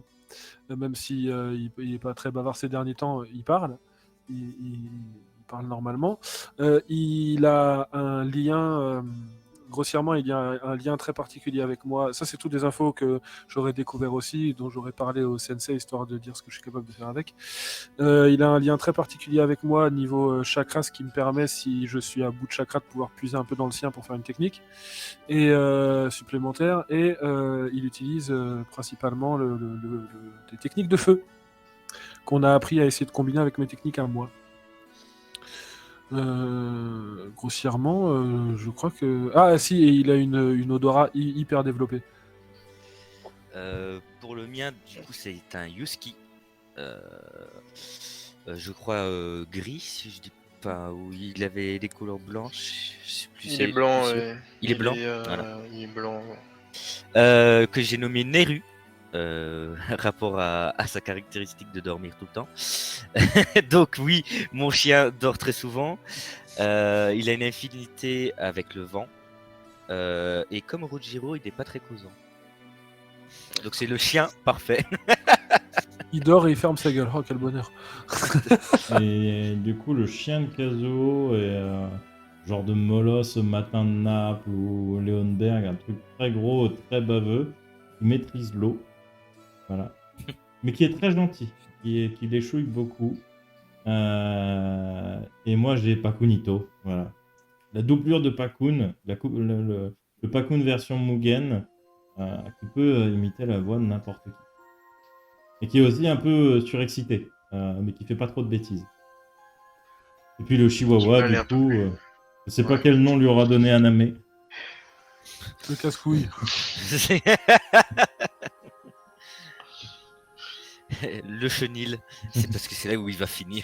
même si il est pas très bavard ces derniers temps. Il parle, il parle normalement. Il a un lien. Grossièrement, il y a un lien très particulier avec moi. Ça, c'est toutes des infos que j'aurais découvert aussi, dont j'aurais parlé au sensei, histoire de dire ce que je suis capable de faire avec. Il a un lien très particulier avec moi niveau chakra, ce qui me permet, si je suis à bout de chakra, de pouvoir puiser un peu dans le sien pour faire une technique et supplémentaire. Et il utilise principalement des techniques de feu qu'on a appris à essayer de combiner avec mes techniques à moi. Grossièrement, je crois que... Ah si, et il a une odorat hyper développée. Pour le mien, du coup, c'est un Husky. Je crois gris, si je dis pas, où il avait des couleurs blanches. Je sais plus, Il est blanc. plus sûr. Il est blanc. Voilà. Il est blanc. Que j'ai nommé Neru. Rapport à sa caractéristique de dormir tout le temps. Donc oui, mon chien dort très souvent. Il a une affinité avec le vent. Et comme Rojiro, il n'est pas très causant. Donc c'est le chien parfait. Il dort et il ferme sa gueule. Oh, quel bonheur. Et du coup, le chien de Kazuo est genre de Molosse, Matin de Naples ou Leonberg, un truc très gros, très baveux, qui maîtrise l'eau. Voilà. Mais qui est très gentil, qui l'échouille beaucoup. Et moi, j'ai Pakunito. Voilà. La doublure de Pakun, le Pakun version Mugen, qui peut imiter la voix de n'importe qui. Et qui est aussi un peu surexcité, mais qui fait pas trop de bêtises. Et puis le Qui Chihuahua, peut aller du un peu coup, plus. je sais pas Ouais. quel nom lui aura donné Aname. Le casse-couille. Le chenil, c'est parce que c'est là où il va finir.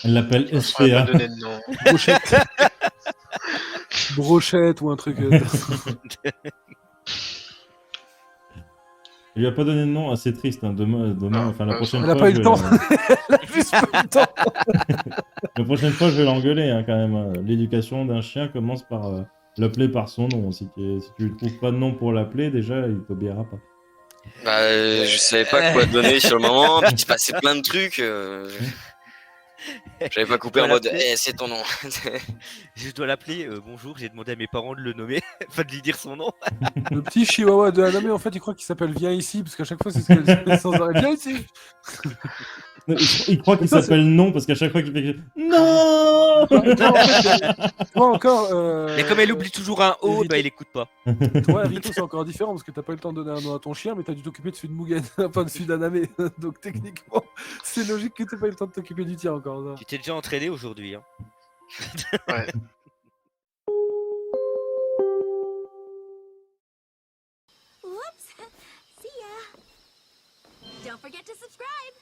Elle l'appelle On saurait pas SPA. donner de nom. Brochette. Brochette ou un truc. Elle lui a pas donné de nom, c'est triste. Hein. Demain, Non, enfin la prochaine Elle a fois, pas eu je le vais temps. la- Elle a juste pas eu le temps. la prochaine fois, je vais l'engueuler hein, quand même. Hein. L'éducation d'un chien commence par l'appeler par son nom. Si tu lui trouves pas de nom pour l'appeler, déjà, il t'obéira pas. Bah, je savais pas quoi donner sur le moment, puis il se passait plein de trucs. J'avais pas coupé dois en mode l'appeler. c'est ton nom. Je dois l'appeler. Bonjour, j'ai demandé à mes parents de le nommer, enfin de lui dire son nom. Le petit chihuahua de Haname, en fait, il croit qu'il s'appelle Viens ici, parce qu'à chaque fois, c'est ce qu'elle dit sans arrêt. Viens ici. Il croit qu'il Ça, s'appelle non parce qu'à chaque fois qu'il fait non. Toi, en fait, toi encore. Mais comme elle oublie toujours un O, Rito- bah il écoute pas. Toi, Rito, c'est encore différent parce que t'as pas eu le temps de donner un nom à ton chien, mais t'as dû t'occuper de celui de Mugen, enfin de celui d'Aname. Donc techniquement, c'est logique que t'aies pas eu le temps de t'occuper du tien encore. Ça. Tu t'es déjà entraîné aujourd'hui. Hein. Ouais. Whoops. See ya. Don't forget to subscribe.